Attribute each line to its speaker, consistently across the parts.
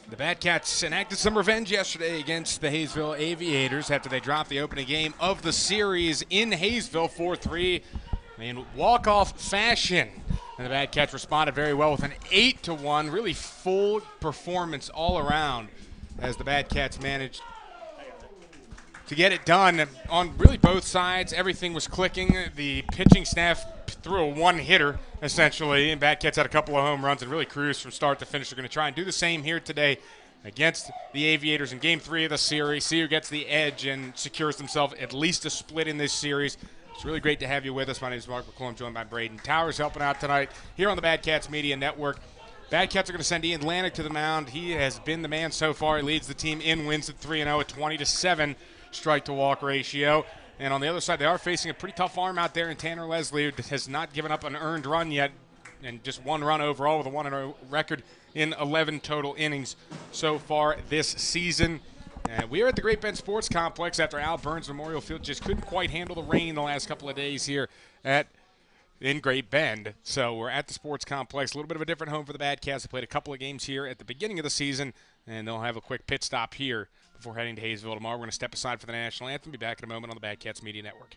Speaker 1: The Batcats enacted some revenge yesterday against the Haysville Aviators after they dropped the opening game of the series in Haysville 4-3 in walk-off fashion. And the Batcats responded very well with an 8-1, really full performance all around as the Batcats managed to get it done on really both sides. Everything was clicking. The pitching staff threw a one-hitter, essentially, and Batcats had a couple of home runs and really cruised from start to finish. They're going to try and do the same here today against the Aviators in Game 3 of the series. See who gets the edge and secures themselves at least a split in this series. It's really great to have you with us. My name is Mark McClure. I'm joined by Braden Towers helping out tonight here on the Batcats Media Network. Batcats are going to send Ian Lanik to the mound. He has been the man so far. He leads the team in wins at 3-0 at 20-7 strike-to-walk ratio. And on the other side, they are facing a pretty tough arm out there in Tanner Leslie, who has not given up an earned run yet, and just one run overall with a 1-0 record in 11 total innings so far this season. And we are at the Great Bend Sports Complex after Al Burns Memorial Field just couldn't quite handle the rain the last couple of days here in Great Bend. So we're at the sports complex, a little bit of a different home for the Batcats. They played a couple of games here at the beginning of the season, and they'll have a quick pit stop here before heading to Haysville tomorrow. We're going to step aside for the national anthem. Be back in a moment on the Batcats Media Network.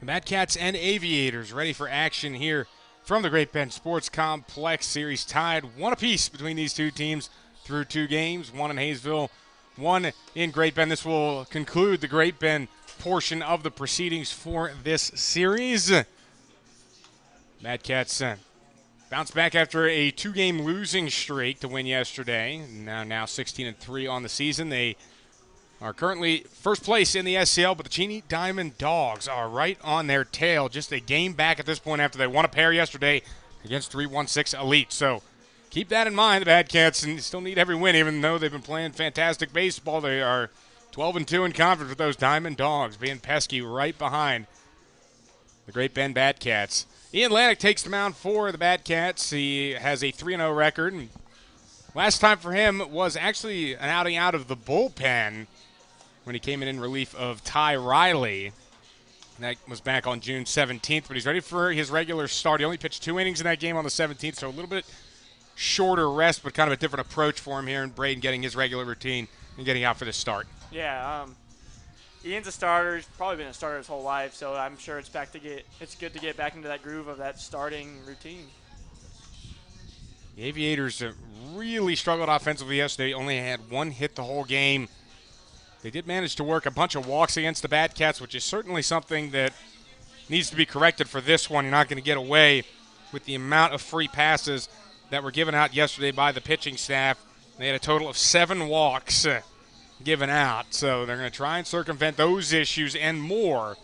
Speaker 1: The Batcats and Aviators ready for action here from the Great Bend Sports Complex. Series tied one apiece between these two teams through two games, one in Haysville, one in Great Bend. This will conclude the Great Bend portion of the proceedings for this series. Batcats bounced back after a two-game losing streak to win yesterday. Now 16-3 on the season. They are currently first place in the SCL, but the Cheney Diamond Dogs are right on their tail. Just a game back at this point after they won a pair yesterday against 316 Elite. So keep that in mind. The Batcats still need every win, even though they've been playing fantastic baseball. They are 12-2 in conference with those Diamond Dogs, being pesky right behind the Great Bend Batcats. Ian Lanik takes the mound for the Batcats. He has a 3-0 record. And last time for him was actually an outing out of the bullpen when he came in relief of Ty Riley. That was back on June 17th, but he's ready for his regular start. He only pitched 2 innings in that game on the 17th, so a little bit shorter rest, but kind of a different approach for him here, and Braden getting his regular routine and getting out for this start.
Speaker 2: Yeah, Ian's a starter. He's probably been a starter his whole life, so I'm sure it's good to get back into that groove of that starting routine.
Speaker 1: The Aviators really struggled offensively yesterday. Only had one hit the whole game. They did manage to work a bunch of walks against the Batcats, which is certainly something that needs to be corrected for this one. You're not going to get away with the amount of free passes that were given out yesterday by the pitching staff. They had a total of 7 walks given out, so they're going to try and circumvent those issues and more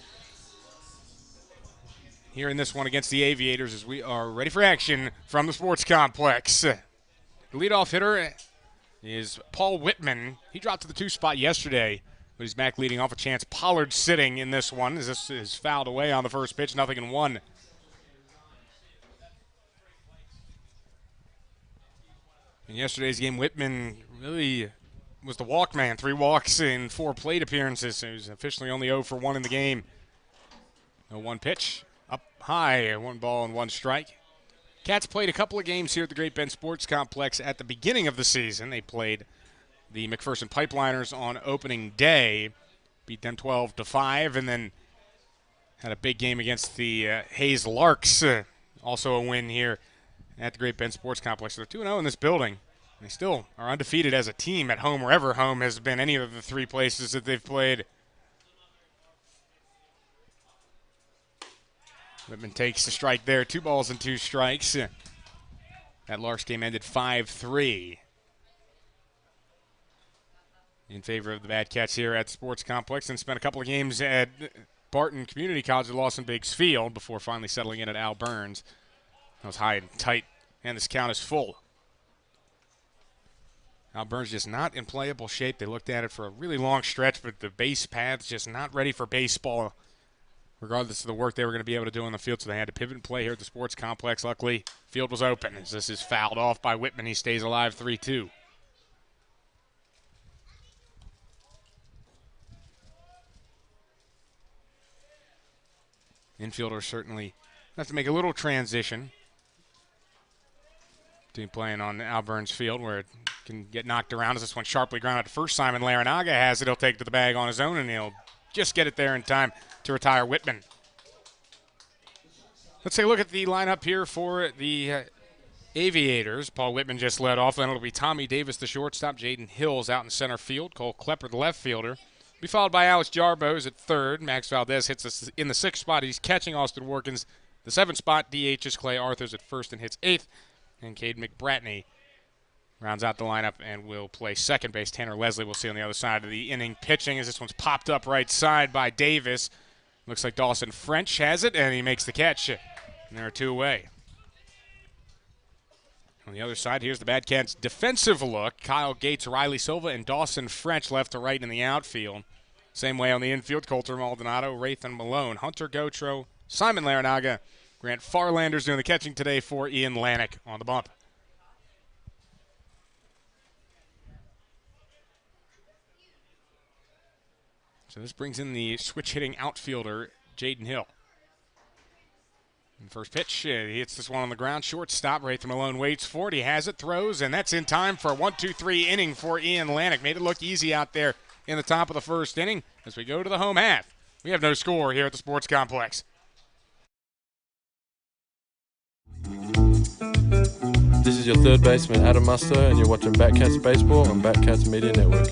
Speaker 1: here in this one against the Aviators as we are ready for action from the sports complex. The leadoff hitter is Paul Whitman. He dropped to the 2 spot yesterday, but he's back leading off. A chance Pollard sitting in this one as this is fouled away on the first pitch, 0-1. In yesterday's game, Whitman really was the walk man. 3 walks in 4 plate appearances. So he was officially only 0 for 1 in the game. No 1 pitch. Up high, 1 ball and 1 strike. Cats played a couple of games here at the Great Bend Sports Complex at the beginning of the season. They played the McPherson Pipeliners on opening day, beat them 12-5, and then had a big game against the Hayes Larks. Also a win here at the Great Bend Sports Complex. So they're 2-0 in this building. They still are undefeated as a team at home, wherever home has been any of the 3 places that they've played. Whitman takes the strike there. 2 balls and 2 strikes. That Larks game ended 5-3 in favor of the Bad Cats here at the Sports Complex, and spent a couple of games at Barton Community College at Lawson Biggs Field before finally settling in at Al Burns. That was high and tight, and this count is full. Al Burns just not in playable shape. They looked at it for a really long stretch, but the base path's just not ready for baseball, regardless of the work they were going to be able to do on the field. So they had to pivot and play here at the Sports Complex. Luckily, field was open as this is fouled off by Whitman. He stays alive, 3-2. Infielders certainly have to make a little transition. Team playing on Al Burns Field where it can get knocked around as this one sharply grounded to first. Simon Larinaga has it. He'll take it to the bag on his own, and he'll just get it there in time to retire Whitman. Let's take a look at the lineup here for the Aviators. Paul Whitman just led off. Then it'll be Tommy Davis, the shortstop. Jaden Hills out in center field. Cole Klepper, the left fielder. Be followed by Alex Jarboes at third. Max Valdez hits us in the 6th spot. He's catching Austin Workins. The 7th spot, DH is Clay Arthurs at first and hits 8th. And Cade McBratney rounds out the lineup and will play second base. Tanner Leslie we'll see on the other side of the inning pitching as this one's popped up right side by Davis. Looks like Dawson French has it, and he makes the catch. And there are 2 away. On the other side, here's the Bad Cats' defensive look. Kyle Gates, Riley Silva, and Dawson French left to right in the outfield. Same way on the infield, Coulter Maldonado, Rathan Malone, Hunter Gotro, Simon Larinaga, Grant Farlander's doing the catching today for Ian Lanick on the bump. So this brings in the switch-hitting outfielder, Jaden Hill. And first pitch, he hits this one on the ground. Shortstop, Rathan Malone waits for it. He has it, throws, and that's in time for a 1-2-3 inning for Ian Lanick. Made it look easy out there in the top of the first inning. As we go to the home half, we have no score here at the Sports Complex.
Speaker 3: This is your third baseman, Adam Musto, and you're watching Batcats Baseball on Batcats Media Network.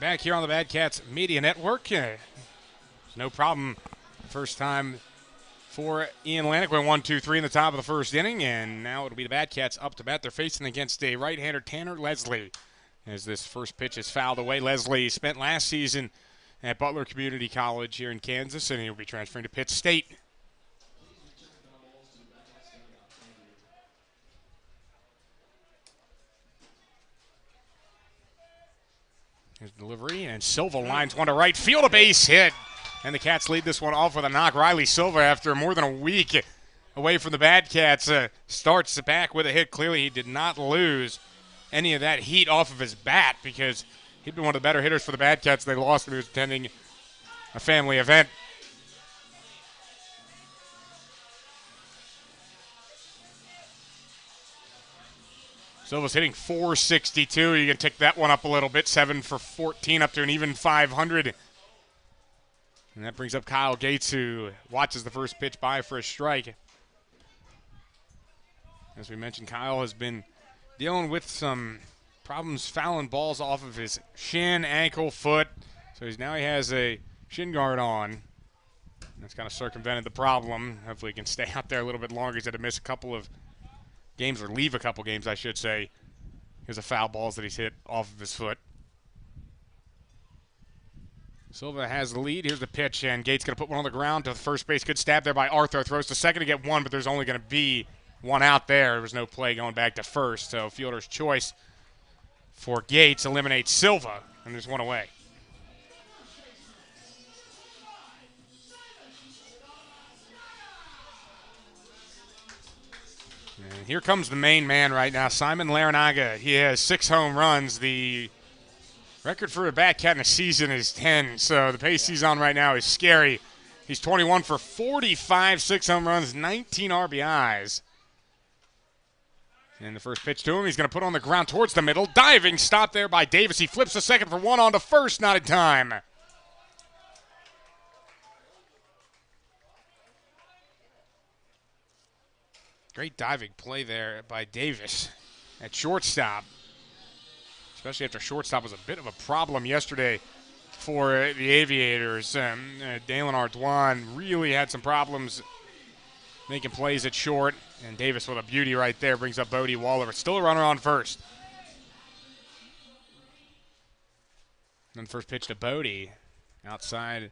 Speaker 1: Back here on the Bad Cats Media Network. No problem. First time for Ian Lanick. Went 1-2-3 in the top of the first inning, and now it'll be the Bad Cats up to bat. They're facing against a right-hander, Tanner Leslie, as this first pitch is fouled away. Leslie spent last season at Butler Community College here in Kansas, and he'll be transferring to Pitt State. Here's delivery, and Silva lines one to right field, a base hit. And the Cats lead this one off with a knock. Riley Silva, after more than a week away from the Bad Cats, starts back with a hit. Clearly he did not lose any of that heat off of his bat because he'd been one of the better hitters for the Bad Cats. They lost when he was attending a family event. Silva's hitting .462. You can tick that one up a little bit. 7 for 14 up to an even .500. And that brings up Kyle Gates, who watches the first pitch by for a strike. As we mentioned, Kyle has been dealing with some problems fouling balls off of his shin, ankle, foot. So he has a shin guard on. That's kind of circumvented the problem. Hopefully he can stay out there a little bit longer. He's had to miss a couple of games, or leave a couple games, I should say. Here's the foul balls that he's hit off of his foot. Silva has the lead. Here's the pitch, and Gates going to put one on the ground to the first base. Good stab there by Arthur. Throws to second to get one, but there's only going to be one out there. There was no play going back to first, so fielder's choice for Gates eliminates Silva, and there's one away. And here comes the main man right now, Simon Larinaga. He has 6 home runs. The record for a Bat Cat in a season is 10, so the pace he's on right now is scary. He's 21 for 45, 6 home runs, 19 RBIs. And the first pitch to him, he's going to put on the ground towards the middle. Diving stop there by Davis. He flips the second for one on to first, not in time. Great diving play there by Davis at shortstop. Especially after shortstop was a bit of a problem yesterday for the Aviators. Dalen Ardoin really had some problems making plays at short. And Davis with a beauty right there brings up Bodie Waller. Still a runner on first. Then first pitch to Bodie. Outside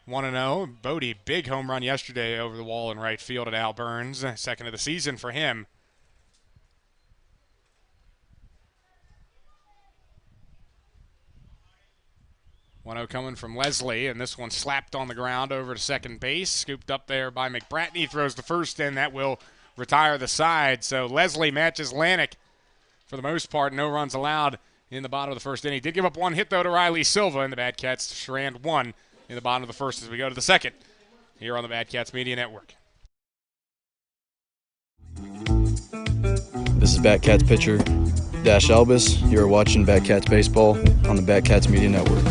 Speaker 1: 1-0. Bodie, big home run yesterday over the wall in right field at Al Burns. Second of the season for him. 1-0 coming from Leslie, and this one slapped on the ground over to second base. Scooped up there by McBratney. Throws the first in. That will retire the side. So Leslie matches Lanik for the most part. No runs allowed in the bottom of the first inning. Did give up one hit, though, to Riley Silva, and the Bad Cats strand one in the bottom of the first as we go to the second here on the Bad Cats Media Network.
Speaker 4: This is Bat Cats pitcher Dash Albus. You are watching Bat Cats Baseball on the Bat Cats Media Network.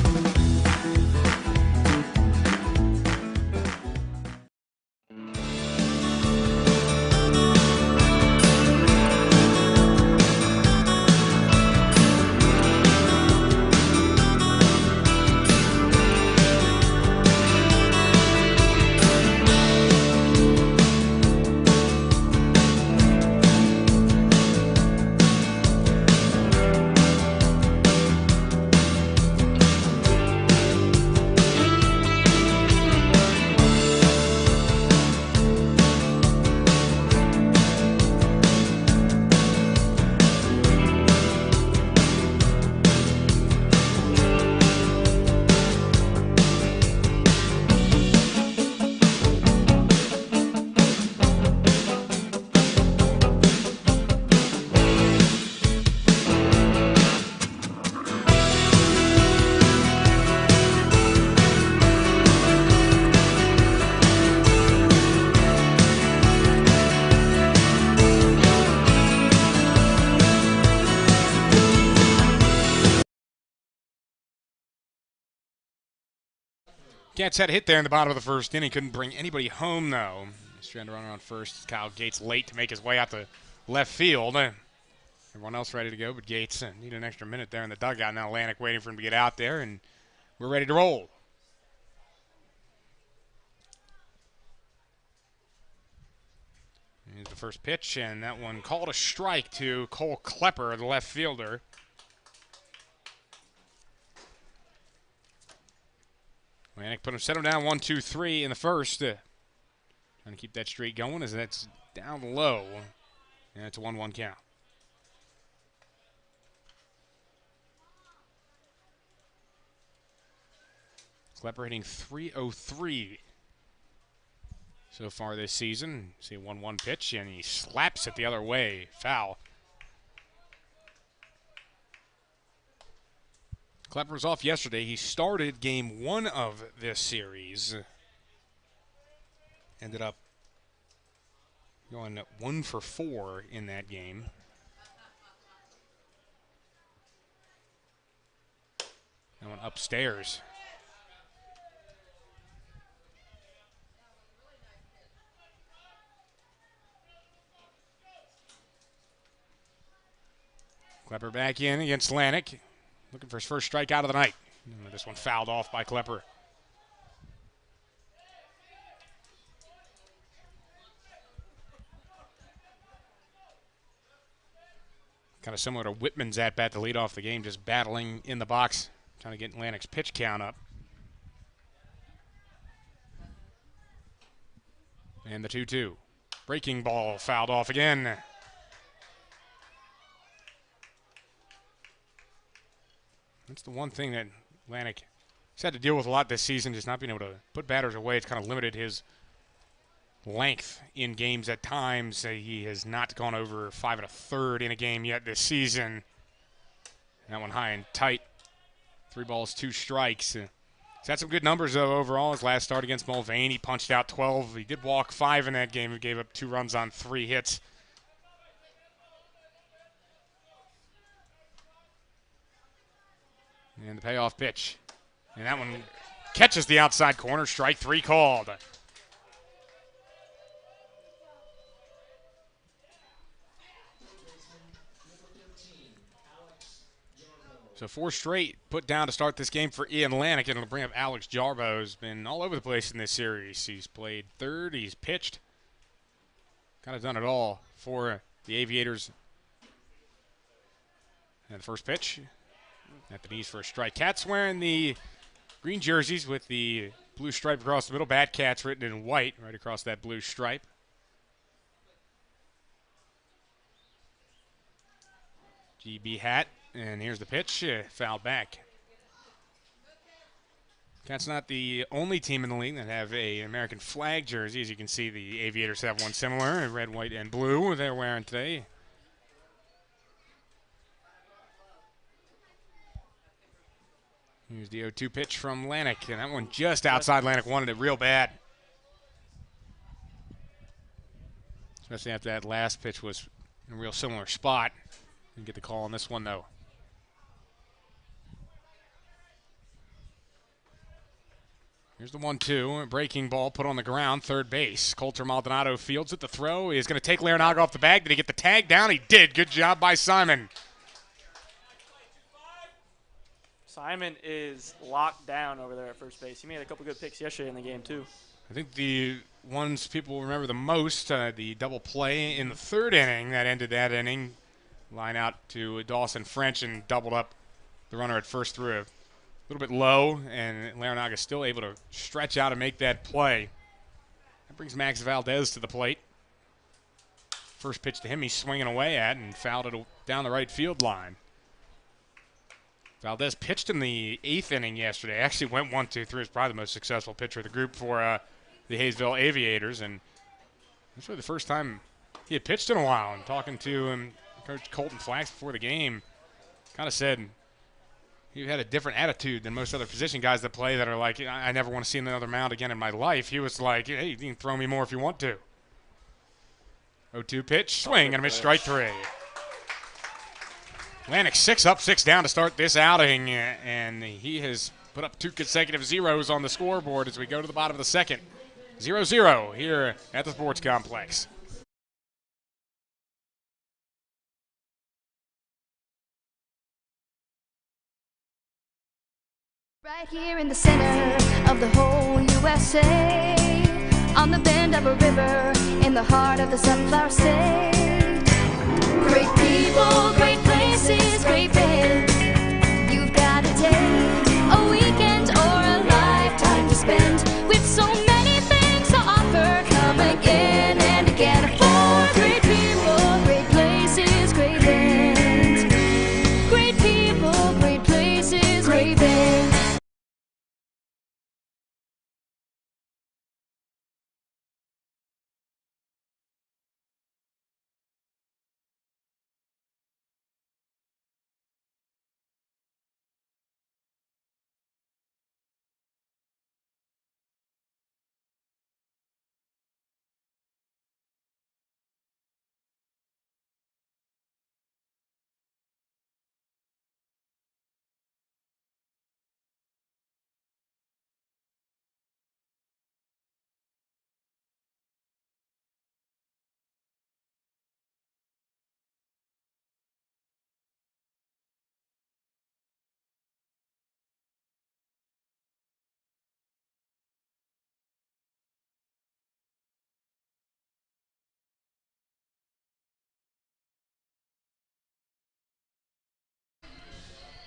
Speaker 1: Cats had a hit there in the bottom of the first inning. Couldn't bring anybody home, though. He's trying to run on first. Kyle Gates late to make his way out to left field. Everyone else ready to go, but Gates need an extra minute there in the dugout. Now Lanik waiting for him to get out there, and we're ready to roll. Here's the first pitch, and that one called a strike to Cole Klepper, the left fielder. Lanik set him down 1-2-3 in the first. Trying to keep that streak going as that's down low. And it's a 1-1 count. Klepper hitting .303 so far this season. See a 1-1 pitch, and he slaps it the other way. Foul. Klepper was off yesterday. He started game 1 of this series. Ended up going 1 for 4 in that game. That one upstairs. Klepper back in against Lanik. Looking for his first strikeout of the night. This one fouled off by Klepper. Kind of similar to Whitman's at-bat to lead off the game, just battling in the box, trying to get Lanik's pitch count up. And the 2-2. Breaking ball fouled off again. That's the one thing that Lanik has had to deal with a lot this season, just not being able to put batters away. It's kind of limited his length in games at times. He has not gone over 5 1/3 in a game yet this season. That one high and tight. 3 balls, 2 strikes. He's had some good numbers, though, overall. His last start against Mulvane, he punched out 12. He did walk 5 in that game. He gave up 2 runs on 3 hits. And the payoff pitch. And that one catches the outside corner. Strike 3 called. So 4 straight put down to start this game for Ian Lanik, and it'll bring up Alex Jarbo, who's been all over the place in this series. He's played third, he's pitched, kind of done it all for the Aviators. And the first pitch at the knees for a strike. Cats wearing the green jerseys with the blue stripe across the middle. Bat Cats written in white right across that blue stripe. GB hat. And here's the pitch, fouled back. That's not the only team in the league that have a American flag jersey. As you can see, the Aviators have one similar, red, white, and blue they're wearing today. Here's the 0-2 pitch from Lanik, and that one just outside Lanik, wanted it real bad. Especially after that last pitch was in a real similar spot. Didn't get the call on this one, though. Here's the 1-2, breaking ball put on the ground, third base. Coulter Maldonado fields it. The throw is going to take Larinaga off the bag. Did he get the tag down? He did. Good job by Simon.
Speaker 2: Simon is locked down over there at first base. He made a couple good picks yesterday in the game, too.
Speaker 1: I think the ones people remember the most, the double play in the 3rd inning that ended that inning. Line out to Dawson French and doubled up the runner at first through a little bit low, and Larinaga still able to stretch out and make that play. That brings Max Valdez to the plate. First pitch to him he's swinging away at and fouled it down the right field line. Valdez pitched in the 8th inning yesterday. Actually went 1-2-3. Is probably the most successful pitcher of the group for the Haysville Aviators, and that's really the first time he had pitched in a while. And talking to Coach Colton Flax before the game, kind of said he had a different attitude than most other position guys that play that are like, I never want to see another mound again in my life. He was like, hey, you can throw me more if you want to. 0-2 pitch, swing, and a miss, strike 3. Lanik 6 up, 6 down to start this outing, and he has put up 2 consecutive zeros on the scoreboard as we go to the bottom of the 2nd. 0-0 here at the Sports Complex.
Speaker 5: Right here in the center of the whole USA, on the bend of a river, in the heart of the Sunflower State. Great people, great places, great band. You've got to take a weekend or a lifetime to spend with so many things to offer, come again and again. For great people, great places, great band. Great people, great places, great band.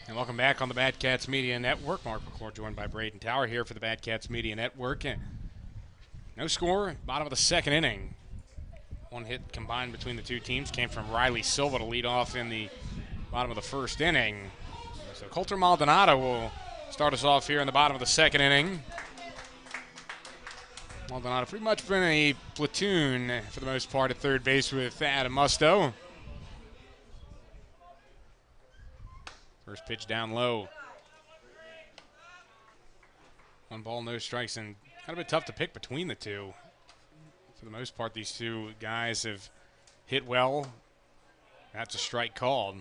Speaker 1: And welcome back on the Bad Cats Media Network. Mark McClure joined by Braden Tower here for the Bad Cats Media Network. And no score, bottom of the second inning. One hit combined between the two teams came from Riley Silva to lead off in the bottom of the first inning. So Coulter Maldonado will start us off here in the bottom of the second inning. Maldonado pretty much been a platoon for the most part at third base with Adam Musto. First pitch down low. 1 ball, no strikes, and kind of been tough to pick between the two. For the most part, these two guys have hit well. That's a strike called.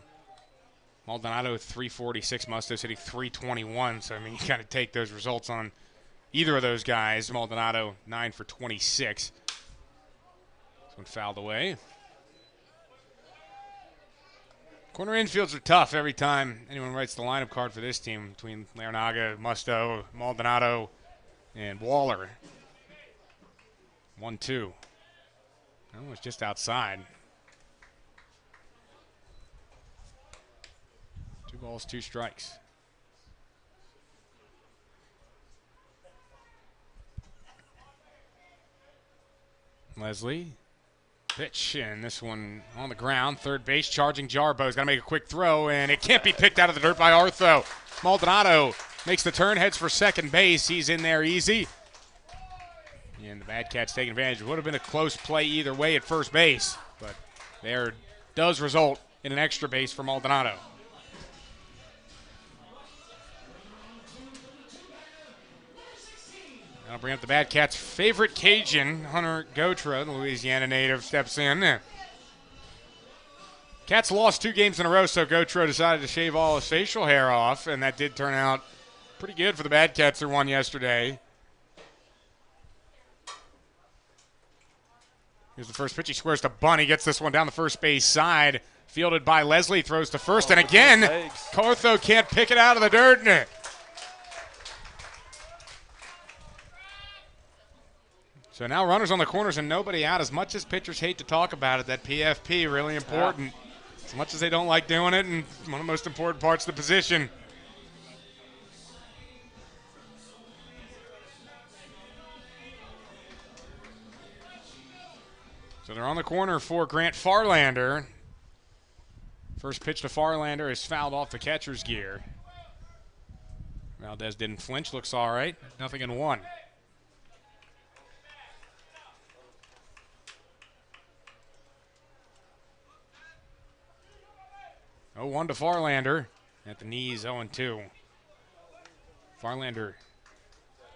Speaker 1: Maldonado 346, Musto's hitting 321. So, I mean, you kind of take those results on either of those guys. Maldonado 9 for 26. This one fouled away. Corner infields are tough every time anyone writes the lineup card for this team between Larranaga, Musto, Maldonado, and Waller. 1-2. That was just outside. 2 balls, 2 strikes. Leslie. Pitch, and this one on the ground. Third base, charging Jarbo's got to make a quick throw, and it can't be picked out of the dirt by Artho. Maldonado makes the turn, heads for second base. He's in there easy. And the Bad Cats taking advantage. It would have been a close play either way at first base, but there does result in an extra base for Maldonado. That'll bring up the Bad Cats' favorite Cajun, Hunter Gotra, the Louisiana native, steps in. Cats lost 2 games in a row, so Gotra decided to shave all his facial hair off, and that did turn out pretty good for the Bad Cats who won yesterday. Here's the first pitch. He squares to bunt. He gets this one down the first base side. Fielded by Leslie, throws to first, and again, Cartho can't pick it out of the dirt. So now runners on the corners and nobody out. As much as pitchers hate to talk about it, that PFP really important. Yeah. As much as they don't like doing it, and one of the most important parts of the position. So they're on the corner for Grant Farlander. First pitch to Farlander is fouled off the catcher's gear. Valdez didn't flinch, looks all right. 0-1. 0-1 to Farlander. At the knees, 0-2. Farlander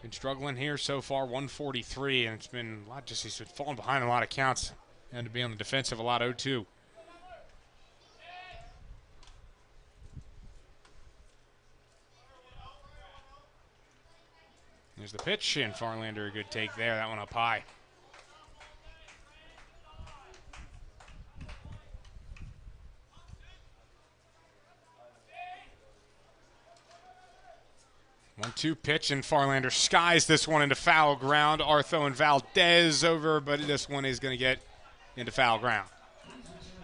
Speaker 1: been struggling here so far, 143, and it's been a lot. He's been falling behind a lot of counts. Had to be on the defensive a lot, 0-2. There's the pitch, and Farlander a good take there. That one up high. One-two pitch, and Farlander skies this one into foul ground. Artho and Valdez over, but this one is going to get into foul ground.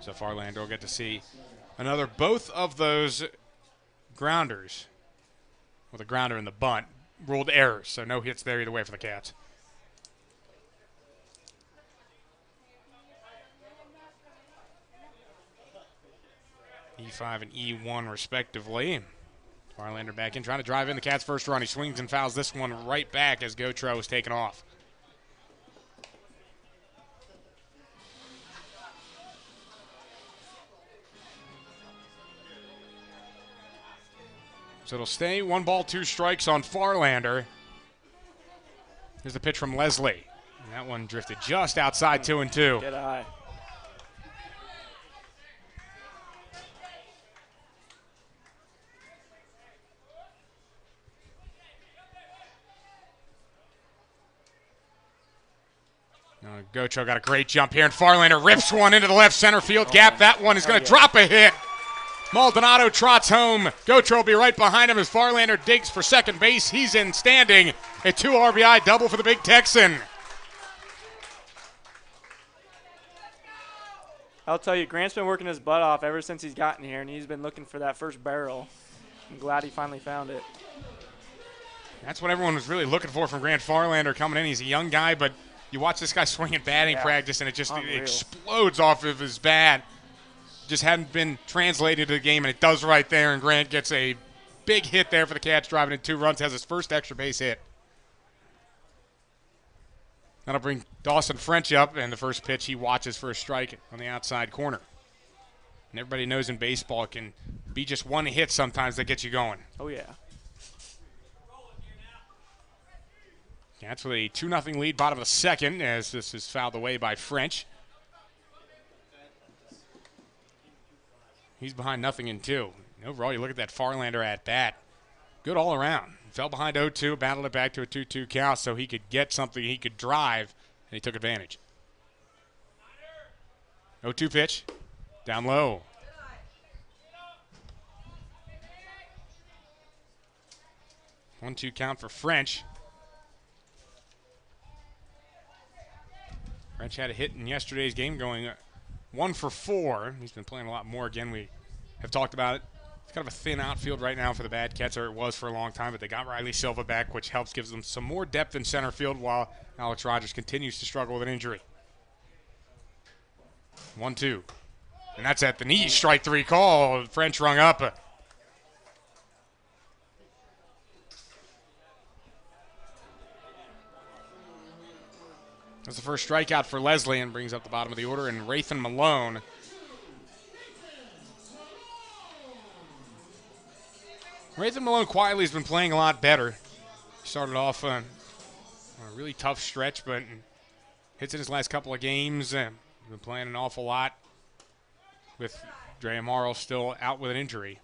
Speaker 1: So Farlander will get to see both of those grounders, well, the grounder and the bunt, ruled errors. So no hits there either way for the Cats. E5 and E1 respectively. Farlander back in, trying to drive in the Cats' first run. He swings and fouls this one right back as Gautreau is taken off. So it'll stay 1 ball, 2 strikes on Farlander. Here's the pitch from Leslie. And that one drifted just outside 2-2.
Speaker 2: Good eye.
Speaker 1: Gautreau got a great jump here, and Farlander rips one into the left center field gap. That one is going to drop a hit. Maldonado trots home. Gautreau will be right behind him as Farlander digs for second base. He's in standing. A 2 RBI double for the big Texan.
Speaker 2: I'll tell you, Grant's been working his butt off ever since he's gotten here, and he's been looking for that first barrel. I'm glad he finally found it.
Speaker 1: That's what everyone was really looking for from Grant Farlander coming in. He's a young guy, but you watch this guy swing at batting practice, and it just explodes off of his bat. Just hadn't been translated to the game, and it does right there, and Grant gets a big hit there for the Cats, driving in 2 runs, has his first extra base hit. That'll bring Dawson French up, and the first pitch he watches for a strike on the outside corner. And everybody knows in baseball it can be just one hit sometimes that gets you going.
Speaker 2: Oh, yeah.
Speaker 1: Cats with a 2-0 lead, bottom of the second, as this is fouled away by French. He's behind 0-2. Overall, you look at that Farlander at bat. Good all around. Fell behind 0-2, battled it back to a 2-2 count so he could get something, he could drive, and he took advantage. 0-2 pitch. Down low. One-two count for French. French had a hit in yesterday's game, going 1 for 4. He's been playing a lot more. Again, we have talked about it. It's kind of a thin outfield right now for the Bad Cats, or it was for a long time, but they got Riley Silva back, which helps, gives them some more depth in center field while Alex Rogers continues to struggle with an injury. 1-2. And that's at the knee. Strike 3 call. French rung up. That's the first strikeout for Leslie and brings up the bottom of the order. And Rathan Malone. Rathan Malone quietly has been playing a lot better. He started off on a really tough stretch, but hits in his last couple of games. Been playing an awful lot with Dre Amaro still out with an injury.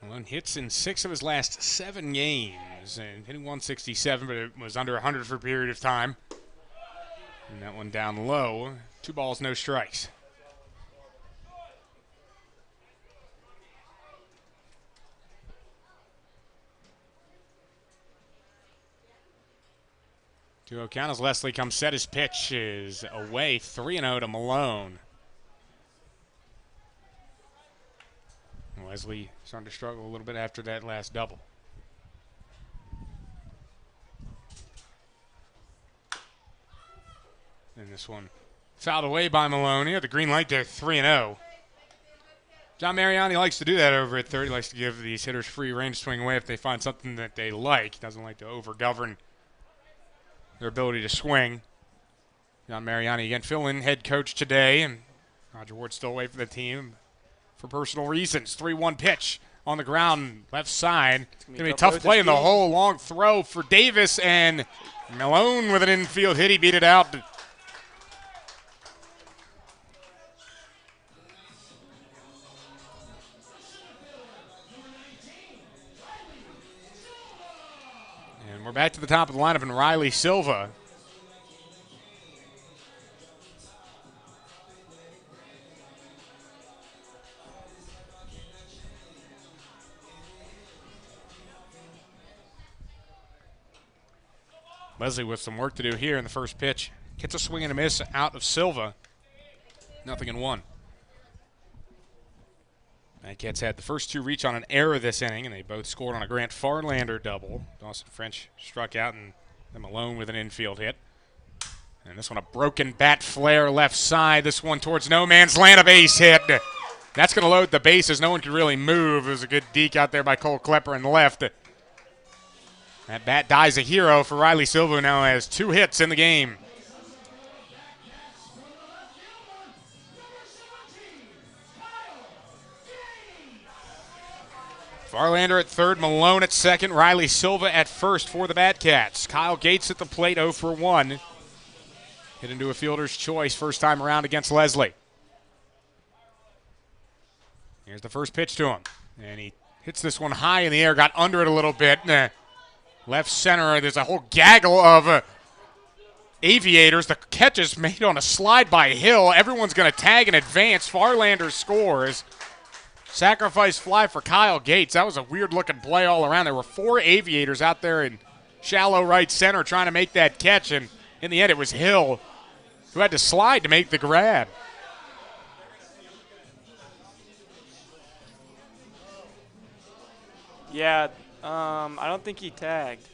Speaker 1: Malone hits in 6 of his last 7 games, and hitting 167, but it was under 100 for a period of time. And that one down low. 2 balls, no strikes. Two count as Leslie comes set. His pitch is away. 3-0 to Malone. Leslie starting to struggle a little bit after that last double. And this one fouled away by Malone. He had the green light there, 3-0. John Mariani likes to do that over at third. He likes to give these hitters free rein to swing away if they find something that they like. He doesn't like to overgovern their ability to swing. John Mariani, again, fill-in head coach today, and Roger Ward's still away from the team for personal reasons. 3-1 pitch on the ground, left side. It's going to be a tough play in the hole. Long throw for Davis, and Malone with an infield hit. He beat it out. And we're back to the top of the lineup, and Riley Silva. Leslie with some work to do here in the first pitch. Gets a swing and a miss out of Silva. 0-1. Bad Cats had the first 2 reach on an error this inning, and they both scored on a Grant Farlander double. Dawson French struck out, and them alone with an infield hit. And this one a broken bat flare left side. This one towards no man's land, a base hit. That's going to load the bases. No one could really move. It was a good deke out there by Cole Klepper in the left. That bat dies a hero for Riley Silva, who now has 2 hits in the game. Farlander at third, Malone at second, Riley Silva at first for the Bad Cats. Kyle Gates at the plate, 0 for 1. Hit into a fielder's choice first time around against Leslie. Here's the first pitch to him. And he hits this one high in the air, got under it a little bit. Left center, there's a whole gaggle of Aviators. The catch is made on a slide by Hill. Everyone's going to tag in advance. Farlander scores. Sacrifice fly for Kyle Gates. That was a weird-looking play all around. There were 4 Aviators out there in shallow right center trying to make that catch, and in the end it was Hill who had to slide to make the grab.
Speaker 2: Yeah, I don't think he tagged.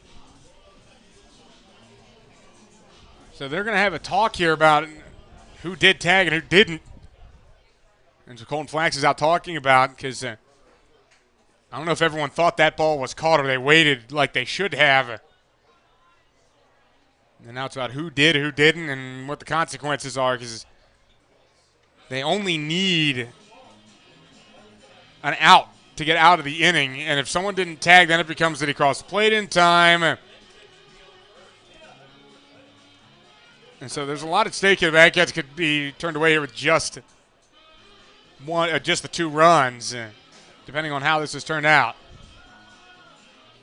Speaker 1: So they're going to have a talk here about who did tag and who didn't. And so Colton Flax is out talking about because I don't know if everyone thought that ball was caught or they waited like they should have. And now it's about who did, who didn't, and what the consequences are because they only need an out to get out of the inning. And if someone didn't tag, then it becomes that he crossed the plate in time. And so there's a lot at stake here. The Bobcats could be turned away here with just the 2 runs, depending on how this has turned out.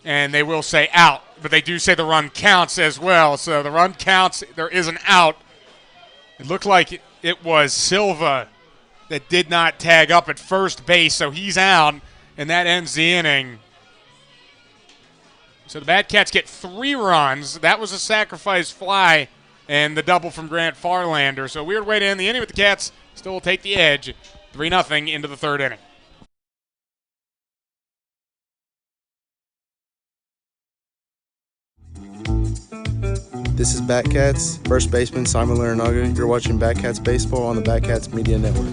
Speaker 1: And they will say out, but they do say the run counts as well. So the run counts. There is an out. It looked like it was Silva that did not tag up at first base, so he's out, and that ends the inning. So the Bobcats get 3 runs. That was a sacrifice fly and the double from Grant Farlander. So a weird way to end the inning, but the Cats still will take the edge. 3-0 into the 3rd inning.
Speaker 4: This is Batcats, first baseman Simon Larinaga. You're watching Batcats Baseball on the Batcats Media Network.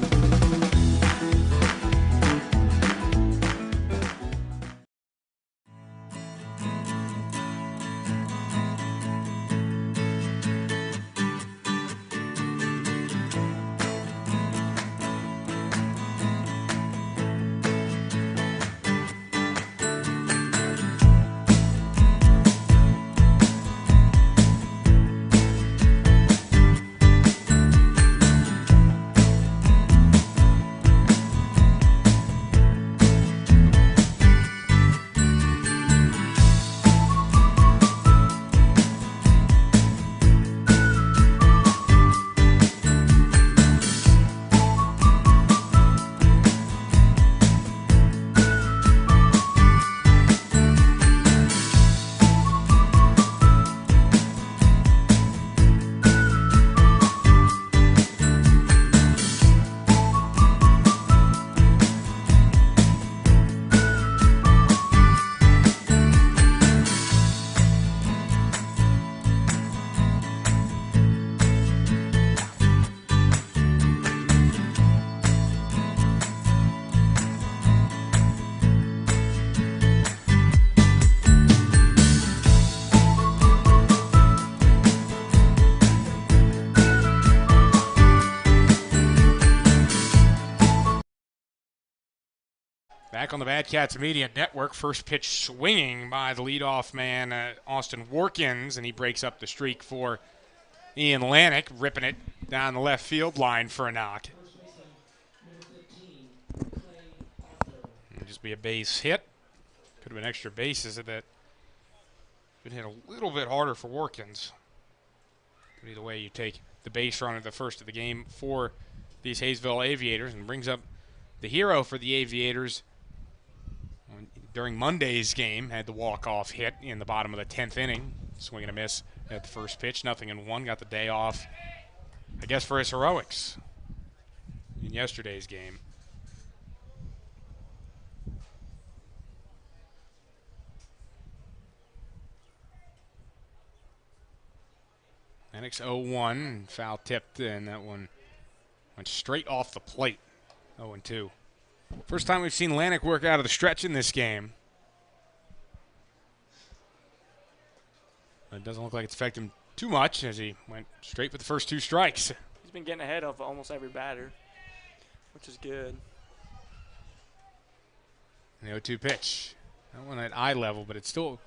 Speaker 1: Back on the Bobcats Media Network, first pitch swinging by the leadoff man, Austin Workins, and he breaks up the streak for Ian Lanick, ripping it down the left field line for a knock. It'll just be a base hit. Could have been extra bases at that. Could hit a little bit harder for Workins. But either way, you take the base runner, the first of the game for these Haysville Aviators, and brings up the hero for the Aviators. During Monday's game, had the walk-off hit in the bottom of the 10th inning. Swing and a miss at the first pitch. 0-1. Got the day off, I guess, for his heroics in yesterday's game. Lennox 0-1. Foul tipped, and that one went straight off the plate. 0-2. First time we've seen Lanick work out of the stretch in this game. It doesn't look like it's affected him too much as he went straight for the first 2 strikes.
Speaker 2: He's been getting ahead of almost every batter, which is good.
Speaker 1: And the 0-2 pitch. That one at eye level, but it still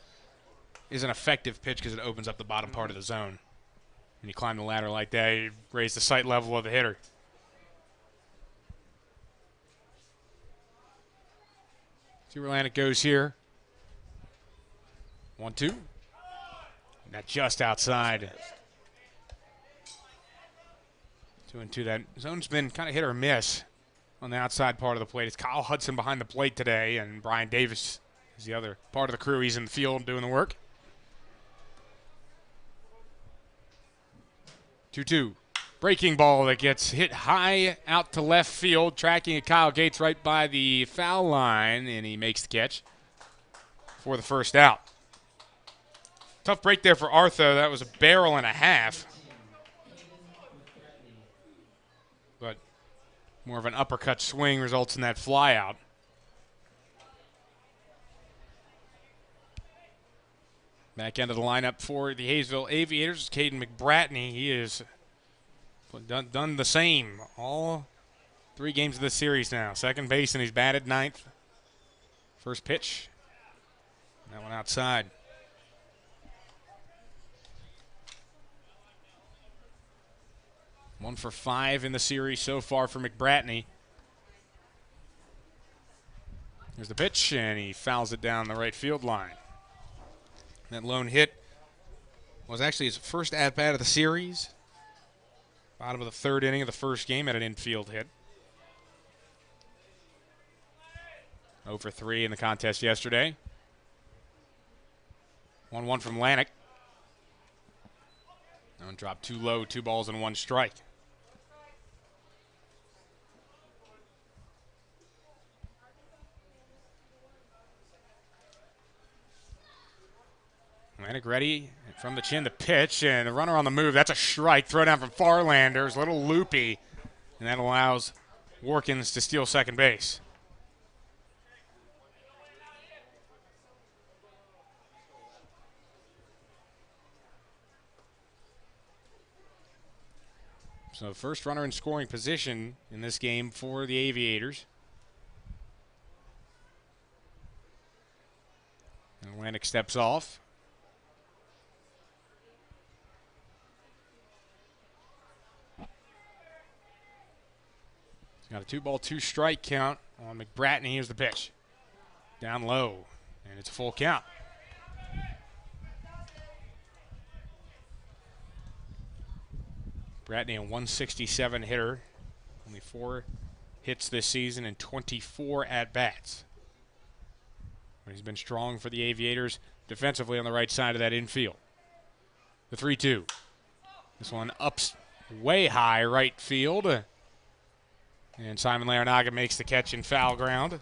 Speaker 1: is an effective pitch because it opens up the bottom part of the zone. When you climb the ladder like that, you raise the sight level of the hitter. See where Lanick goes here. 1-2. Not just outside. 2-2. That zone's been kind of hit or miss on the outside part of the plate. It's Kyle Hudson behind the plate today, and Brian Davis is the other part of the crew. He's in the field doing the work. 2-2. Breaking ball that gets hit high out to left field, tracking at Kyle Gates right by the foul line, and he makes the catch for the first out. Tough break there for Artho. That was a barrel and a half. But more of an uppercut swing results in that fly out. Back end of the lineup for the Haysville Aviators is Caden McBratney. He is done the same all 3 games of the series now. Second base, and he's batted 9th. First pitch. That one outside. One for 5 in the series so far for McBratney. Here's the pitch, and he fouls it down the right field line. That lone hit was actually his first at-bat of the series. Bottom of the 3rd inning of the first game at an infield hit. 0 for 3 in the contest yesterday. 1-1 from Lanik. That one dropped too low, 2 balls and 1 strike. Lanik ready from the chin to pitch, and the runner on the move. That's a strike. Throw down from Farlanders, a little loopy, and that allows Warkins to steal second base. So first runner in scoring position in this game for the Aviators. And Lanik steps off. He's got a 2-ball, 2-strike count on McBratney. Here's the pitch. Down low, and it's a full count. McBratney, a 167 hitter. Only 4 hits this season and 24 at-bats. But he's been strong for the Aviators defensively on the right side of that infield. The 3-2. This one ups way high right field. And Simon Larinaga makes the catch in foul ground.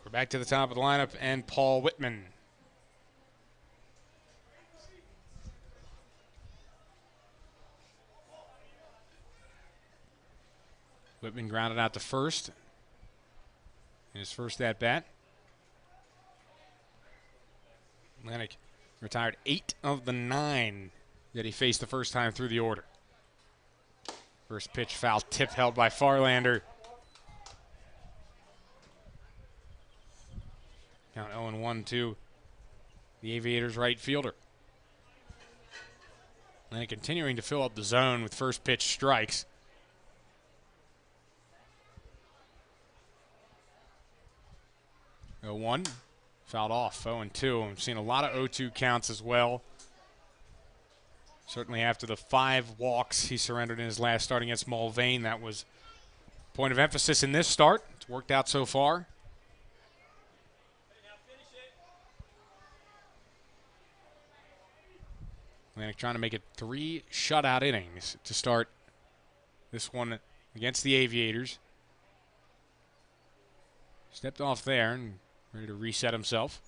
Speaker 1: We're back to the top of the lineup, and Paul Whitman. Whitman grounded out to first in his first at-bat. Lanik retired 8 of the 9 that he faced the first time through the order. First pitch foul tip held by Farlander. Count 0-1 to the Aviators right fielder. Lanik continuing to fill up the zone with first pitch strikes. 0-1, fouled off, 0-2. We've seen a lot of 0-2 counts as well. Certainly after the 5 walks he surrendered in his last start against Mulvane, that was a point of emphasis in this start. It's worked out so far. Lanik trying to make it 3 shutout innings to start this one against the Aviators. Stepped off there and ready to reset himself.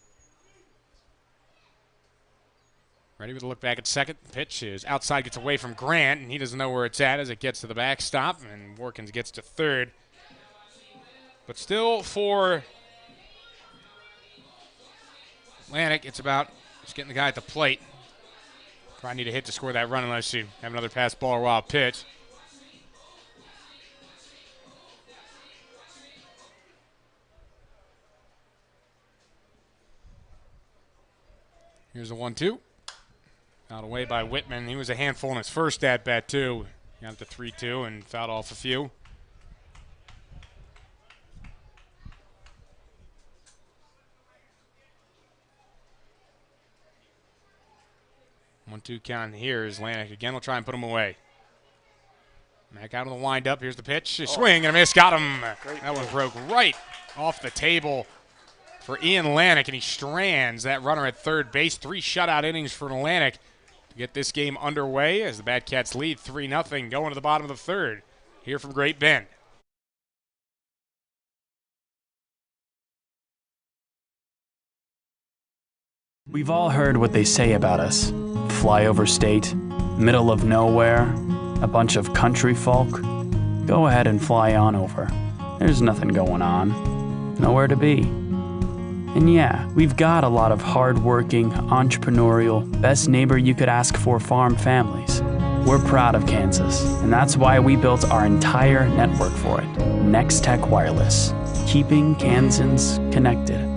Speaker 1: Ready with a look back at second. The pitch is outside, gets away from Grant, and he doesn't know where it's at as it gets to the backstop, and Warkins gets to third. But still for Lanik, it's about just getting the guy at the plate. Probably need a hit to score that run unless you have another pass ball or wild pitch. Here's a 1-2. Fouled away by Whitman. He was a handful in his first at-bat, too. Got to 3-2 and fouled off a few. 1-2 count here as Lanik again will try and put him away. Back out of the windup. Here's the pitch. Swing and a miss. Got him. That one broke right off the table for Ian Lanik, and he strands that runner at third base. 3 shutout innings for Lanik to get this game underway as the Batcats lead 3-0 going to the bottom of the third here from Great Bend.
Speaker 6: We've all heard what they say about us. Flyover state, middle of nowhere, a bunch of country folk. Go ahead and fly on over. There's nothing going on. Nowhere to be. And yeah, we've got a lot of hard-working, entrepreneurial, best neighbor you could ask for farm families. We're proud of Kansas, and that's why we built our entire network for it. Next Tech Wireless, keeping Kansans connected.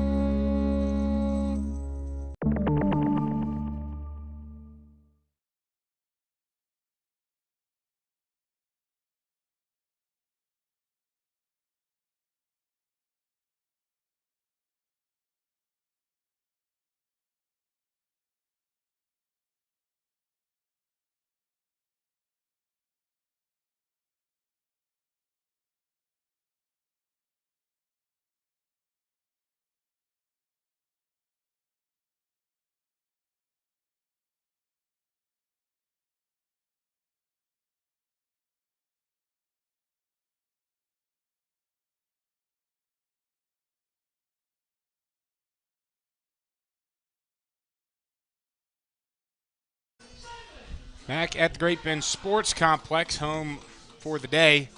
Speaker 1: Back at the Great Bend Sports Complex, home for the day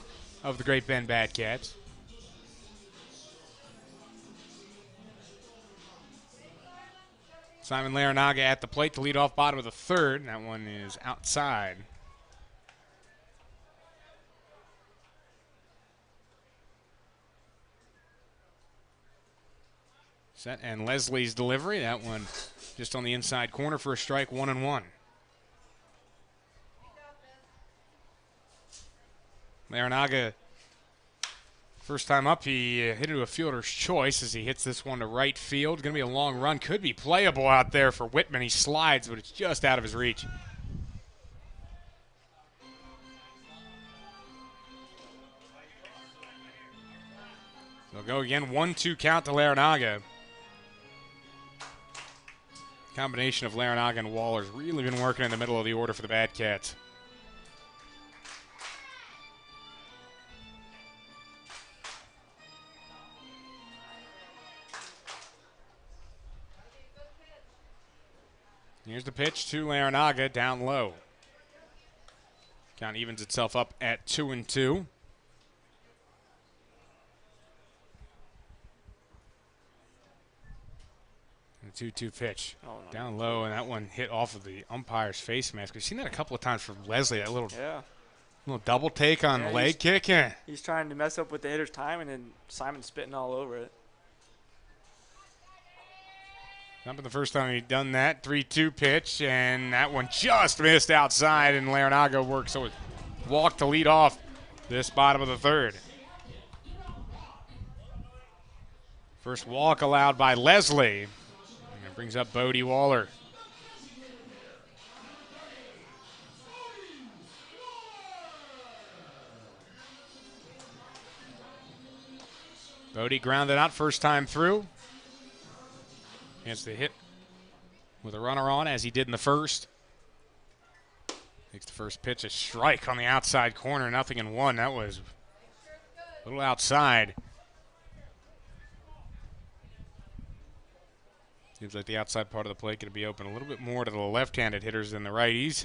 Speaker 1: of the Great Bend Batcats. Simon Larinaga at the plate to lead off bottom of the third, and that one is outside. Set and Leslie's delivery, that one just on the inside corner for a strike, 1-1. Larinaga, first time up, he hit it to a fielder's choice as he hits this one to right field. Going to be a long run. Could be playable out there for Whitman. He slides, but it's just out of his reach. So go again, 1-2 count to Larinaga. Combination of Larinaga and Waller's really been working in the middle of the order for the Batcats. Here's the pitch to Larinaga, down low. Count evens itself up at 2-2. And a 2-2 pitch. Down low, and that one hit off of the umpire's face mask. We've seen that a couple of times from Leslie, that little double take on the leg kick.
Speaker 2: He's trying to mess up with the hitter's time, and then Simon's spitting all over it.
Speaker 1: Not been the first time he'd done that. 3-2 pitch, and that one just missed outside, and Larinaga works so it walked to lead off this bottom of the third. First walk allowed by Leslie. And it brings up Bodie Waller. Bodie grounded out first time through. Chance to hit with a runner on as he did in the first. Takes the first pitch, a strike on the outside corner, 0-1. That was a little outside. Seems like the outside part of the plate going to be open a little bit more to the left-handed hitters than the righties.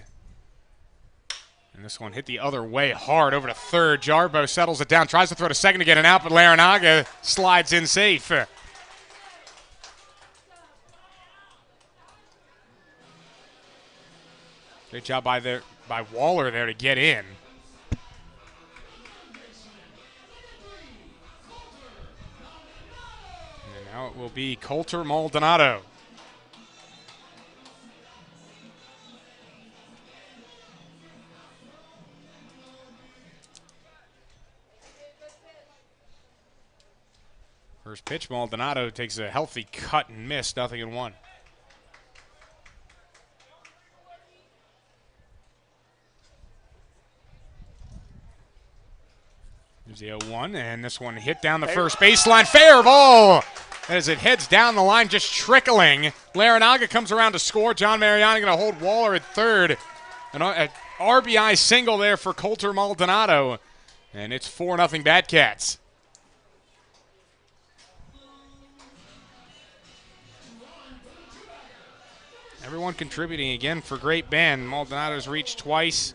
Speaker 1: And this one hit the other way hard over to third. Jarbo settles it down, tries to throw to second to get an out, but Larinaga slides in safe. Great job by Waller there to get in. And now it will be Coulter Maldonado. First pitch, Maldonado takes a healthy cut and miss, 0-1. Here's the 0-1, and this one hit down the first baseline. Fair ball as it heads down the line, just trickling. Larinaga comes around to score. John Mariani going to hold Waller at third. An RBI single there for Coulter Maldonado, and it's 4-0 Batcats. Everyone contributing again for Great Bend. Maldonado's reached twice.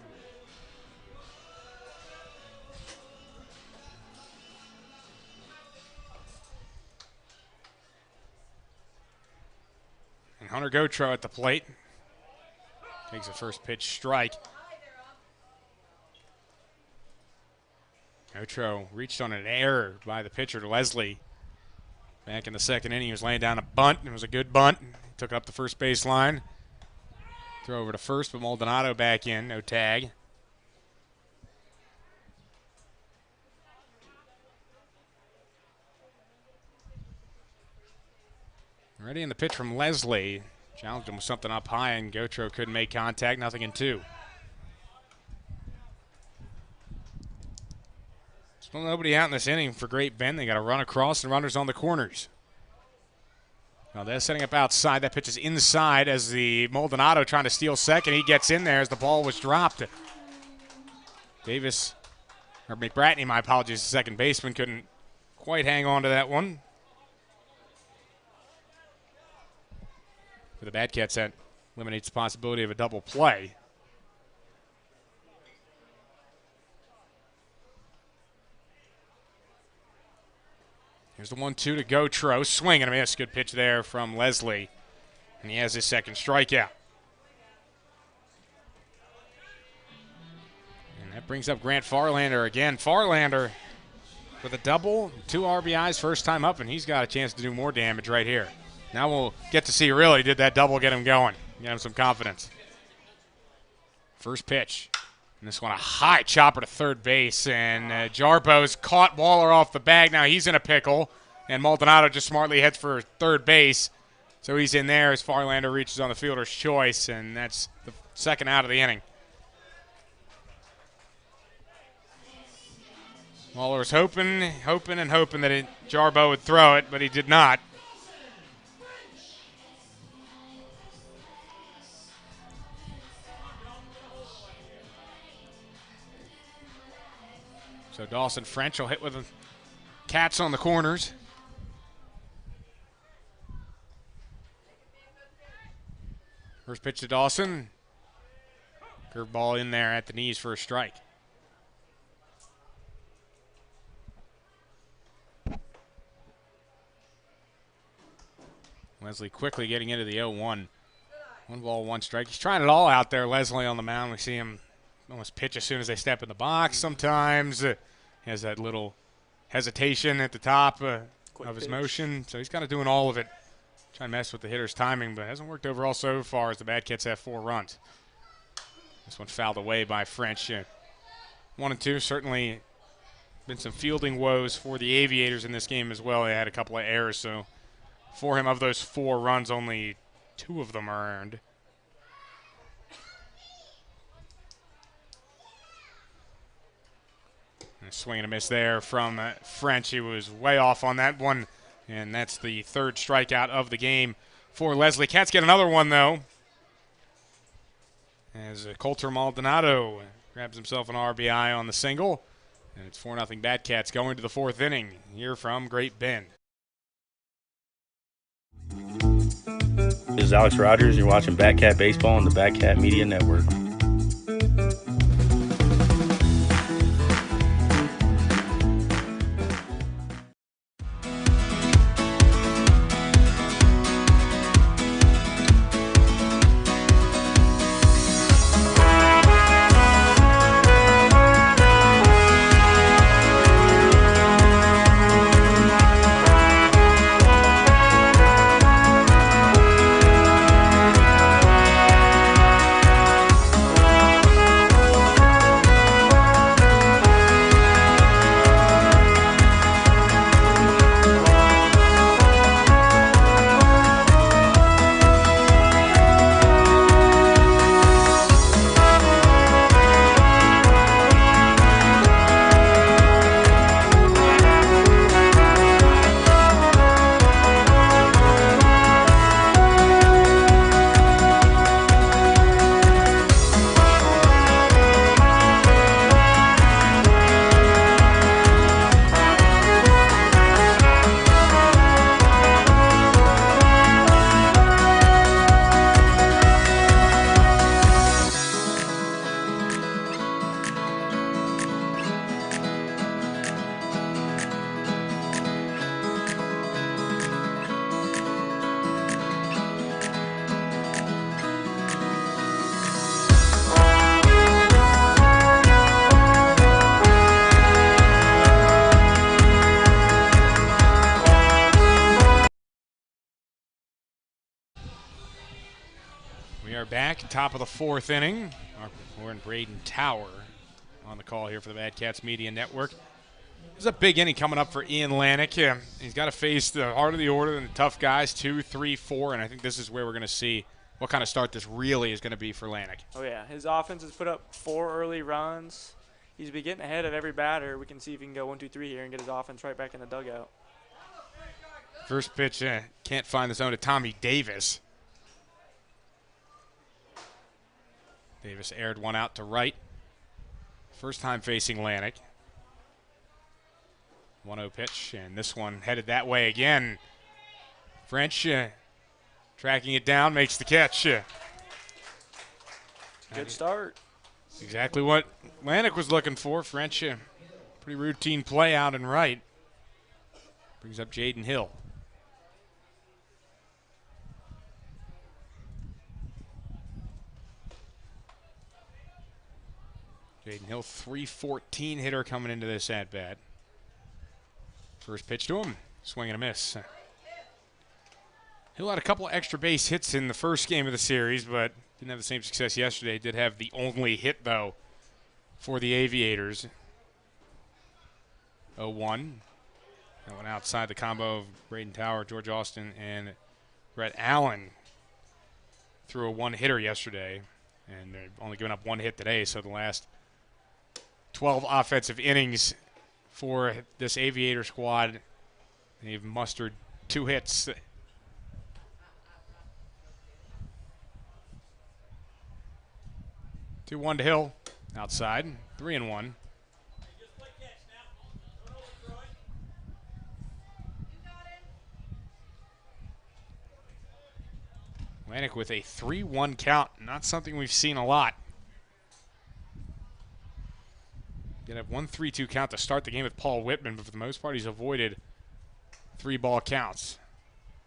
Speaker 1: And Hunter Gotro at the plate. Takes a first pitch strike. Gotro reached on an error by the pitcher, Leslie. Back in the second inning, he was laying down a bunt. It was a good bunt. Took up the first base line. Throw over to first, but Maldonado back in. No tag. Ready in the pitch from Leslie. Challenged him with something up high, and Gotro couldn't make contact. 0-2. Still nobody out in this inning for Great Bend. They got a run across and runners on the corners. Valdez setting up outside. That pitch is inside as the Maldonado trying to steal second. He gets in there as the ball was dropped. Davis, or McBratney, my apologies, the second baseman, couldn't quite hang on to that one. For the Batcats, that eliminates the possibility of a double play. Here's the 1-2 to Gotro. Swing and a miss. Good pitch there from Leslie. And he has his second strikeout. And that brings up Grant Farlander again. Farlander with a double, 2 RBIs, first time up, and he's got a chance to do more damage right here. Now we'll get to see really did that double get him going, get him some confidence. First pitch. And this one a high chopper to third base, and Jarbo's caught Waller off the bag. Now he's in a pickle, and Maldonado just smartly heads for third base. So he's in there as Farlander reaches on the fielder's choice, and that's the second out of the inning. Waller was hoping that Jarbo would throw it, but he did not. So Dawson French will hit with the Cats on the corners. First pitch to Dawson. Curveball in there at the knees for a strike. Leslie quickly getting into the 0-1. 1 ball, 1 strike. He's trying it all out there, Leslie on the mound. We see him almost pitch as soon as they step in the box sometimes. He has that little hesitation at the top of his motion. So he's kind of doing all of it. Trying to mess with the hitter's timing, but it hasn't worked overall so far as the Batcats have 4 runs. This one fouled away by French. 1 and 2, certainly been some fielding woes for the Aviators in this game as well. They had a couple of errors, so for him, of those 4 runs, only 2 of them are earned. And a swing and a miss there from French. He was way off on that one, and that's the 3rd strikeout of the game for Leslie. Cats get another one, though, as Coulter Maldonado grabs himself an RBI on the single, and it's 4-0 Batcats going to the 4th inning here from Great Bend.
Speaker 7: This is Alex Rogers. You're watching Batcat Baseball on the Batcat Media Network.
Speaker 1: We are back, top of the fourth inning. We're in Braden Tower on the call here for the Bad Cats Media Network. There's a big inning coming up for Ian Lanik. He's got to face the heart of the order and the tough guys, 2, 3, 4, and I think this is where we're going to see what kind of start this really is going to be for Lanik.
Speaker 2: Oh, yeah. His offense has put up 4 early runs. He's been getting ahead of every batter. We can see if he can go 1, 2, 3 here and get his offense right back in the dugout.
Speaker 1: First pitch, can't find the zone to Tommy Davis. Davis aired one out to right. First time facing Lanik. 1-0 pitch, and this one headed that way again. French tracking it down, makes the catch.
Speaker 2: Good start.
Speaker 1: Exactly what Lanik was looking for. French, pretty routine play out and right. Brings up Jaden Hill. Jaden Hill, 314 hitter coming into this at-bat. First pitch to him, swing and a miss. Hill had a couple of extra base hits in the first game of the series, but didn't have the same success yesterday. Did have the only hit, though, for the Aviators. 0-1. That went outside the combo of Braden Tower, George Austin, and Brett Allen. Threw a one-hitter yesterday, and they've only given up one hit today, so the last 12 offensive innings for this Aviator squad, they've mustered 2 hits. 2-1 to Hill, outside, 3-1. Lanik with a 3-1 count, not something we've seen a lot. Gonna have 1-3-2 count to start the game with Paul Whitman, but for the most part, he's avoided 3-ball counts.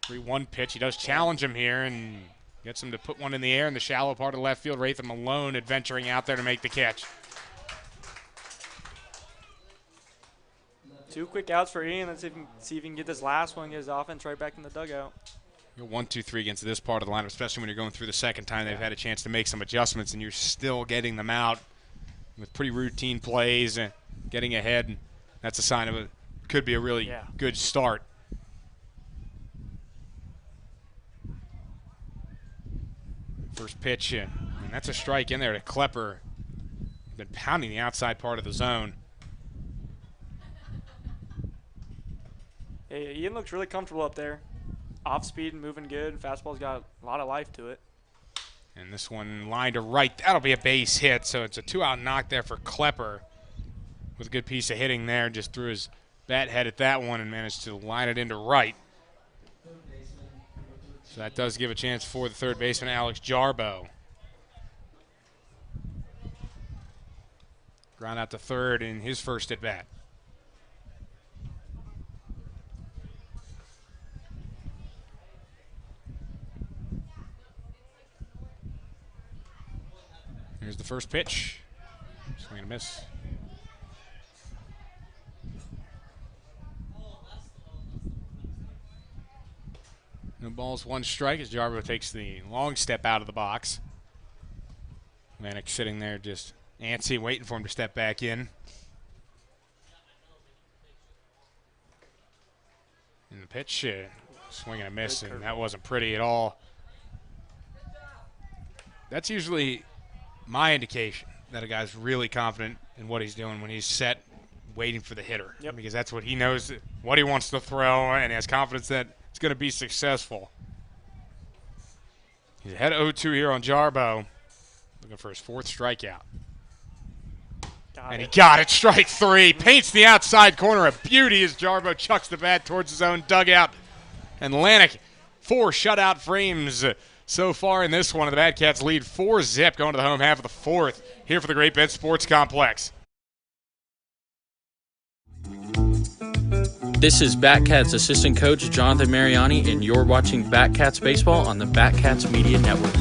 Speaker 1: 3-1 pitch. He does challenge him here and gets him to put one in the air in the shallow part of left field. Ratham Malone adventuring out there to make the catch.
Speaker 2: 2 quick outs for Ian. Let's see if he can get this last one, get his offense right back in the dugout.
Speaker 1: 1-2-3 against this part of the lineup, especially when you're going through the second time they've had a chance to make some adjustments and you're still getting them out with pretty routine plays and getting ahead. That's a sign of it could be a really good start. First pitch, and that's a strike in there to Klepper. Been pounding the outside part of the zone.
Speaker 2: Hey, Ian looks really comfortable up there. Off speed and moving good. Fastball's got a lot of life to it.
Speaker 1: And this one line to right. That'll be a base hit, so it's a 2-out knock there for Klepper. With a good piece of hitting there. Just threw his bat head at that one and managed to line it into right. So that does give a chance for the third baseman, Alex Jarbo. Ground out to third in his first at bat. Here's the first pitch. Swing and a miss. No balls, 1 strike as Jarbo takes the long step out of the box. Lanik sitting there just antsy, waiting for him to step back in. And the pitch, swing and a miss, and that wasn't pretty at all. That's usually my indication that a guy's really confident in what he's doing when he's set, waiting for the hitter.
Speaker 2: Yep.
Speaker 1: Because that's what he knows, what he wants to throw, and has confidence that it's going to be successful. He's ahead of 0-2 here on Jarbo. Looking for his 4th strikeout. He got it. Strike 3. Paints the outside corner a beauty as Jarbo chucks the bat towards his own dugout. And Lanik, 4 shutout frames so far in this one. The Bad Cats lead 4-0 going to the home half of the 4th here for the Great Bend Sports Complex.
Speaker 8: This is Batcats assistant coach Jonathan Mariani, and you're watching Batcats baseball on the Batcats Media Network.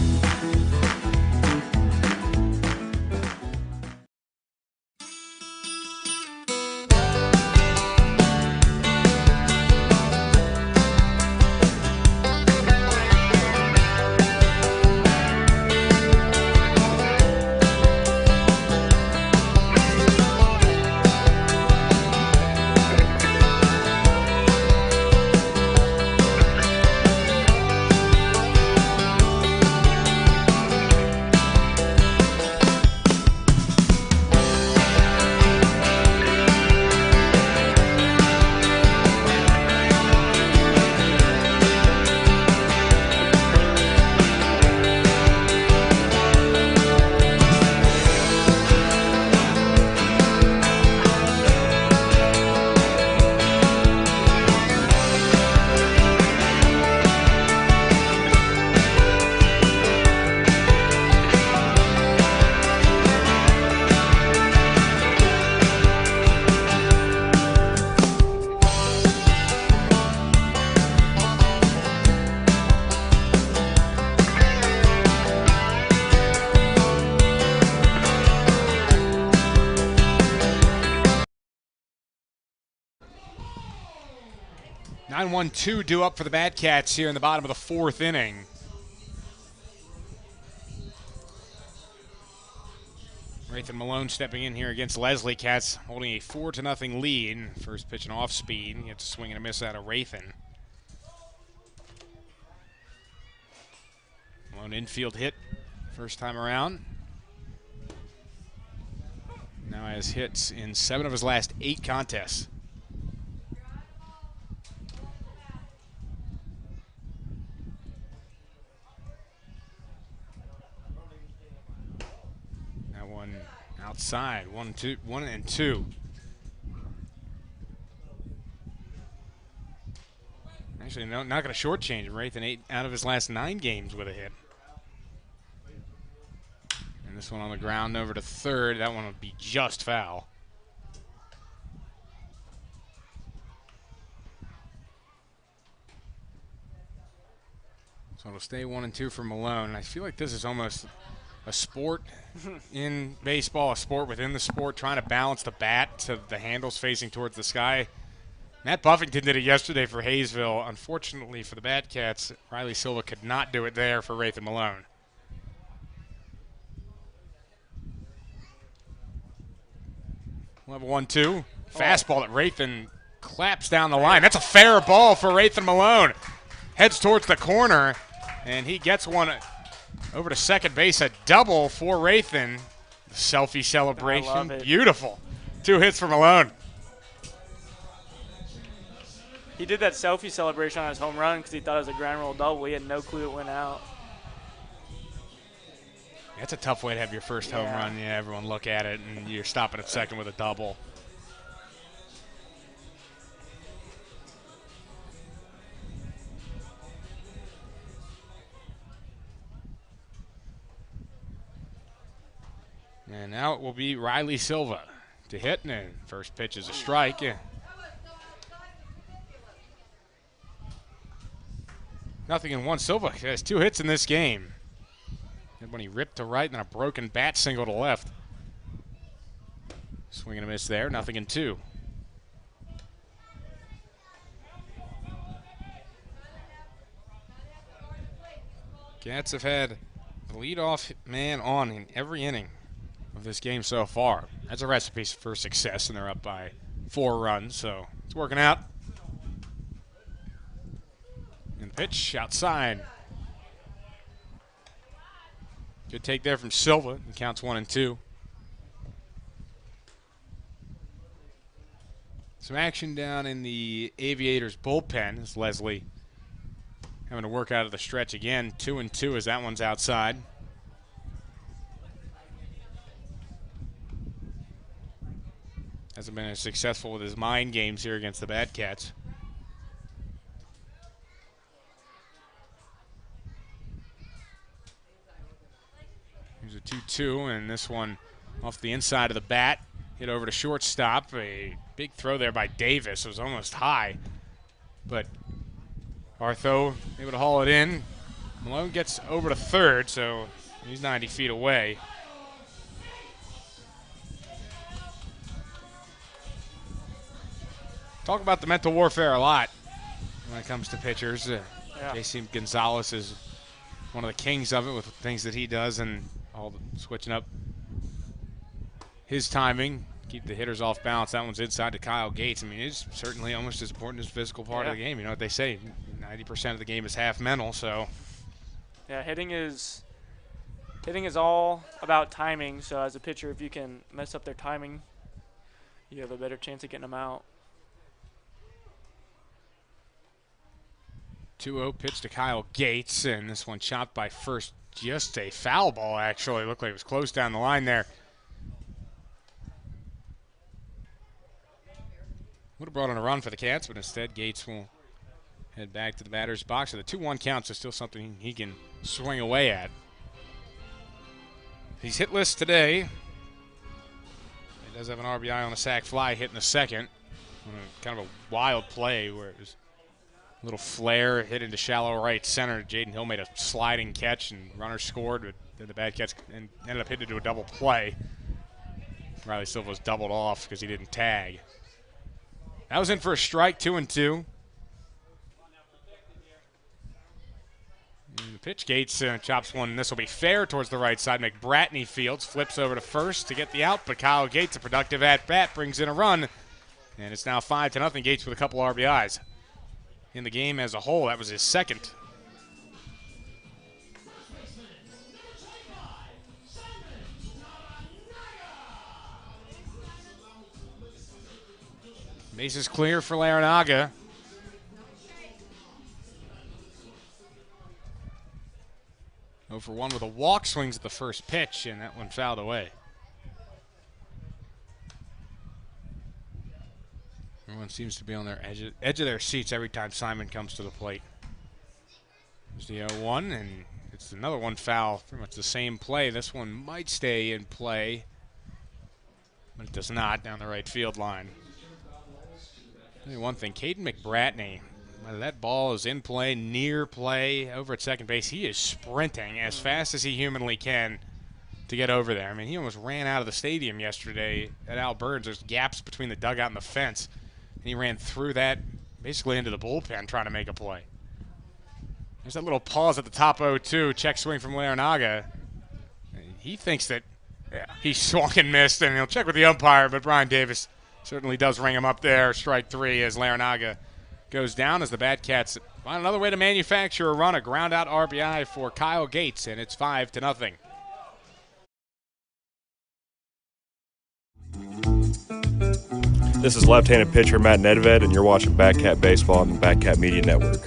Speaker 1: 9-1-2 due up for the Batcats here in the bottom of the 4th inning. Rathan Malone stepping in here against Leslie. Cats holding a 4-0 lead. First pitch and off speed. Gets a swing and a miss out of Rathan. Malone infield hit first time around. Now has hits in 7 of his last 8 contests. That one outside, 1-2. Actually, no, not going to shortchange him. Rathan 8 out of his last 9 games with a hit. And this one on the ground over to third. That one would be just foul. So it'll stay 1-2 for Malone. I feel like this is almost a sport in baseball, a sport within the sport, trying to balance the bat to the handles facing towards the sky. Matt Buffington did it yesterday for Haysville. Unfortunately for the Batcats, Riley Silva could not do it there for Rathan Malone. Level 1-2. Fastball that Rathan claps down the line. That's a fair ball for Rathan Malone. Heads towards the corner, and he gets one over to second base. A double for Rathan. The selfie celebration.
Speaker 2: I love it.
Speaker 1: Beautiful. 2 hits for Malone.
Speaker 2: He did that selfie celebration on his home run because he thought it was a grand roll double. He had no clue it went out.
Speaker 1: That's a tough way to have your first home run. Yeah, everyone look at it, and you're stopping at second with a double. And now it will be Riley Silva to hit, and first pitch is a strike. Yeah. Nothing in one. Silva has 2 hits in this game. And when he ripped to right and a broken bat single to left. Swing and a miss there. Nothing in 2. Cats have had the leadoff man on in every inning of this game so far. That's a recipe for success, and they're up by 4 runs, so it's working out. And the pitch outside. Good take there from Silva. It counts 1-2. Some action down in the Aviators bullpen as Leslie having to work out of the stretch again. 2-2 as that one's outside. Hasn't been as successful with his mind games here against the Batcats. Here's a 2-2, and this one off the inside of the bat. Hit over to shortstop. A big throw there by Davis. It was almost high, but Artho able to haul it in. Malone gets over to third, so he's 90 feet away. Talk about the mental warfare a lot when it comes to pitchers. J.C. Gonzalez is one of the kings of it with the things that he does and all the switching up his timing, keep the hitters off balance. That one's inside to Kyle Gates. I mean, it's certainly almost as important as the physical part of the game. You know what they say, 90% of the game is half mental, so.
Speaker 2: Yeah, hitting is all about timing, so as a pitcher, if you can mess up their timing, you have a better chance of getting them out.
Speaker 1: 2-0 pitch to Kyle Gates, and this one chopped by first. Just a foul ball, actually. Looked like it was close down the line there. Would have brought on a run for the Cats, but instead Gates will head back to the batter's box. So the 2-1 count is still something he can swing away at. He's hitless today. He does have an RBI on a sac fly hit in the second. Kind of a wild play where it was a little flare hit into shallow right center. Jaden Hill made a sliding catch and runner scored, but then the Batcats ended up hitting into a double play. Riley Silva was doubled off because he didn't tag. That was in for a strike, 2-2. And the pitch, Gates chops one, and this will be fair towards the right side. McBratney fields, flips over to first to get the out, but Kyle Gates, a productive at-bat, brings in a run. And it's now 5-0. Gates with a couple RBIs. In the game as a whole, that was his second. Base is clear for Larinaga. For 1 with a walk, swings at the first pitch, and that one fouled away. Everyone seems to be on their edge of their seats every time Simon comes to the plate. There's the 0-1, and it's another one foul. Pretty much the same play. This one might stay in play, but it does not down the right field line. Only one thing, Caden McBratney, that ball is in play, near play, over at second base. He is sprinting as fast as he humanly can to get over there. I mean, he almost ran out of the stadium yesterday at Al Burns. There's gaps between the dugout and the fence, and he ran through that basically into the bullpen trying to make a play. There's that little pause at the top 0-2, check swing from Larinaga. He thinks that he swung and missed, and he'll check with the umpire, but Brian Davis certainly does ring him up there. Strike 3 as Larinaga goes down as the Batcats find another way to manufacture a run, a ground out RBI for Kyle Gates, and it's 5-0.
Speaker 9: This is left-handed pitcher Matt Nedved, and you're watching Batcat Baseball on the Batcat Media Network.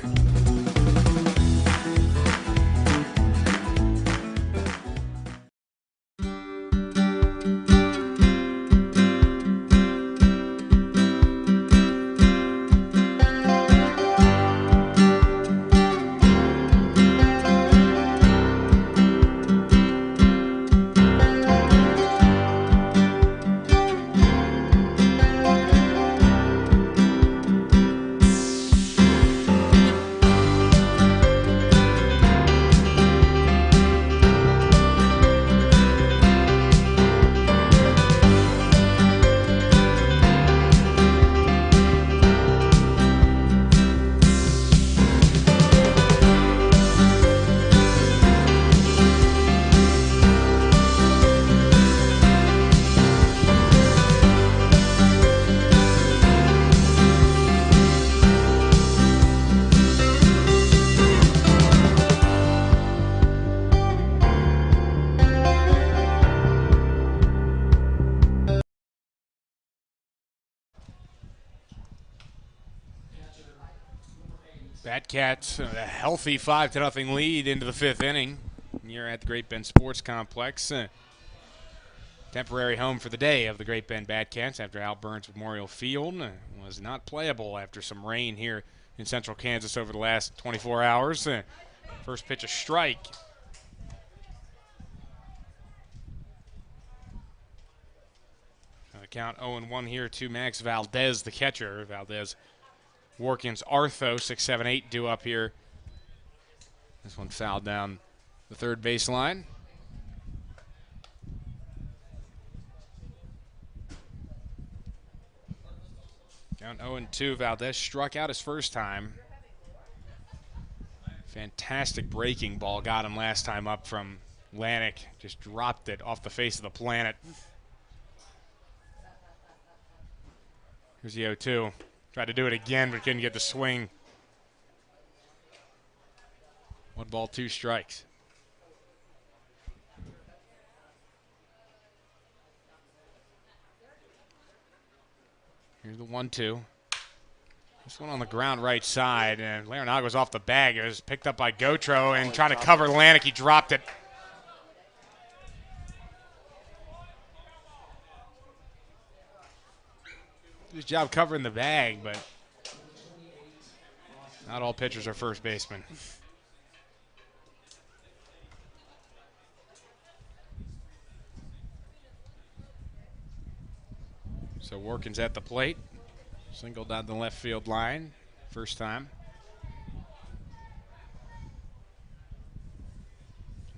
Speaker 1: Batcats a healthy 5-0 lead into the 5th inning here at the Great Bend Sports Complex. Temporary home for the day of the Great Bend Batcats after Al Burns Memorial Field was not playable after some rain here in central Kansas over the last 24 hours. First pitch a strike. Count 0-1 here to Max Valdez, the catcher. Valdez Workins Artho, 6-7-8 due up here. This one fouled down the third baseline. Down 0-2. Valdez struck out his first time. Fantastic breaking ball got him last time up from Lanik. Just dropped it off the face of the planet. Here's the 0-2. Tried to do it again, but couldn't get the swing. 1 ball, 2 strikes. Here's the 1-2. This one on the ground right side, and Larinaga was off the bag. It was picked up by Gotro, and trying to cover Lanik, he dropped it. Good job covering the bag, but not all pitchers are first basemen. So Workins at the plate. Single down the left field line. First time.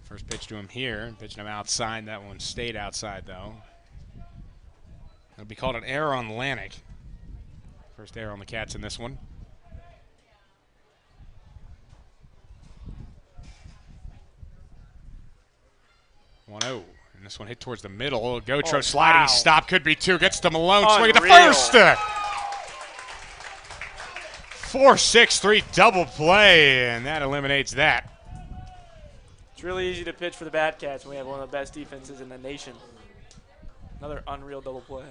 Speaker 1: First pitch to him here. Pitching him outside. That one stayed outside, though. It'll be called an error on Lanik. First error on the Cats in this one. 1-0. And this one hit towards the middle. Gotro
Speaker 2: Oh,
Speaker 1: sliding
Speaker 2: wow.
Speaker 1: stop. Could be two. Gets to Malone. Swing at the
Speaker 2: Unreal.
Speaker 1: first. 4-6-3 double play. And that eliminates that.
Speaker 2: It's really easy to pitch for the Batcats when we have one of the best defenses in the nation. Another unreal double play.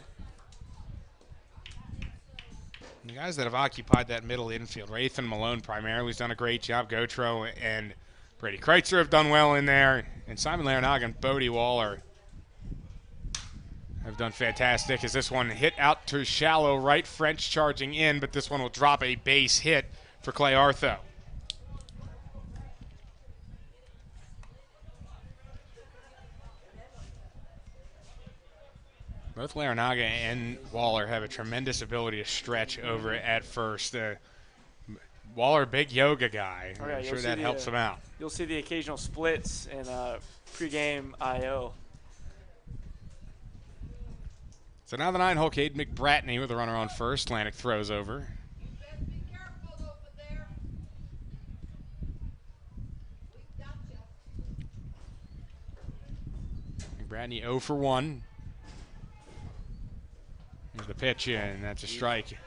Speaker 1: The guys that have occupied that middle infield, Rafe and Malone primarily, has done a great job. Gotro and Brady Kreitzer have done well in there. And Simon Larinaga and Bodie Waller have done fantastic as this one hit out to shallow right. French charging in, but this one will drop a base hit for Clay Artho. Both Larinaga and Waller have a tremendous ability to stretch over at first. Waller, big yoga guy.
Speaker 2: Oh, yeah,
Speaker 1: I'm
Speaker 2: you'll
Speaker 1: sure
Speaker 2: see
Speaker 1: that
Speaker 2: the,
Speaker 1: helps him out.
Speaker 2: You'll see the occasional splits in pregame I.O.
Speaker 1: So now the 9-hole Cade McBratney with a runner on first. Atlantic throws over. McBratney 0 for 1. Here's the pitch in. That's a strike.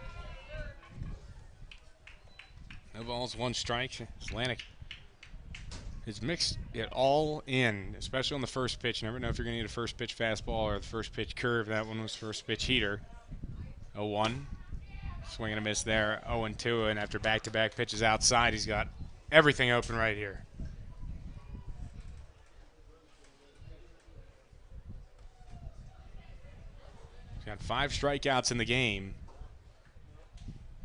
Speaker 1: No balls, 1 strike. Atlantic has mixed it all in, especially on the first pitch. You never know if you're going to need a first pitch fastball or the first pitch curve. That one was first pitch heater. 0-1. Swing and a miss there. 0-2. And after back-to-back pitches outside, he's got everything open right here. He's got 5 strikeouts in the game.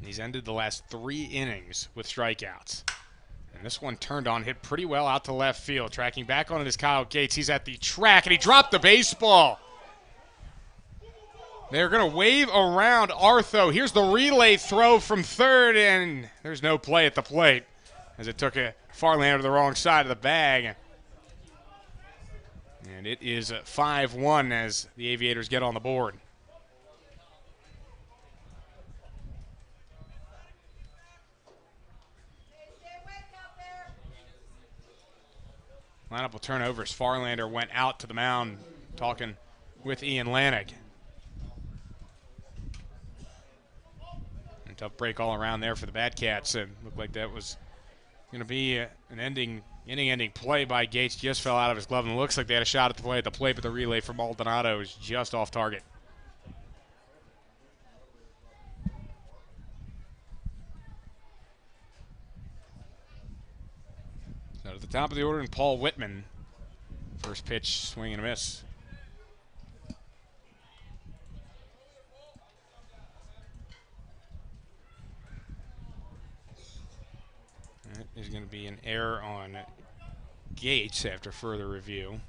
Speaker 1: He's ended the last 3 innings with strikeouts. And this one turned on, hit pretty well out to left field. Tracking back on it is Kyle Gates. He's at the track, and he dropped the baseball. They're going to wave around Artho. Here's the relay throw from third, and there's no play at the plate as it took a Farlander to the wrong side of the bag. And it is 5-1 as the Aviators get on the board. Lineup will turn over as Farlander went out to the mound talking with Ian Lanig. And tough break all around there for the Batcats. It looked like that was going to be an inning-ending play by Gates. Just fell out of his glove, and it looks like they had a shot at the play at the plate, but the relay from Maldonado is just off target. So at the top of the order, and Paul Whitman. First pitch, swing and a miss. That is going to be an error on Gates after further review.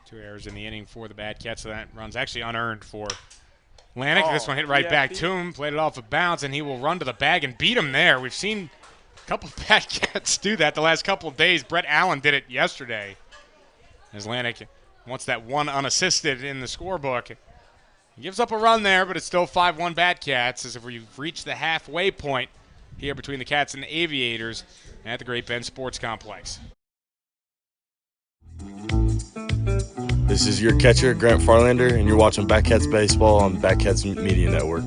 Speaker 1: 2 errors in the inning for the Batcats, so that run's actually unearned for Lanik.
Speaker 2: Oh,
Speaker 1: this one hit right back to him, played it off a bounce, and he will run to the bag and beat him there. We've seen a couple of Batcats do that the last couple of days. Brett Allen did it yesterday. As Lanik wants that one unassisted in the scorebook. He gives up a run there, but it's still 5-1 Batcats as if we've reached the halfway point here between the Cats and the Aviators at the Great Bend Sports Complex.
Speaker 9: This is your catcher, Grant Farlander, and you're watching Batcats Baseball on Batcats Media Network.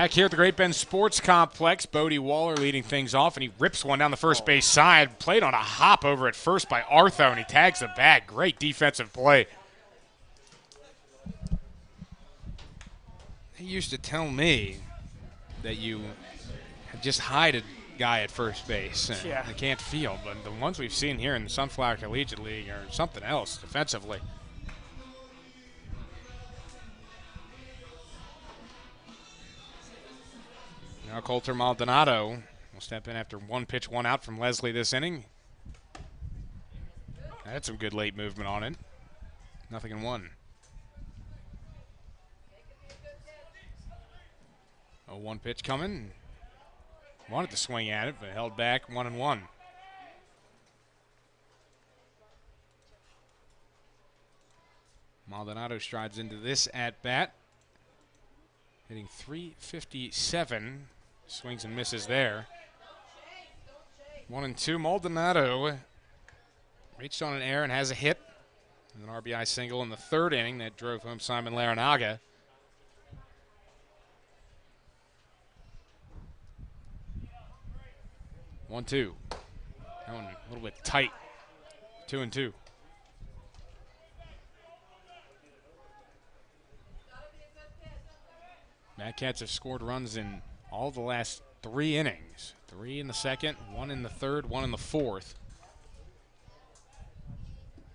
Speaker 1: back here at the Great Bend Sports Complex. Bodie Waller leading things off, and he rips one down the first base side. Played on a hop over at first by Artho, and he tags the bag. Great defensive play. He used to tell me that you just hide a guy at first base.
Speaker 2: Yeah.
Speaker 1: They can't field, but the ones we've seen here in the Sunflower Collegiate League are something else defensively. Now Coulter Maldonado will step in after 1 pitch, 1 out from Leslie this inning. Had some good late movement on it. 0-1. 0-1 pitch coming. Wanted to swing at it, but held back. 1-1. Maldonado strides into this at bat, hitting .357. Swings and misses there. 1-2. Maldonado reached on an error and has a hit. An RBI single in the 3rd inning that drove home Simon Larinaga. One, 2. That one a little bit tight. 2-2. Mad Cats have scored runs in all the last 3 innings. 3 in the 2nd, 1 in the 3rd, 1 in the 4th.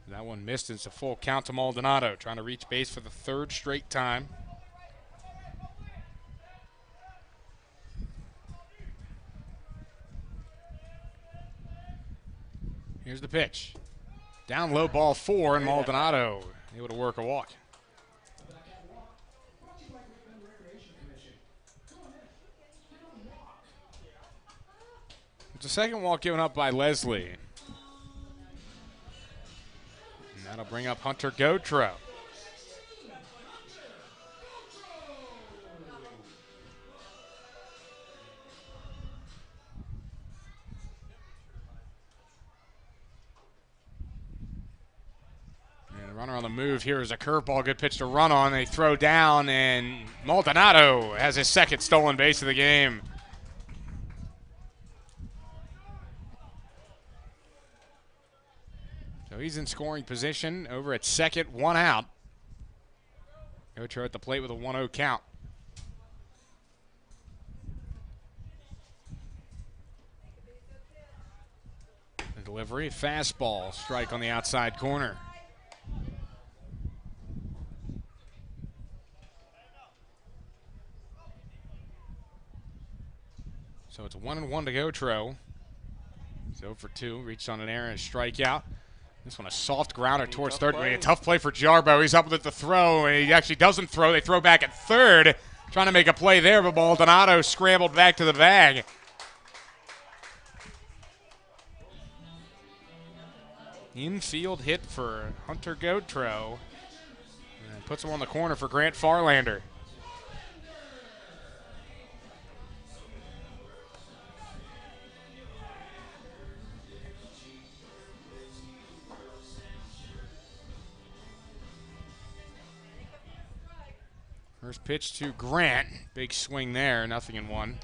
Speaker 1: That one missed. It's a full count to Maldonado, trying to reach base for the 3rd straight time. Here's the pitch. Down low, ball 4, and Maldonado able to work a walk. It's a second walk given up by Leslie. And that'll bring up Hunter Gautreau. And runner on the move here is a curveball. Good pitch to run on. They throw down, and Maldonado has his 2nd stolen base of the game. So he's in scoring position over at 2nd, 1 out. Gautreau at the plate with a 1-0 count. The delivery, fastball, strike on the outside corner. So it's 1-1 to Gautreau. He's 0 for 2, reached on an error and a strikeout. This one a soft grounder towards 3rd. A tough play for Jarbo. He's up with it to throw, and he actually doesn't throw. They throw back at 3rd, trying to make a play there, but Maldonado scrambled back to the bag. Infield hit for Hunter Gautreau. And puts him on the corner for Grant Farlander. First pitch to Grant. Big swing there, 0-1.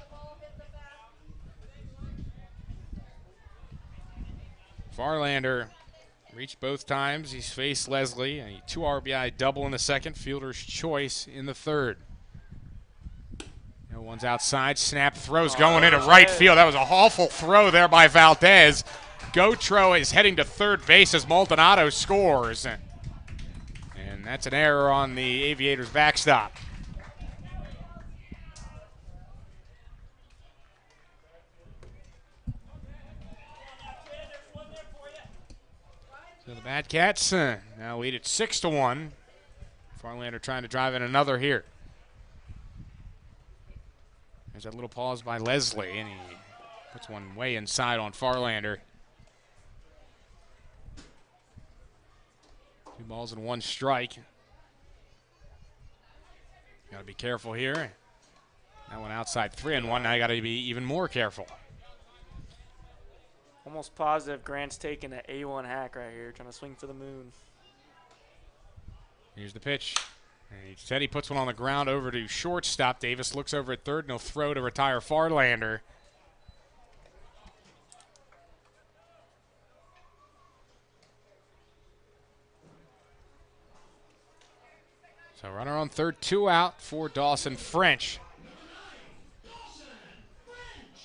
Speaker 1: Farlander reached both times. He's faced Leslie. A 2 RBI double in the 2nd. Fielder's choice in the 3rd. No one's outside. Snap throws going into right field. That was an awful throw there by Valdez. Gautreau is heading to 3rd base as Maldonado scores. And that's an error on the Aviators backstop. So the Mad Cats now lead at 6-1. Farlander trying to drive in another here. There's that little pause by Leslie, and he puts one way inside on Farlander. 2 balls and 1 strike. Got to be careful here. That one outside 3-1. Now you got to be even more careful.
Speaker 2: Almost positive Grant's taking an A1 hack right here, trying to swing for the moon.
Speaker 1: Here's the pitch. And instead he puts one on the ground over to shortstop. Davis looks over at third, and he'll throw to retire Farlander. So runner on third, 2 out for Dawson French.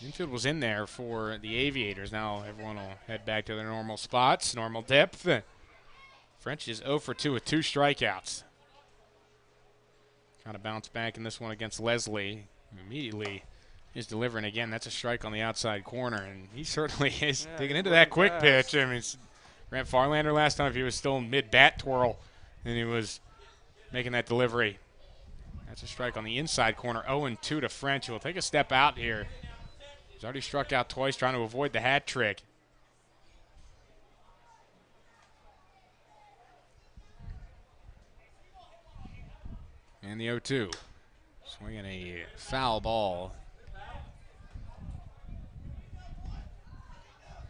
Speaker 1: Infield was in there for the Aviators. Now everyone will head back to their normal spots, normal depth. French is 0 for 2 with 2 strikeouts. Trying to bounce back in this one against Leslie. Immediately is delivering again. That's a strike on the outside corner, and he certainly is digging into that quick pitch. I mean, Grant Farlander last time, if he was still in mid-bat twirl, and he was making that delivery. That's a strike on the inside corner. 0-2 to French. He'll take a step out here. He's already struck out twice, trying to avoid the hat trick. And the 0-2. Swinging a foul ball.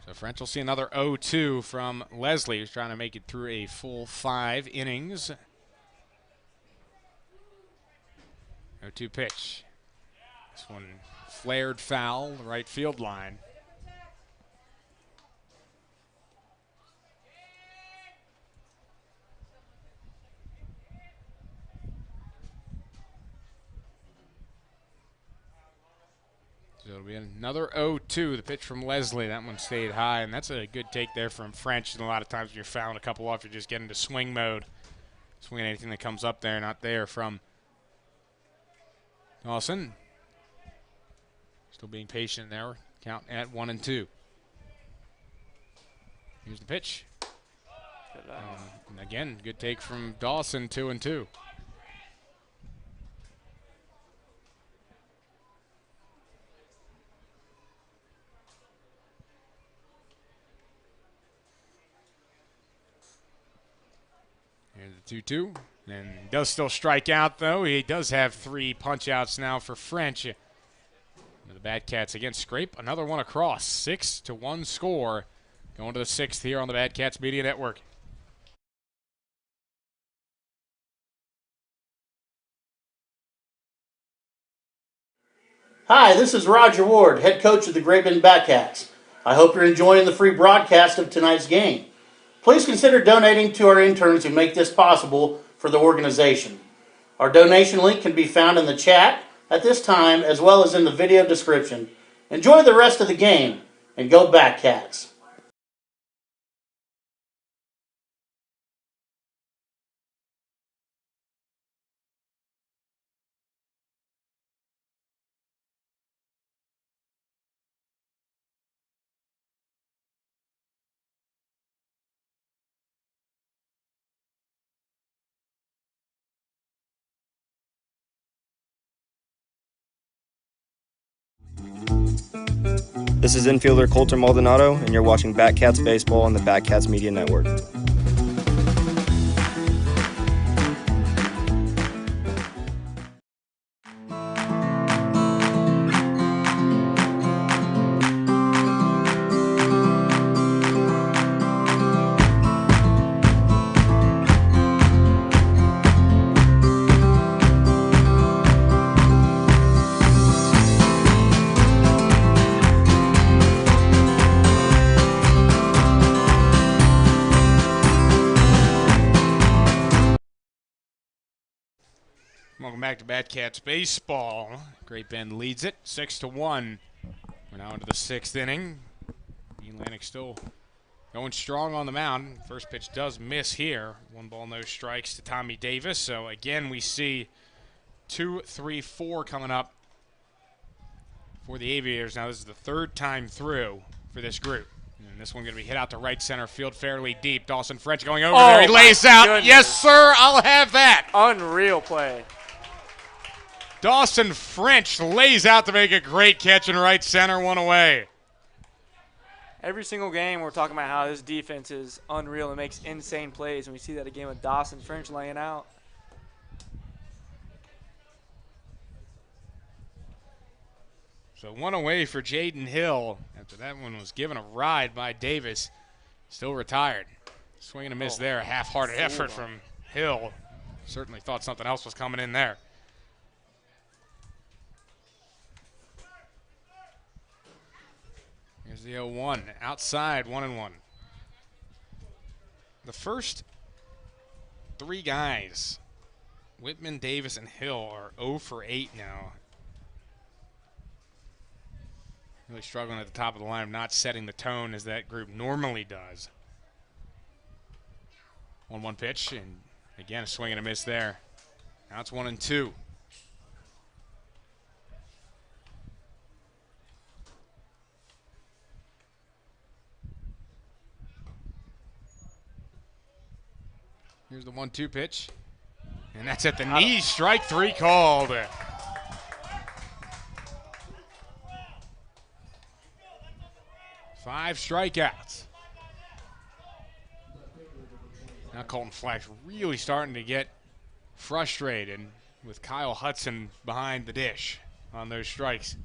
Speaker 1: So French will see another 0-2 from Leslie, who's trying to make it through a full 5 innings. 0-2 pitch. This one flared foul, the right field line. So it'll be another 0-2, the pitch from Leslie. That one stayed high, and that's a good take there from French. And a lot of times when you're fouling a couple off, you're just getting to swing mode. Swinging anything that comes up there, not there from Dawson. Still being patient there. Count at 1-2. Here's the pitch. And again, good take from Dawson, 2-2. Here's the 2-2. And he does still strike out, though. He does have 3 punch-outs now for French. The Batcats again scrape another one across. 6-1 score. Going to the 6th here on the Batcats Media Network.
Speaker 10: Hi, this is Roger Ward, head coach of the Great Bend Batcats. I hope you're enjoying the free broadcast of tonight's game. Please consider donating to our interns who make this possible for the organization. Our donation link can be found in the chat at this time, as well as in the video description. Enjoy the rest of the game, and go Batcats!
Speaker 11: This is infielder Colter Maldonado, and you're watching Batcats Baseball on the Batcats Media Network.
Speaker 1: Welcome back to Batcats Baseball. Great Bend leads it 6-1. We're now into the 6th inning. Atlantic still going strong on the mound. First pitch does miss here. 1 ball, no strikes to Tommy Davis. So again, we see 2, 3, 4 coming up for the Aviators. Now this is the 3rd time through for this group. And this one going to be hit out to right center field fairly deep. Dawson French going over there. He lays out.
Speaker 2: Goodness.
Speaker 1: Yes, sir. I'll have that.
Speaker 2: Unreal play.
Speaker 1: Dawson French lays out to make a great catch in right center, 1 away.
Speaker 2: Every single game we're talking about how this defense is unreal and makes insane plays, and we see that again with Dawson French laying out.
Speaker 1: So 1 away for Jaden Hill after that one was given a ride by Davis. Still retired. Swing and a miss there. A half-hearted effort from Hill. Certainly thought something else was coming in there. Here's the 0-1. Outside, 1-1. The first three guys, Whitman, Davis, and Hill, are 0 for 8 now. Really struggling at the top of the line, not setting the tone as that group normally does. 1-1 pitch, and again, a swing and a miss there. Now it's 1-2. Here's the 1-2 pitch. And that's at the knee. Strike 3 called. Five strikeouts. Now Colton Flack's really starting to get frustrated with Kyle Hudson behind the dish on those strikes.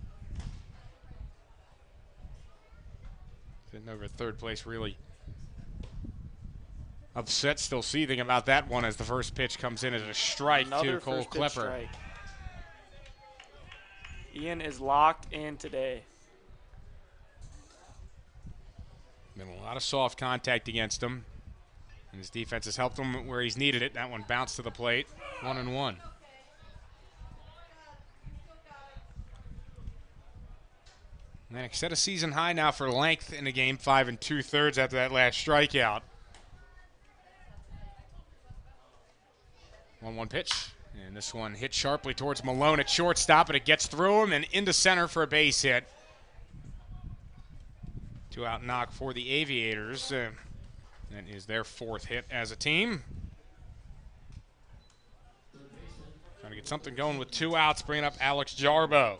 Speaker 1: Sitting over at third place, really upset, still seething about that one as the first pitch comes in as a strike to Cole Klepper.
Speaker 2: Ian is locked in today.
Speaker 1: Been a lot of soft contact against him, and his defense has helped him where he's needed it. That one bounced to the plate, 1-1. Atlantic set a season high now for length in the game, 5 2/3 after that last strikeout. 1-1 pitch, and this one hit sharply towards Malone at shortstop, but it gets through him and into center for a base hit. 2-out knock for the Aviators. That is their 4th hit as a team. Trying to get something going with 2 outs, bringing up Alex Jarbo.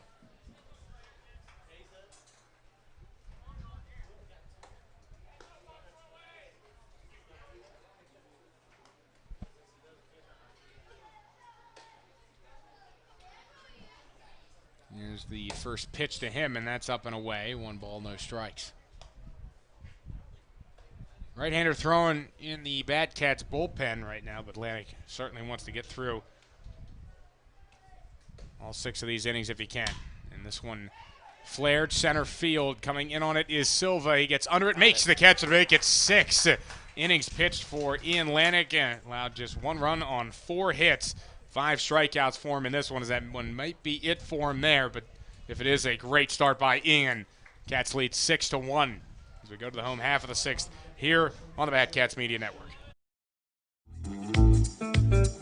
Speaker 1: Here's the first pitch to him, and that's up and away. 1 ball, no strikes. Right-hander throwing in the Batcats bullpen right now, but Atlantic certainly wants to get through all 6 of these innings if he can. And this one flared center field. Coming in on it is Silva. He gets under it, makes the catch, and make it 6 innings pitched for Ian Atlantic. Allowed just 1 run on 4 hits. 5 strikeouts for him in this one, as that one might be it for him there. But if it is a great start by Ian, Cats lead 6-1 as we go to the home half of the 6th here on the Batcats Media Network.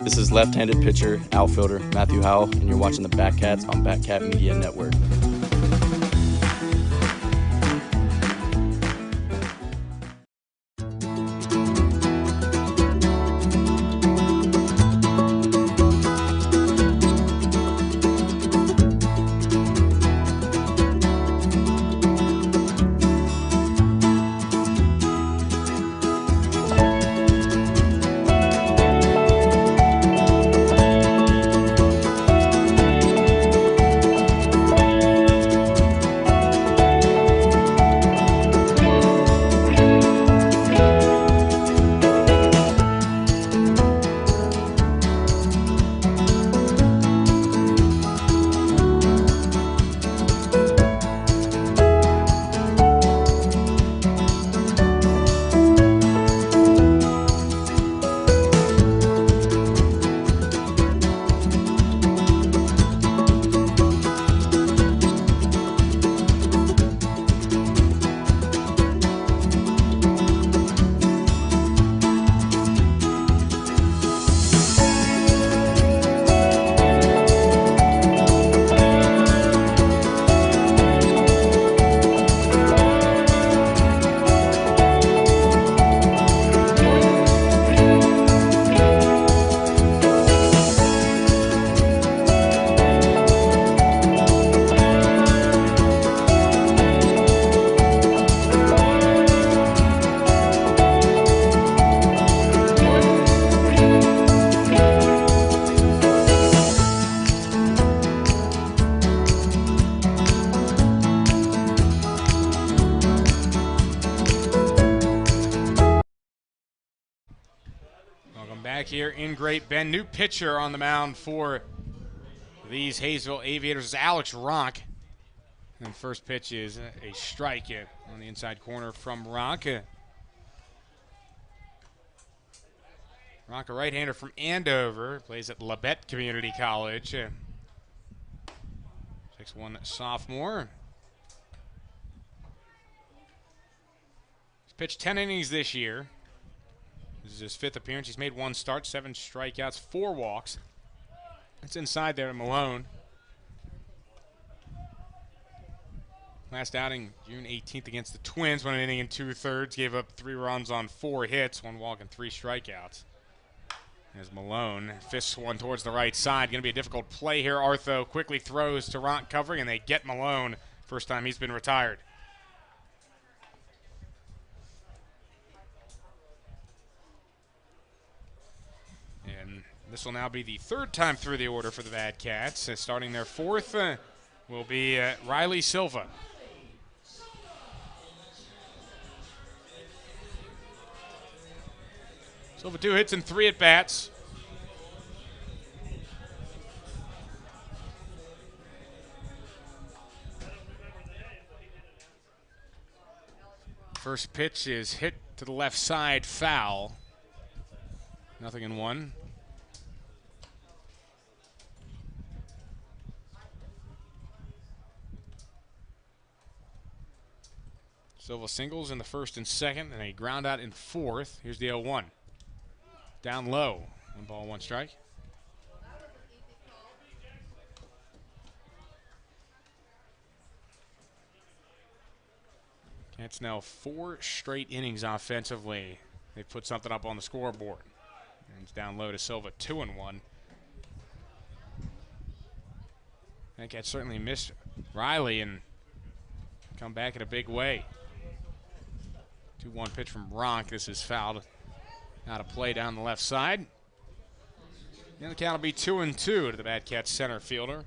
Speaker 11: This is left-handed pitcher, outfielder Matthew Howell, and you're watching the Batcats on Batcat Media Network.
Speaker 1: back here in Great Bend. New pitcher on the mound for these Haysville Aviators is Alex Ronk. And first pitch is a strike on the inside corner from Ronk. Ronk, a right-hander from Andover, plays at Labette Community College. 6'1" sophomore. He's pitched 10 innings this year. This is his 5th appearance. He's made 1 start, 7 strikeouts, 4 walks. It's inside there to Malone. Last outing, June 18th against the Twins, won an inning and 2/3, gave up 3 runs on 4 hits, 1 walk and 3 strikeouts. As Malone fists one towards the right side. Going to be a difficult play here. Artho quickly throws to Ronk covering, and they get Malone. First time he's been retired. And this will now be the 3rd time through the order for the Bad Cats. Starting their 4th will be Riley Silva. Silva 2 hits and 3 at-bats. First pitch is hit to the left side, foul. 0-1. Silva singles in the 1st and 2nd, and a ground out in 4th. Here's the 0-1. Down low. 1 ball, 1 strike. Cats now 4 straight innings offensively. They put something up on the scoreboard. And it's down low to Silva, 2-1. I think Cats certainly missed Riley and come back in a big way. 2-1 pitch from Ronk. This is fouled. Out of play down the left side. And the count will be 2-2 to the Bad Cats center fielder.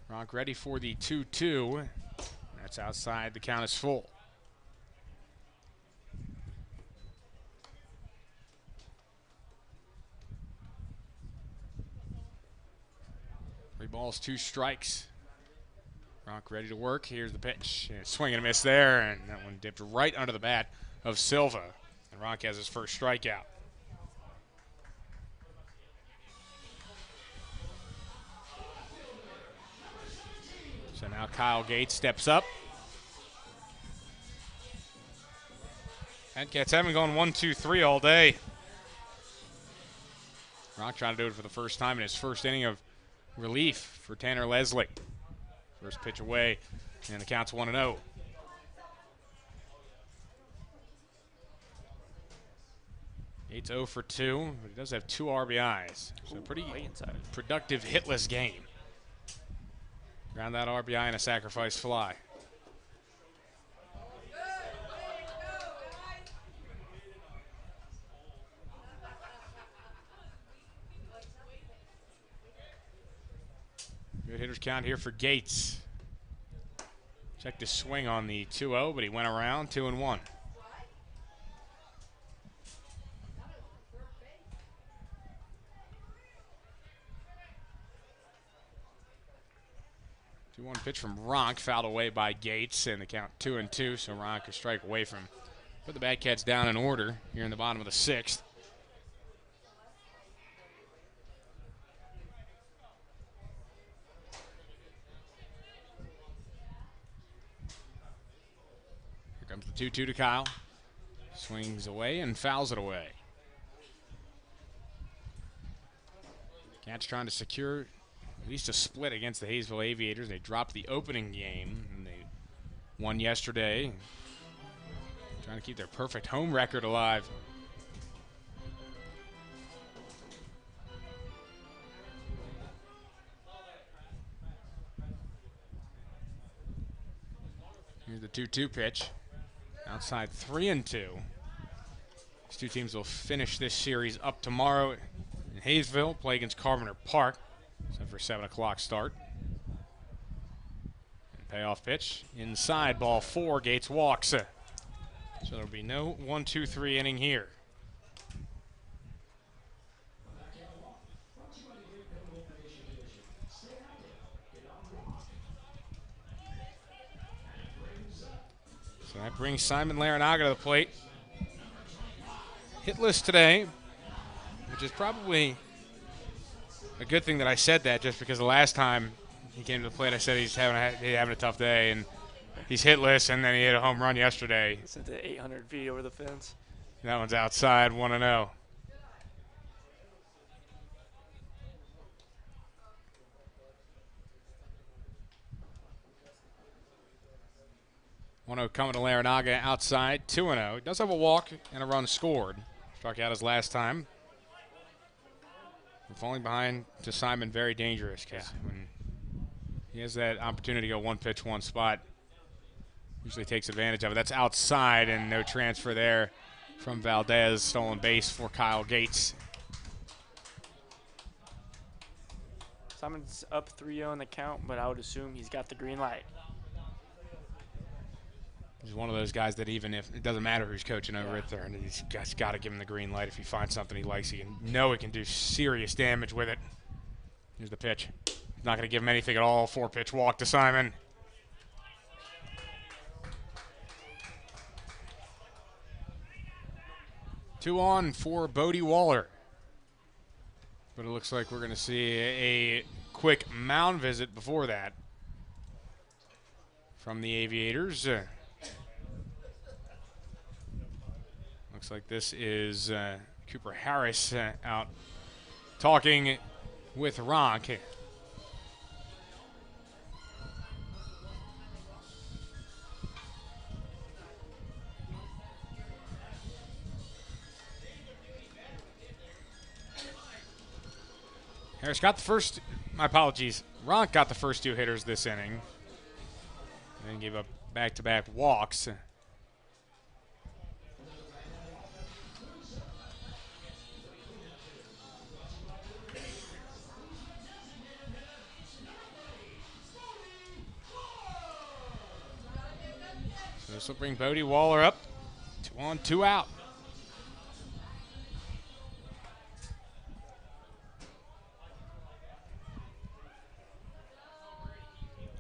Speaker 1: Ronk ready for the 2-2. That's outside. The count is full. Three balls, 2 strikes. Ronk ready to work. Here's the pitch. Swing and a miss there, and that one dipped right under the bat of Silva. And Ronk has his first strikeout. So now Kyle Gates steps up. And Cats haven't gone 1-2-3 all day. Ronk trying to do it for the first time in his first inning of relief for Tanner Leslie. First pitch away, and the count's 1-0. Gates 0 for 2, but he does have 2 RBIs. So pretty productive hitless game. Ground that RBI and a sacrifice fly. Good hitter's count here for Gates. Checked his swing on the 2-0, but he went around 2-1. One pitch from Ronk, fouled away by Gates, and the count 2-2. So Ronk a strike away from. Put the Bad Cats down in order here in the bottom of the 6th. Here comes the 2-2 to Kyle. Swings away and fouls it away. Cats trying to secure at least a split against the Haysville Aviators. They dropped the opening game, and they won yesterday. Trying to keep their perfect home record alive. Here's the 2-2 pitch. Outside 3-2. These two teams will finish this series up tomorrow in Haysville, play against Carpenter Park. So for 7 o'clock start. payoff pitch. Inside, ball 4. Gates walks. So there'll be no 1-2-3 inning here. So that brings Simon Larinaga to the plate. Hitless today, which is probably a good thing that I said that, just because the last time he came to the plate I said he's having a tough day, and he's hitless, and then he hit a home run yesterday.
Speaker 2: Sent it 800 feet over the fence.
Speaker 1: That one's outside, 1-0. Coming to Larinaga outside, 2-0. He does have a walk and a run scored. Struck out his last time. And falling behind to Simon, very dangerous, because when he has that opportunity to go one pitch, one spot, usually takes advantage of it. That's outside, and no transfer there from Valdez. Stolen base for Kyle Gates.
Speaker 2: Simon's up 3-0 in the count, but I would assume he's got the green light.
Speaker 1: He's one of those guys that even if it doesn't matter who's coaching over it there, and he's got to give him the green light. If he finds something he likes, he can do serious damage with it. Here's the pitch. He's not going to give him anything at all. 4-pitch walk to Simon. Two on for Bodie Waller. But it looks like we're going to see a quick mound visit before that from the Aviators. Looks like this is Cooper Harris out talking with Ronk. Harris got the first, my apologies, Ronk got the first 2 hitters this inning. And then gave up back-to-back walks. So this will bring Bodie Waller up. 2 on, 2 out.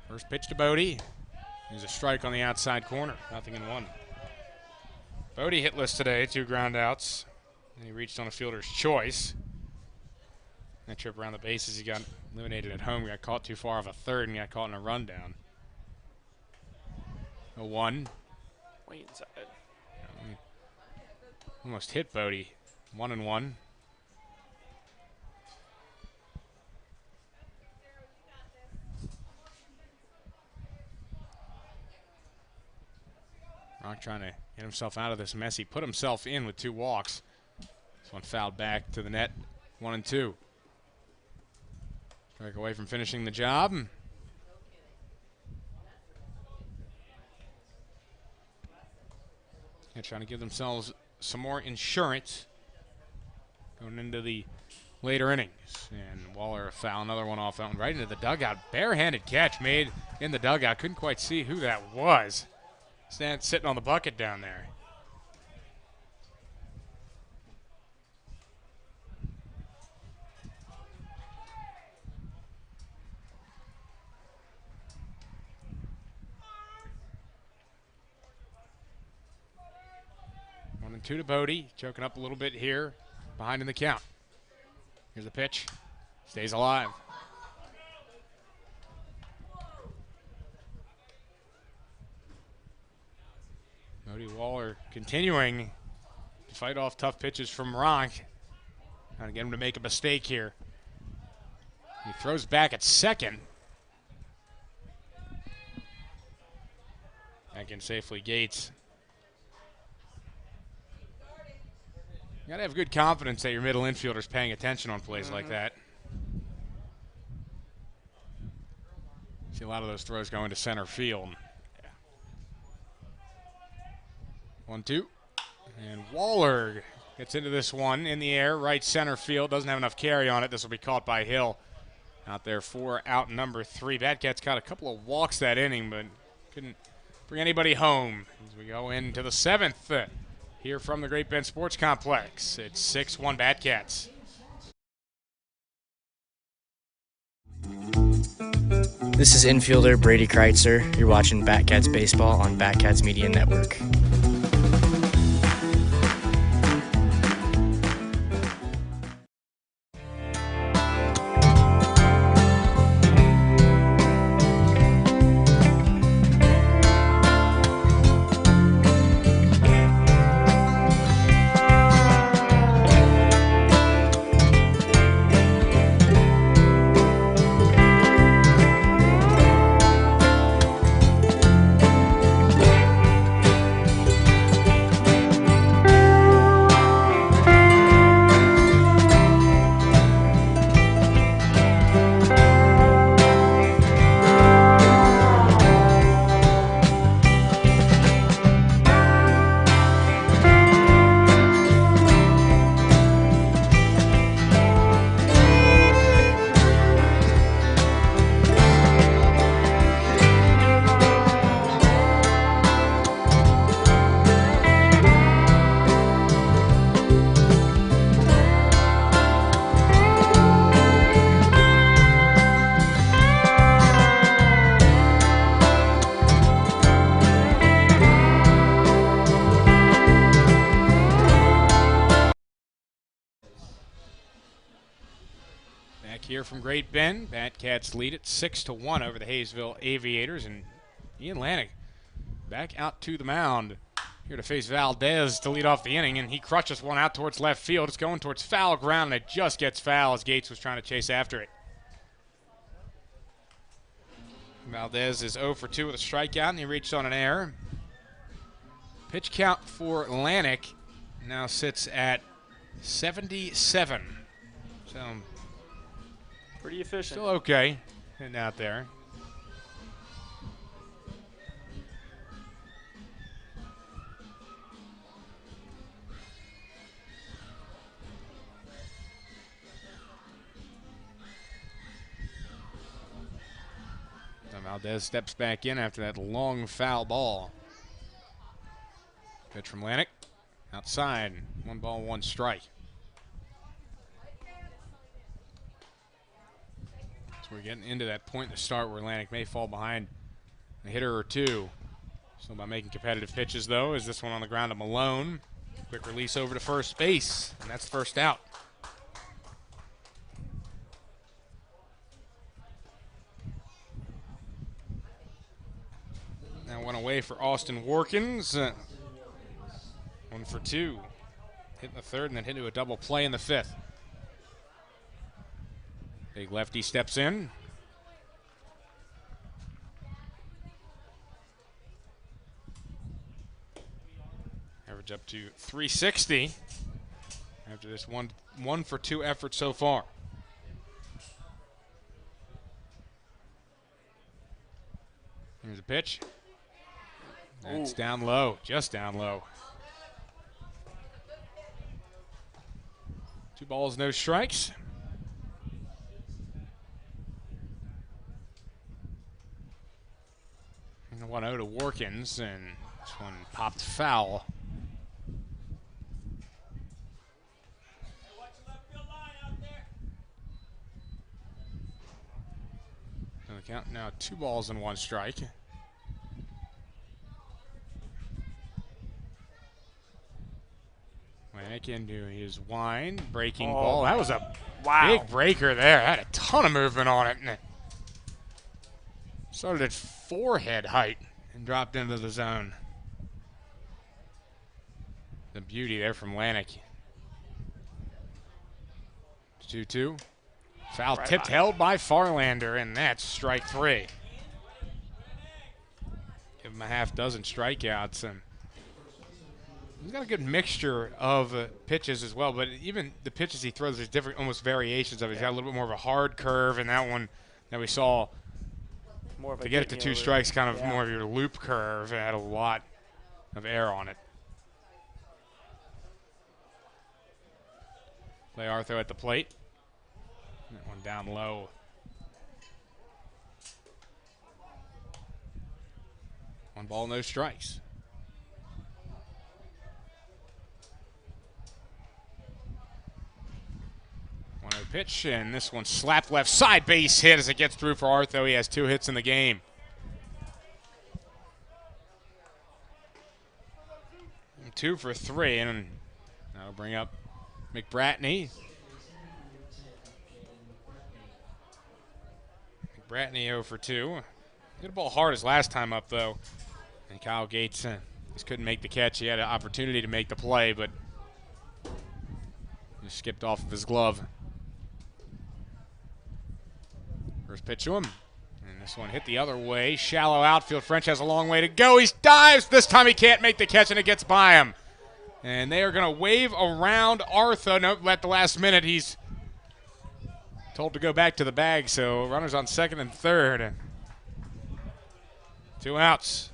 Speaker 1: First pitch to Bodie. There's a strike on the outside corner. 0-1. Bodie hitless today, 2 ground outs. And he reached on a fielder's choice. That trip around the bases, he got eliminated at home. He got caught too far off a third and got caught in a rundown. 0-1.
Speaker 2: Way inside.
Speaker 1: Almost hit Bodie. 1-1. Ronk trying to get himself out of this mess. He put himself in with 2 walks. This one fouled back to the net. 1-2. Strike away from finishing the job. And trying to give themselves some more insurance going into the later innings. And Waller a foul, another one off that one, right into the dugout. Barehanded catch made in the dugout. Couldn't quite see who that was. Sitting on the bucket down there. One and 2 to Bodie. Choking up a little bit here. Behind in the count. Here's the pitch. Stays alive. Bodie Waller continuing to fight off tough pitches from Ronk. Trying to get him to make a mistake here. He throws back at second. Back in safely, Gates. You gotta have good confidence that your middle infielder's paying attention on plays like that. See a lot of those throws going to center field. 1-2. And Waller gets into this one in the air, right center field. Doesn't have enough carry on it. This will be caught by Hill out there for out number 3. Batcats caught a couple of walks that inning, but couldn't bring anybody home as we go into the 7th here from the Great Bend Sports Complex. It's 6-1 Batcats.
Speaker 12: This is infielder Brady Kreitzer. You're watching Batcats Baseball on Batcats Media Network.
Speaker 1: Here from Great Bend, Batcats lead it 6-1 over the Haysville Aviators, and Ian Lanik back out to the mound here to face Valdez to lead off the inning, and he crushes one out towards left field. It's going towards foul ground, and it just gets foul as Gates was trying to chase after it. Valdez is 0 for 2 with a strikeout, and he reached on an error. Pitch count for Lanik now sits at 77. So
Speaker 2: pretty efficient.
Speaker 1: Still okay, hitting out there. Now Valdez steps back in after that long foul ball. Pitch from Lanik, outside, 1 ball, 1 strike. We're getting into that point in the start where Atlantic may fall behind a hitter or two. So by making competitive pitches, though, is this one on the ground to Malone. Quick release over to first base, and that's first out. Now one away for Austin Warkins. 1 for 2. Hit in the 3rd and then hit into a double play in the 5th. Big lefty steps in. Average up to 360 after this one for 2 effort so far. Here's a pitch. That's down low, just down low. 2 balls, no strikes. And 1-0 to Warkins, and this one popped foul. So the count now 2 balls and 1 strike. Lanik into his wind, breaking ball. That was a big breaker there. Had a ton of movement on it. And started at forehead height and dropped into the zone. The beauty there from Lanik. 2-2. Foul tipped, held by Farlander, and that's strike 3. Give him a half dozen strikeouts, and he's got a good mixture of pitches as well, but even the pitches he throws, there's different, almost variations of it. He's got a little bit more of a hard curve, and that one that we saw,
Speaker 2: more of
Speaker 1: to get it to 2 strikes, kind of more of your loop curve. It had a lot of air on it. Play Arthur at the plate. That one down low. 1 ball, no strikes. Pitch, and this one slapped left side, base hit as it gets through for Artho. He has 2 hits in the game. 2 for 3, and that'll bring up McBratney. McBratney 0 for 2. Hit the ball hard his last time up, though. And Kyle Gates just couldn't make the catch. He had an opportunity to make the play, but just skipped off of his glove. First pitch to him, and this one hit the other way. Shallow outfield. French has a long way to go. He dives. This time he can't make the catch, and it gets by him. And they are going to wave around Artho. Nope, at the last minute, he's told to go back to the bag, so runners on second and third. 2 outs.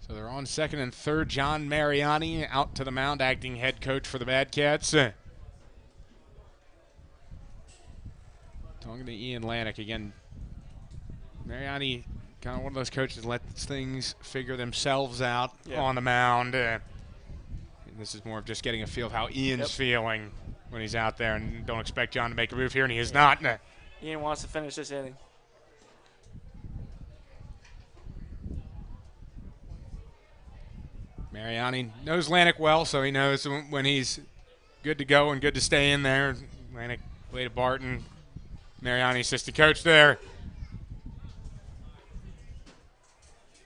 Speaker 1: So they're on second and third. John Mariani out to the mound, acting head coach for the Bad Cats. Talking to Ian Lanik again. Mariani, kind of one of those coaches that lets things figure themselves out on the mound. And this is more of just getting a feel of how Ian's feeling when he's out there, and don't expect John to make a move here, and he is not.
Speaker 2: Ian wants to finish this inning.
Speaker 1: Mariani knows Lanik well, so he knows when he's good to go and good to stay in there. Lanik way to Barton. Mariani, assistant coach there.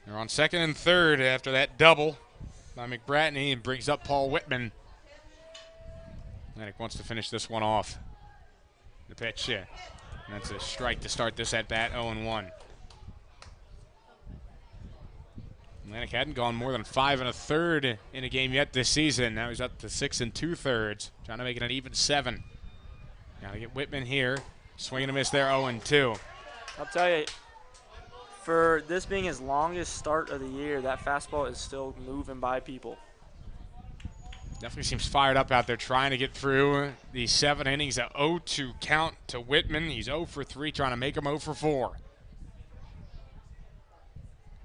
Speaker 1: They're on second and third after that double by McBratney, and brings up Paul Whitman. Lanik wants to finish this one off. The pitch, and that's a strike to start this at bat, 0-1. Lanik hadn't gone more than 5 1/3 in a game yet this season. Now he's up to 6 2/3, trying to make it an even 7. Got to get Whitman here. Swing and a miss there, 0-2.
Speaker 2: I'll tell you, for this being his longest start of the year, that fastball is still moving by people.
Speaker 1: Definitely seems fired up out there, trying to get through the 7 innings. A 0-2 count to Whitman. He's 0 for 3, trying to make him 0 for 4.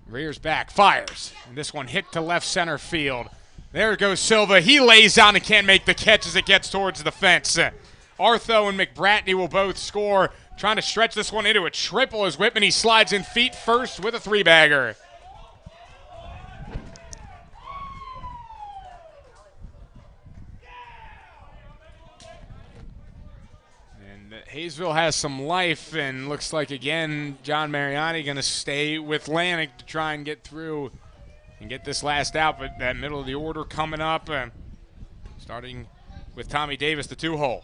Speaker 1: Rears back, fires, and this one hit to left center field. There goes Silva. He lays down and can't make the catch as it gets towards the fence. Artho and McBratney will both score, trying to stretch this one into a triple as Whitman, he slides in feet first with a 3-bagger. Haysville has some life, and looks like, again, John Mariani going to stay with Lanik to try and get through and get this last out. But that middle of the order coming up, starting with Tommy Davis, the 2-hole.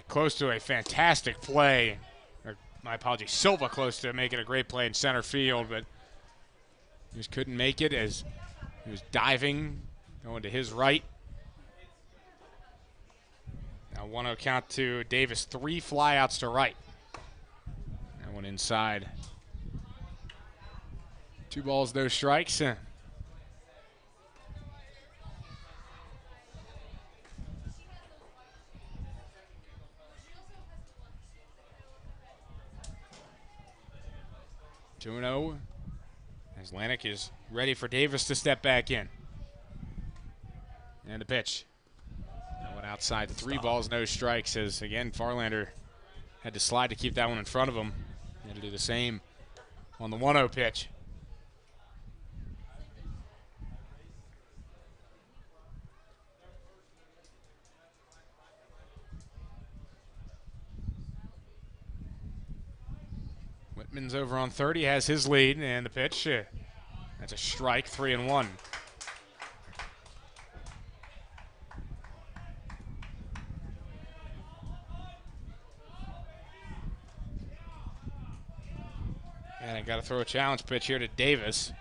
Speaker 1: Close to a fantastic play. Or, my apologies, Silva close to making a great play in center field, but he just couldn't make it as he was diving, going to his right. Now 1-0 count to Davis. 3 flyouts to right. That one inside. 2 balls, no strikes. 2-0. As Lanik is ready for Davis to step back in. And the pitch. That one outside. 3 balls, no strikes, as, again, Farlander had to slide to keep that one in front of him. He had to do the same on the 1-0 pitch. Whitman's over on third. He has his lead, and the pitch. That's a strike, 3-1. And I got to throw a challenge pitch here to Davis.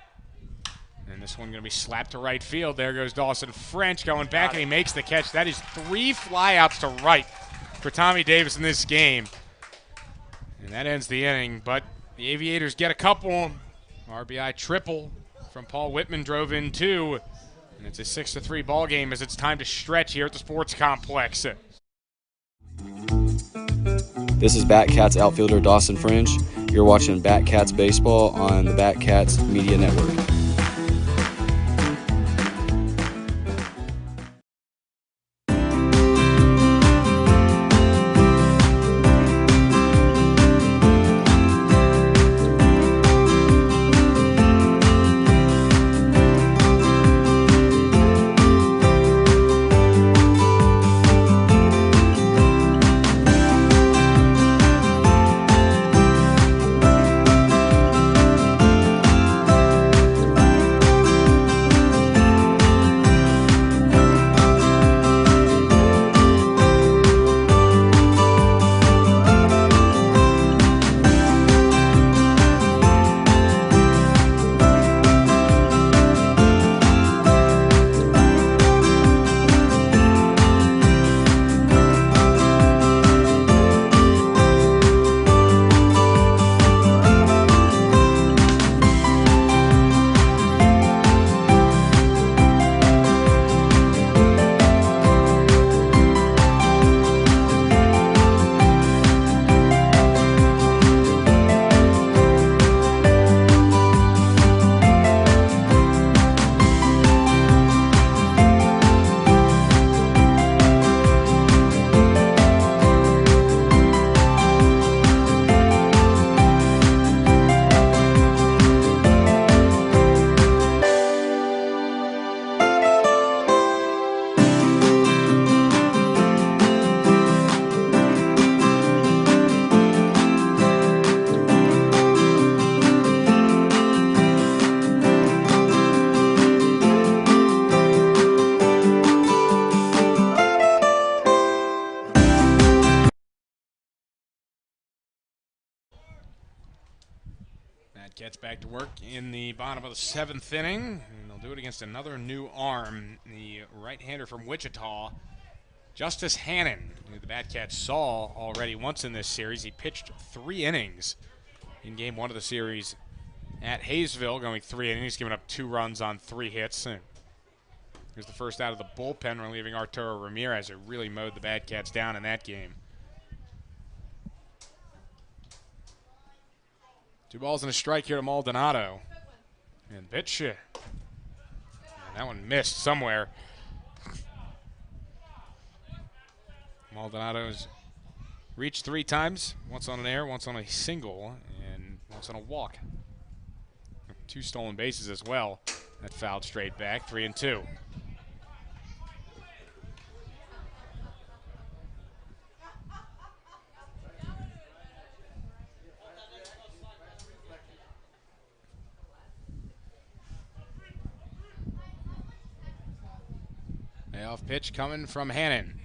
Speaker 1: And this one going to be slapped to right field. There goes Dawson French going back, and he makes the catch. That is 3 flyouts to right for Tommy Davis in this game. And And that ends the inning, but the Aviators get a couple. RBI triple from Paul Whitman drove in 2. And it's a 6-3 ball game as it's time to stretch here at the sports complex.
Speaker 11: This is Batcats outfielder Dawson Fringe. You're watching Batcats baseball on the Batcats Media Network.
Speaker 1: Gets back to work in the bottom of the 7th inning, and they'll do it against another new arm, the right-hander from Wichita, Justice Hannon, who the Batcats saw already once in this series. He pitched 3 innings in game 1 of the series at Haysville, going 3 innings, giving up 2 runs on 3 hits. Here's the first out of the bullpen, relieving Arturo Ramirez, who really mowed the Batcats down in that game. 2 balls and a strike here to Maldonado. And pitch. And that one missed somewhere. Maldonado's reached 3 times, once on an error, once on a single, and once on a walk. 2 stolen bases as well. That fouled straight back, 3-2. Payoff pitch coming from Hannon.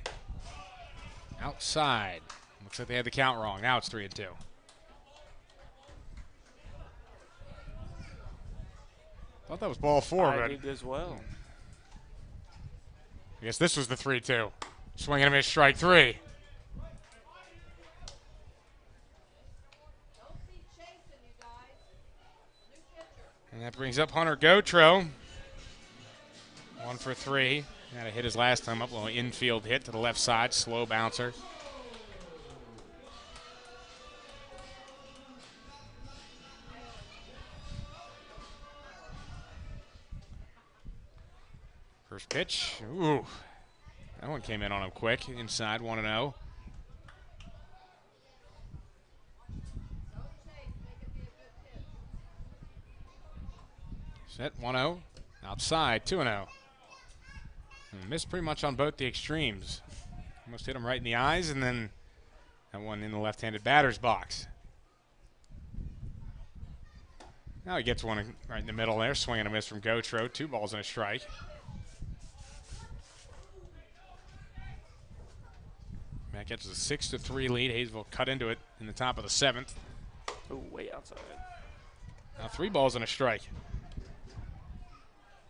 Speaker 1: Outside. Looks like they had the count wrong. Now it's 3-2. Thought that was ball 4,
Speaker 2: I
Speaker 1: but
Speaker 2: did as well.
Speaker 1: I guess this was the 3-2. Swinging and a miss, strike 3. And that brings up Hunter Gotro. 1 for 3. Had a hit his last time up, a little infield hit to the left side, slow bouncer. First pitch, ooh, that one came in on him quick, inside, 1-0. Set, 1-0, outside, 2-0. And missed pretty much on both the extremes. Almost hit him right in the eyes, and then that one in the left-handed batter's box. Now he gets one right in the middle there, swing and a miss from Gotro. 2 balls and a strike. That gets a 6-3 lead. Haysville cut into it in the top of the 7th.
Speaker 2: Oh, way outside.
Speaker 1: Now 3 balls and a strike.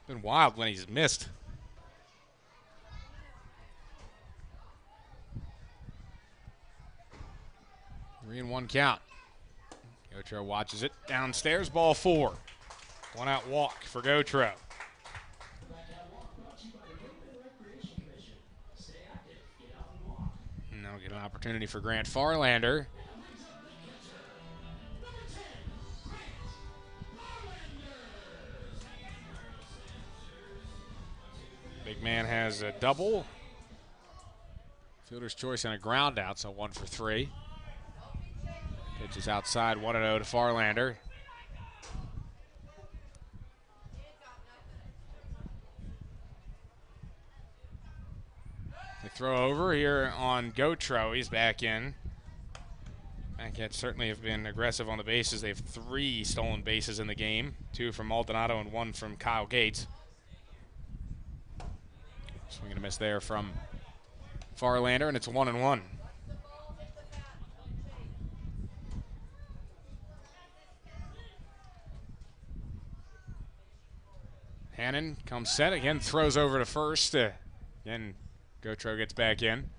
Speaker 1: Been wild when he's missed. 3-1 count. Gautreaux watches it. Downstairs, ball 4. 1 out walk for Gautreaux. Now we'll get an opportunity for Grant Farlander. Big man has a double. Fielder's choice and a ground out, so 1 for 3. Pitch is outside, 1-0 to Farlander. They throw over here on Gautreaux. He's back in. Backhats certainly have been aggressive on the bases. They have 3 stolen bases in the game, 2 from Maldonado and 1 from Kyle Gates. Swing and a miss there from Farlander, and it's 1-1. Hannon comes set again, throws over to first. Again, Gautreaux gets back in.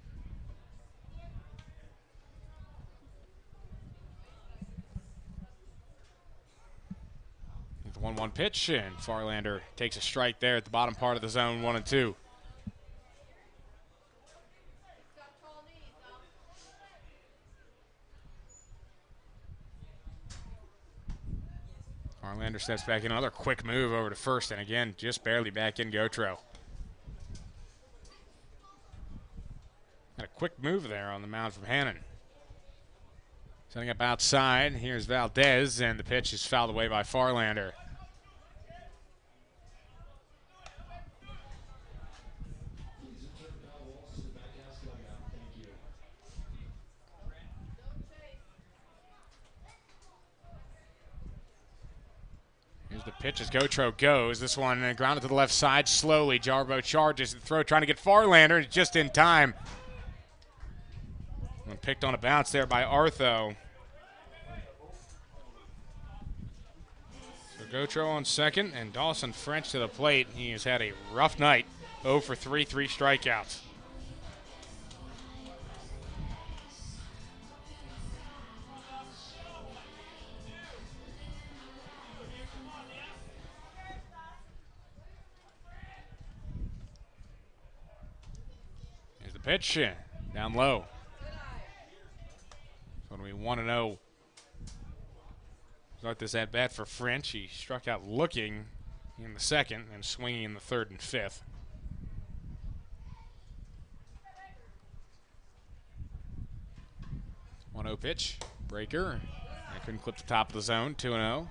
Speaker 1: The 1-1 pitch, and Farlander takes a strike there at the bottom part of the zone, 1-2. Farlander steps back in, another quick move over to first, and again, just barely back in Gautreaux. Got a quick move there on the mound from Hannon. Setting up outside, here's Valdez, and the pitch is fouled away by Farlander. Here's the pitch as Gautreaux goes. This one grounded to the left side slowly. Jarbo charges the throw, trying to get Farlander, just in time. And picked on a bounce there by Artho. So Gautreaux on second, and Dawson French to the plate. He has had a rough night. 0 for 3, 3 strikeouts. Here's the pitch, down low. So it'll be 1-0. Start this at bat for French. He struck out looking in the second and swinging in the third and fifth. One 1-0 pitch, breaker. I couldn't clip the top of the zone. 2-0.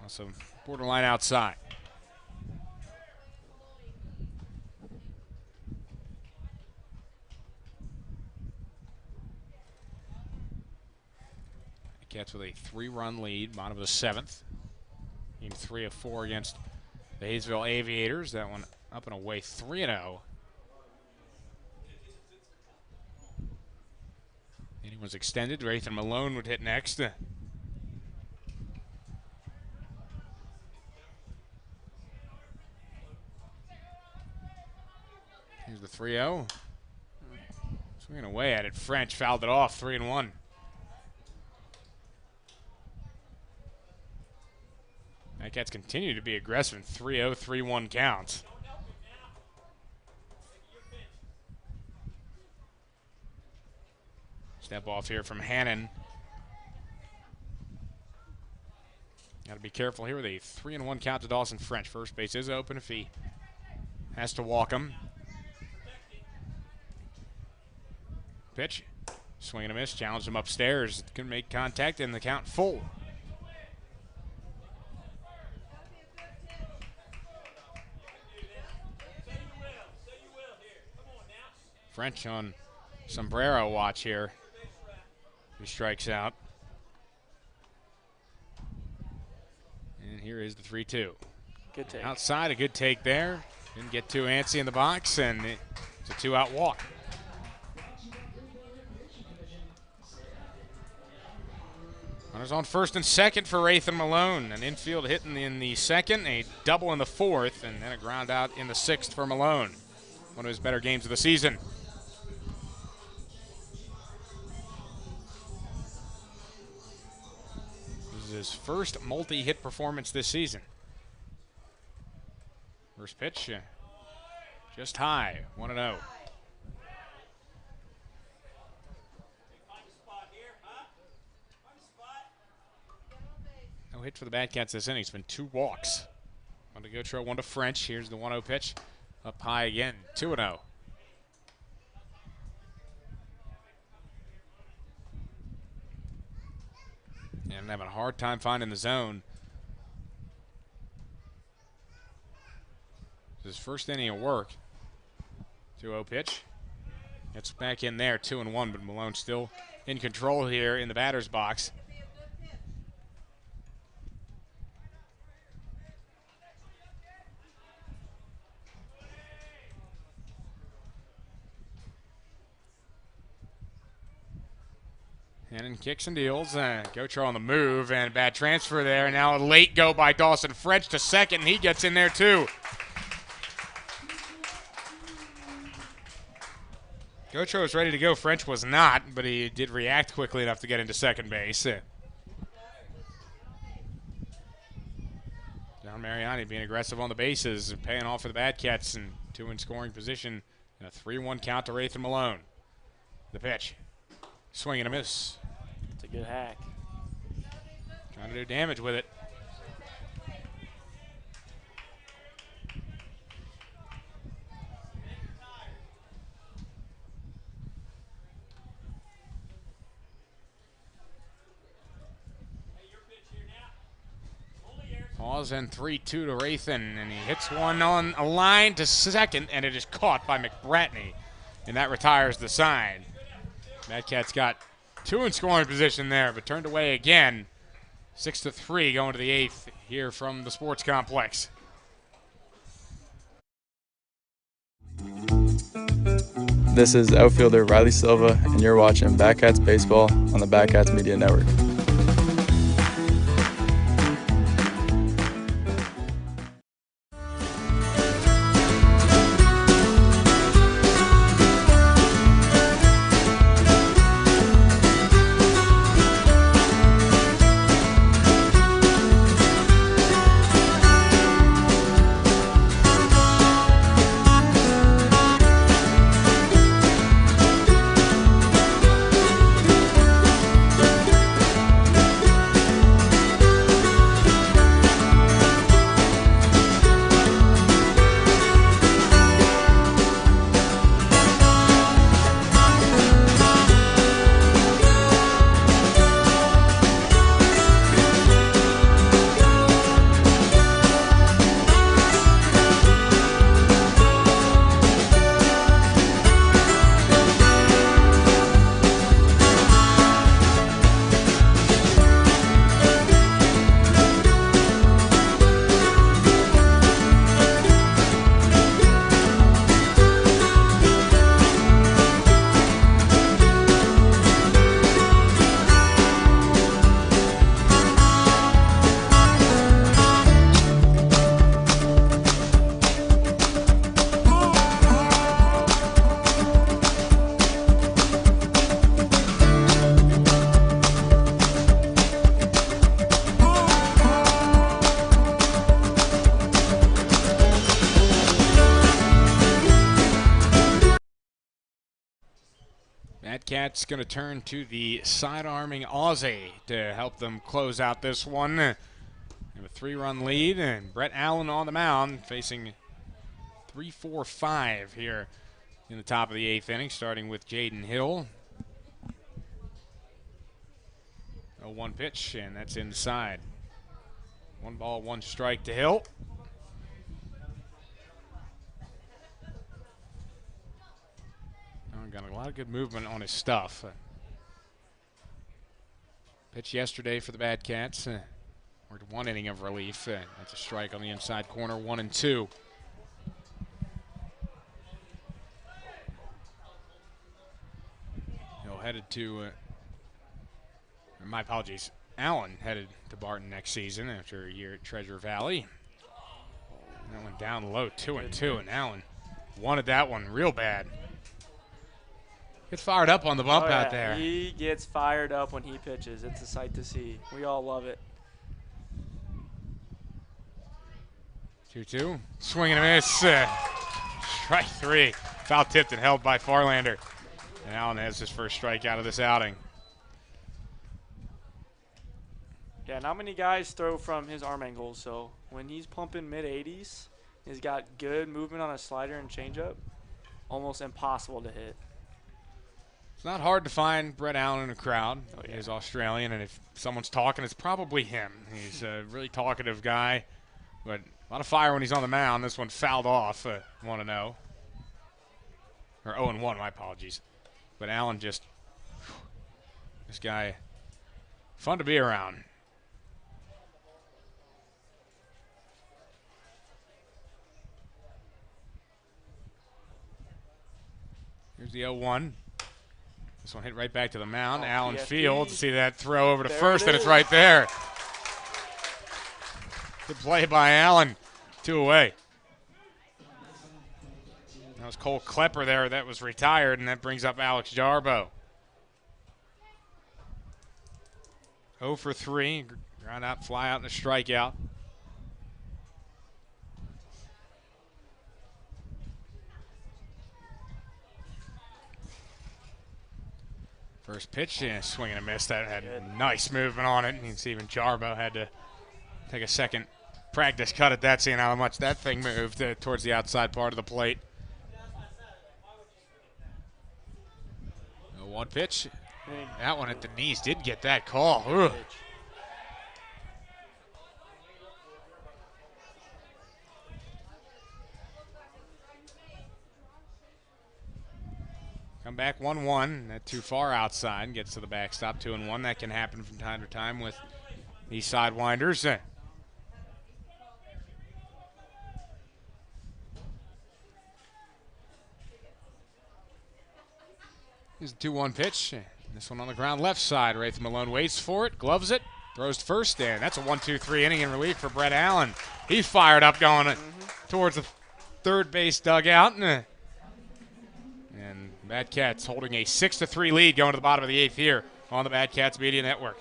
Speaker 1: Also borderline outside. Cats with a 3-run lead, bottom of the 7th. Game 3 of 4 against the Haysville Aviators. That one up and away, 3-0. Inning was extended. Rathan Malone would hit next. Here's the 3-0. Swinging away at it. French fouled it off, 3-1. Cats continue to be aggressive in 3-0, 3-1 counts. Step off here from Hannon. Got to be careful here with a 3-1 count to Dawson French. First base is open if he has to walk him. Pitch. Swing and a miss. Challenged him upstairs. Couldn't make contact, and the count full. French on sombrero watch here. He strikes out. And here is the 3-2.
Speaker 2: Good take.
Speaker 1: Outside, a good take there. Didn't get too antsy in the box, and it's a 2-out walk. Runners on first and second for Rathan Malone. An infield hit in the second, a double in the fourth, and then a ground out in the sixth for Malone. One of his better games of the season. This is his first multi-hit performance this season. First pitch, just high, 1-0. No hit for the Batcats this inning. It's been 2 walks. One to Gautreaux, one to French. Here's the 1-0 pitch. Up high again, 2-0. And having a hard time finding the zone. His first inning of work. 2-0 pitch. Gets back in there, 2-1, but Malone still in control here in the batter's box. Hannon kicks and deals. Gautreaux on the move, and bad transfer there. Now a late go by Dawson French to second, and he gets in there too. Gautreaux was ready to go. French was not, but he did react quickly enough to get into second base. John Mariani being aggressive on the bases and paying off for the Batcats, and 2 in scoring position. And a 3-1 count to Rathan Malone. The pitch. Swing and a miss.
Speaker 2: It's a good hack.
Speaker 1: Trying to do damage with it. Pause and 3-2 to Rathan, and he hits one on a line to second, and it is caught by McBratney, and that retires the side. Batcats got 2 in scoring position there, but turned away again. 6-3 going to the 8th here from the sports complex.
Speaker 3: This is outfielder Riley Silva, and you're watching Batcats Baseball on the Batcats Media Network.
Speaker 1: Batcats going to turn to the side-arming Aussie to help them close out this one. They have a 3-run lead, and Brett Allen on the mound facing 3-4-5 here in the top of the 8th inning, starting with Jaden Hill. 0-1 pitch, and that's inside. 1 ball, 1 strike to Hill. Got a lot of good movement on his stuff. Pitch yesterday for the Batcats. Worked 1 inning of relief. That's a strike on the inside corner, 1-2. Hill headed to, my apologies, Allen headed to Barton next season after a year at Treasure Valley. That one down low, 2-2, and Allen wanted that one real bad. Gets fired up on the bump out there.
Speaker 2: He gets fired up when he pitches. It's a sight to see. We all love it.
Speaker 1: 2-2. Swing and a miss. Strike 3. Foul tipped and held by Farlander. And Allen has his first strikeout of this outing.
Speaker 2: Yeah, not many guys throw from his arm angle, so when he's pumping mid-80s, he's got good movement on a slider and changeup. Almost impossible to hit.
Speaker 1: It's not hard to find Brett Allen in a crowd.
Speaker 2: Oh, yeah.
Speaker 1: He's Australian, and if someone's talking, it's probably him. He's a really talkative guy, but a lot of fire when he's on the mound. This one fouled off, 1-0. Or 0-1, my apologies. But Allen just, this guy, fun to be around. Here's the 0-1. This one hit right back to the mound. Allen fields. See that throw over to first, and it's right there. Good play by Allen. 2 away. That was Cole Klepper there that was retired, and that brings up Alex Jarbo. 0 for 3. Ground out, fly out, and a strikeout. First pitch, yeah, swing and a miss. That had nice movement on it. You can see even Jarbo had to take a second practice cut at that, seeing how much that thing moved towards the outside part of the plate. 1 pitch. That one at the knees did get that call. Ugh. Come back 1-1. That too far outside. Gets to the backstop 2-1. That can happen from time to time with these sidewinders. Here's a 2-1 pitch. This one on the ground left side. Wraith Malone waits for it, gloves it, throws to first, and that's a 1-2-3 inning in relief for Brett Allen. He fired up going towards the third base dugout. And Bad Cats holding a 6-3 lead going to the bottom of the 8th here on the Bad Cats Media Network.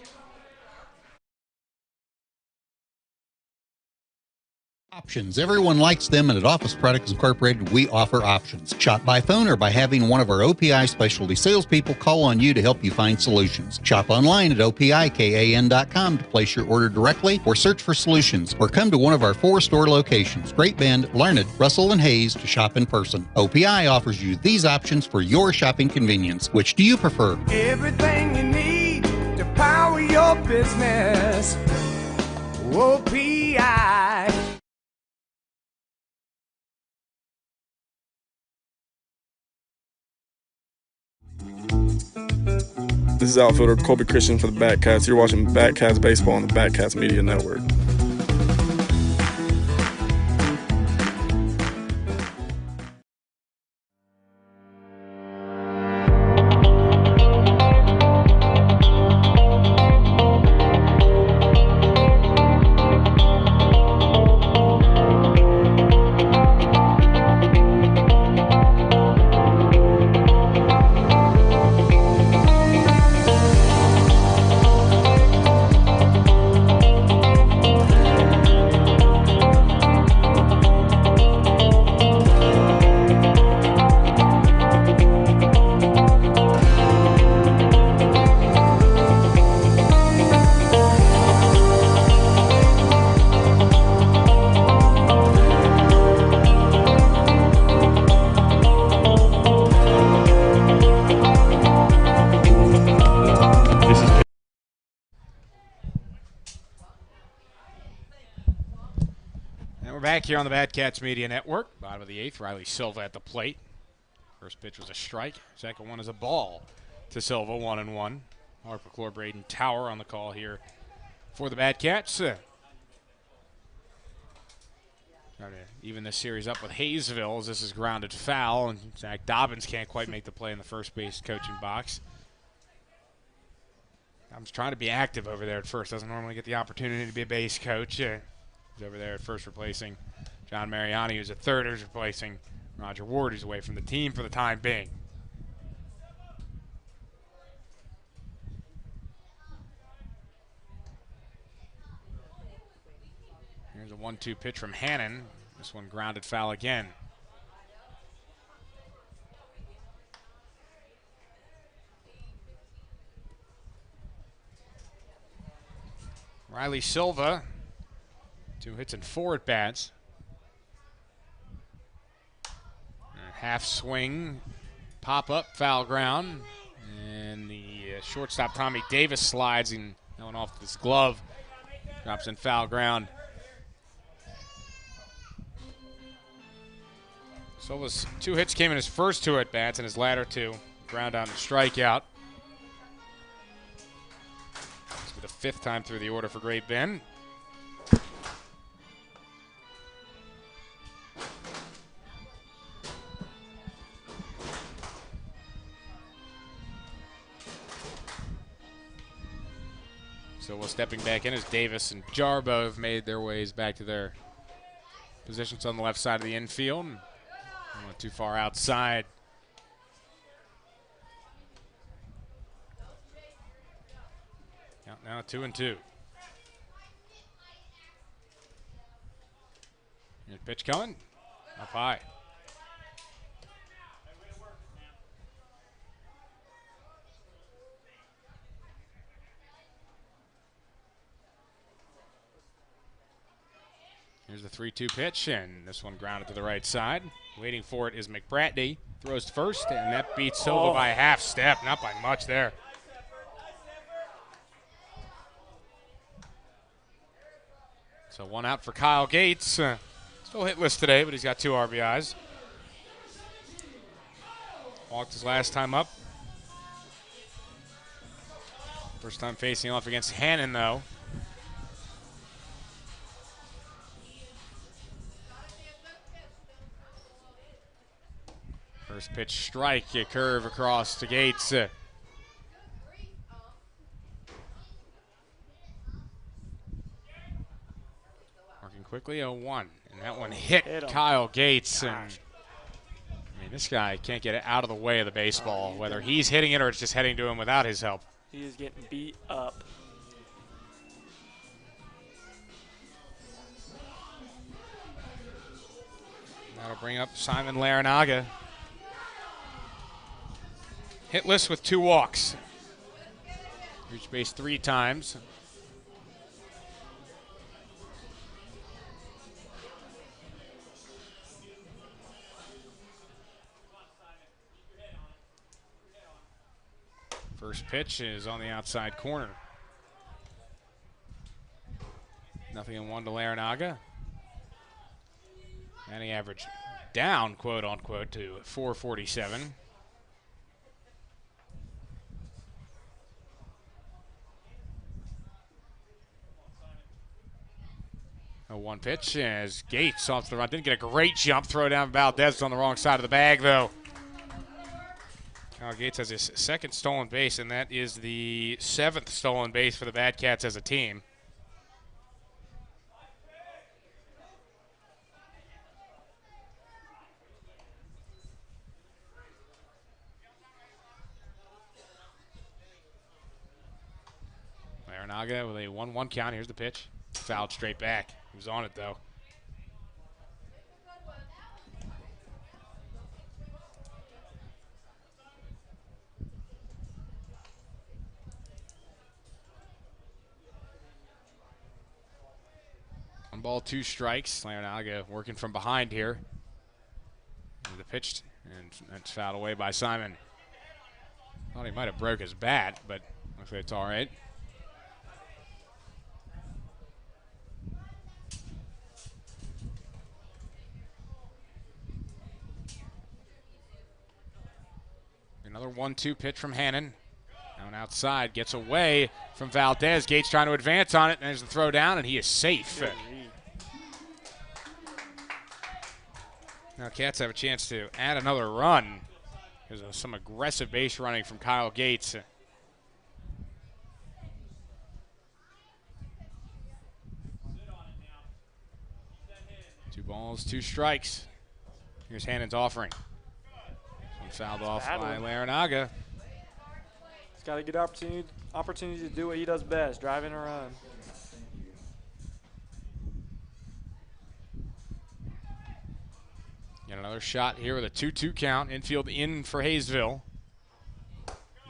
Speaker 13: Options. Everyone likes them, and at Office Products Incorporated, we offer options. Shop by phone or by having one of our OPI specialty salespeople call on you to help you find solutions. Shop online at OPIKAN.com to place your order directly or search for solutions, or come to one of our 4 store locations, Great Bend, Larned, Russell, and Hayes, to shop in person. OPI offers you these options for your shopping convenience. Which do you prefer?
Speaker 14: Everything you need to power your business. OPI.
Speaker 9: This is outfielder Colby Christian for the Bat Cats. You're watching Bat Cats Baseball on the Bat Cats Media Network.
Speaker 1: Back here on the Bad Cats Media Network. Bottom of the 8th, Riley Silva at the plate. First pitch was a strike. Second one is a ball to Silva, 1-1. Harper McClure, Braden Tower on the call here for the Bad Cats. Trying to even this series up with Haysville as this is grounded foul, and Zach Dobbins can't quite make the play in the first base coaching box. I'm just trying to be active over there at first. Doesn't normally get the opportunity to be a base coach. He's over there at first replacing John Mariani, who's at third, who's replacing Roger Ward, who's away from the team for the time being. Here's a 1-2 pitch from Hannon. This one grounded foul again. Riley Silva, 2 hits and 4 at bats. Half swing, pop up, foul ground. And the shortstop Tommy Davis slides and that one off his glove. Drops in foul ground. Silva's 2 hits came in his first 2 at bats and his latter 2. Ground on the strikeout. This will be the 5th time through the order for Great Bend. Silva stepping back in as Davis and Jarbo have made their ways back to their positions on the left side of the infield. Not too far outside. Count now 2-2. Here's pitch coming. Up high. Here's the 3-2 pitch, and this one grounded to the right side. Waiting for it is McBratney. Throws to first, and that beats Silva by a half step. Not by much there. So 1 out for Kyle Gates. Still hitless today, but he's got 2 RBIs. Walked his last time up. First time facing off against Hannon, though. First pitch strike, a curve across to Gates. Working quickly, 0-1. And that one hit Kyle Gates. And, I mean, this guy can't get it out of the way of the baseball, whether he's hitting it or it's just heading to him without his help.
Speaker 2: He is getting beat up.
Speaker 1: That'll bring up Simon Larinaga. Hitless with 2 walks. Reached base 3 times. First pitch is on the outside corner. 0-1 to Larinaga. And he averaged down, quote unquote, to 447. A 1 pitch as Gates off the run. Didn't get a great jump throw down. Valdez on the wrong side of the bag, though. Kyle Gates has his 2nd stolen base, and that is the 7th stolen base for the Batcats as a team. Larinaga with a 1-1 count. Here's the pitch. Fouled straight back. He was on it, though. One ball, 2 strikes. Larinaga working from behind here. The pitch, and that's fouled away by Simon. Thought he might have broke his bat, but looks like it's all right. Another 1-2 pitch from Hannon. Down outside, gets away from Valdez. Gates trying to advance on it, and there's the throw down, and he is safe. Now Cats have a chance to add another run. There's some aggressive base running from Kyle Gates. 2 balls, 2 strikes. Here's Hannon's offering. One fouled off by Larinaga.
Speaker 2: He's got a good opportunity to do what he does best, drive in a run.
Speaker 1: And another shot here with a 2-2 count. Infield in for Haysville.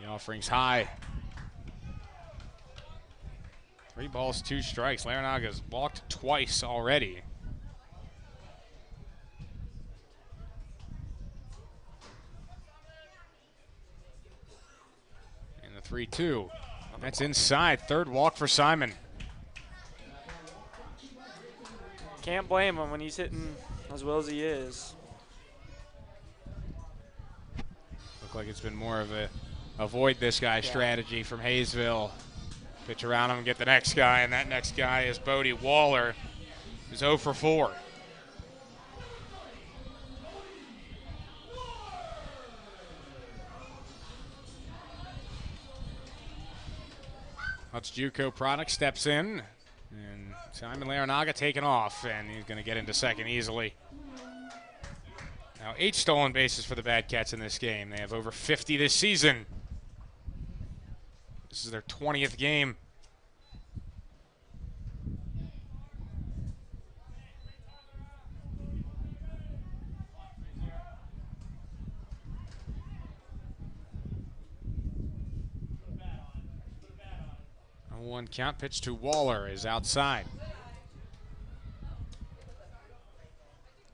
Speaker 1: The offering's high. 3 balls, 2 strikes. Laranaga's walked twice already. And the 3-2. That's inside. Third walk for Simon.
Speaker 2: Can't blame him when he's hitting as well as he is.
Speaker 1: Look like it's been more of a avoid this guy strategy from Haysville. Pitch around him and get the next guy, and that next guy is Bodie Waller, who's 0 for 4. Hutch Juco Product steps in, and Simon Laranaga taking off, and he's going to get into second easily. Now 8 stolen bases for the Bad Cats in this game. They have over 50 this season. This is their 20th game. A 1 count, pitch to Waller is outside.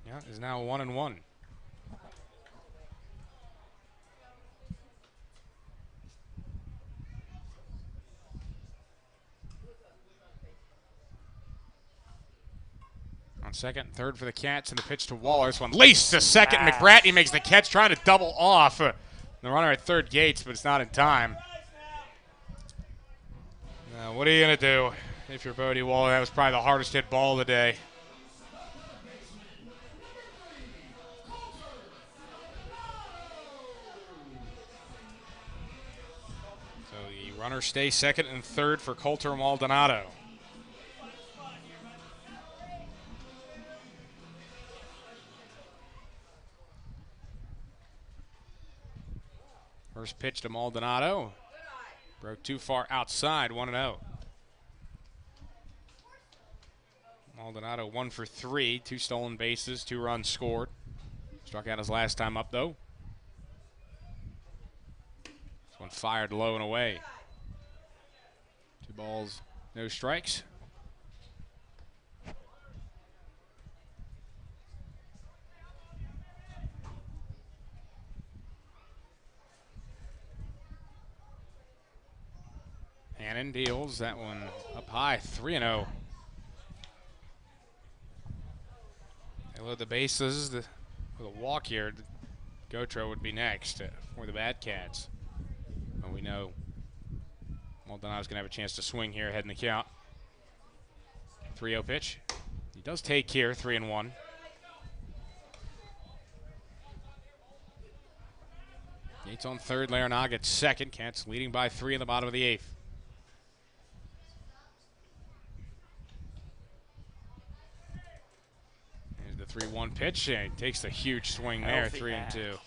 Speaker 1: Yeah, is now 1-1. On second and third for the Cats, and the pitch to Waller. This one laced to second. McBratney makes the catch, trying to double off. The runner at third Gates, but it's not in time. Now, what are you going to do if you're Bodie Waller? That was probably the hardest hit ball of the day. So the runner stays second and third for Coulter Maldonado. First pitch to Maldonado. Broke too far outside, 1-0. Maldonado 1 for 3, 2 stolen bases, 2 runs scored. Struck out his last time up, though. This one fired low and away. 2 balls, no strikes. Hannon deals that one up high, 3-0. They load the bases with a walk here. Gotro would be next for the Bad Cats. But we know Maldonado's going to have a chance to swing here, ahead in the count. 3-0 pitch. He does take here, 3-1. Yates on third, Laranaga at second. Cats leading by 3 in the bottom of the 8th. The 3-1 pitch, and he takes the huge swing there, 3-2.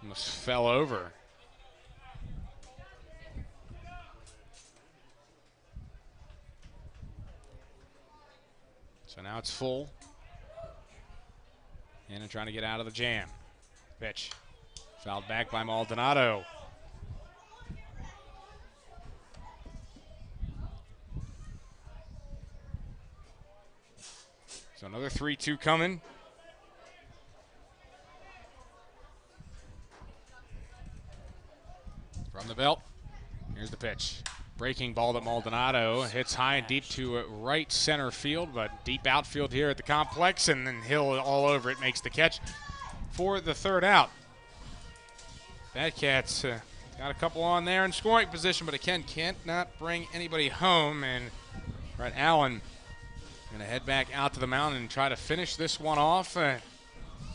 Speaker 1: Almost fell over. So now it's full. And trying to get out of the jam. Pitch. Fouled back by Maldonado. So another 3-2 coming. From the belt. Here's the pitch. Breaking ball that Maldonado hits high and deep to right center field, but deep outfield here at the complex, and then Hill all over it makes the catch for the third out. Bad Cats got a couple on there in scoring position, but again can't not bring anybody home, and Brett Allen going to head back out to the mound and try to finish this one off. Got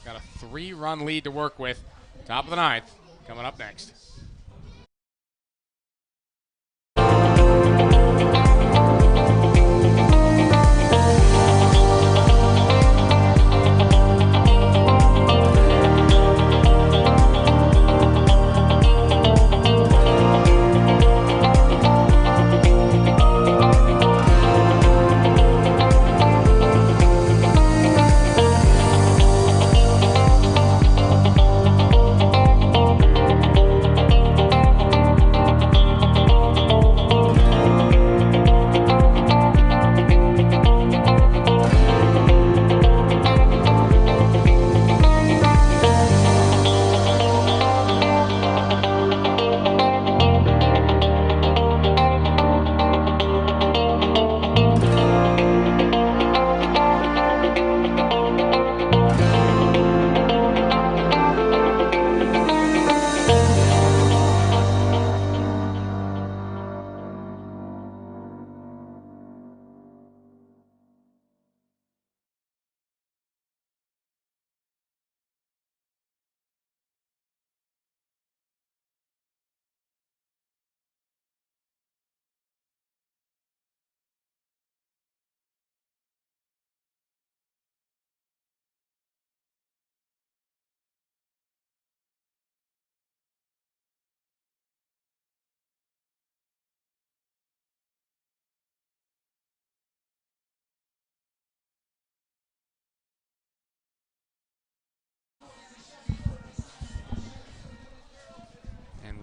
Speaker 1: a 3-run lead to work with. Top of the 9th coming up next.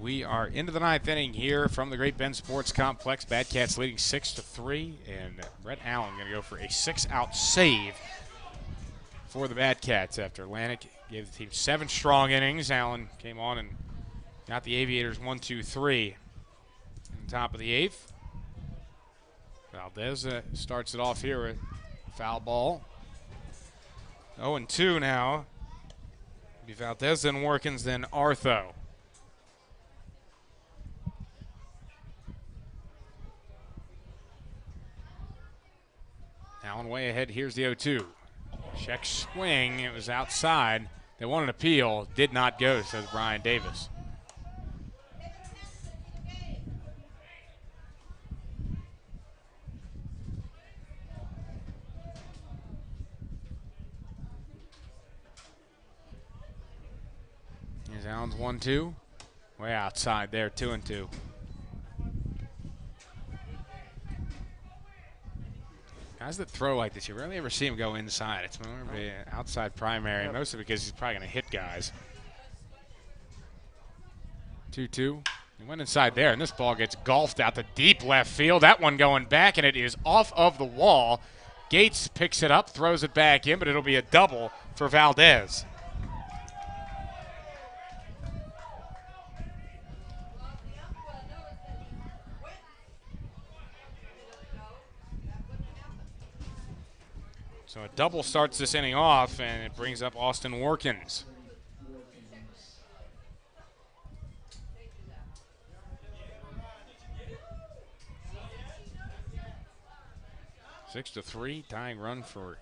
Speaker 1: we are into the 9th inning here from the Great Bend Sports Complex. Bad Cats leading 6-3, and Brett Allen going to go for a 6-out save for the Bad Cats after Atlantic gave the team 7 strong innings. Allen came on and got the Aviators 1-2-3 on top of the 8th. Valdez starts it off here with foul ball. 0-2 now. It'll be Valdez, then Workins, then Artho. Allen way ahead. Here's the 0-2. Check swing. It was outside. They wanted an appeal. Did not go, says Brian Davis. Here's Allen's 1-2. Way outside there, 2-2. Guys that throw like this, you rarely ever see him go inside. It's more of an outside primary, mostly because he's probably going to hit guys. 2-2. He went inside there, and this ball gets golfed out to deep left field. That one going back, and it is off of the wall. Gates picks it up, throws it back in, but it'll be a double for Valdez. So a double starts this inning off, and it brings up Austin Workins. Six to 3, tying run for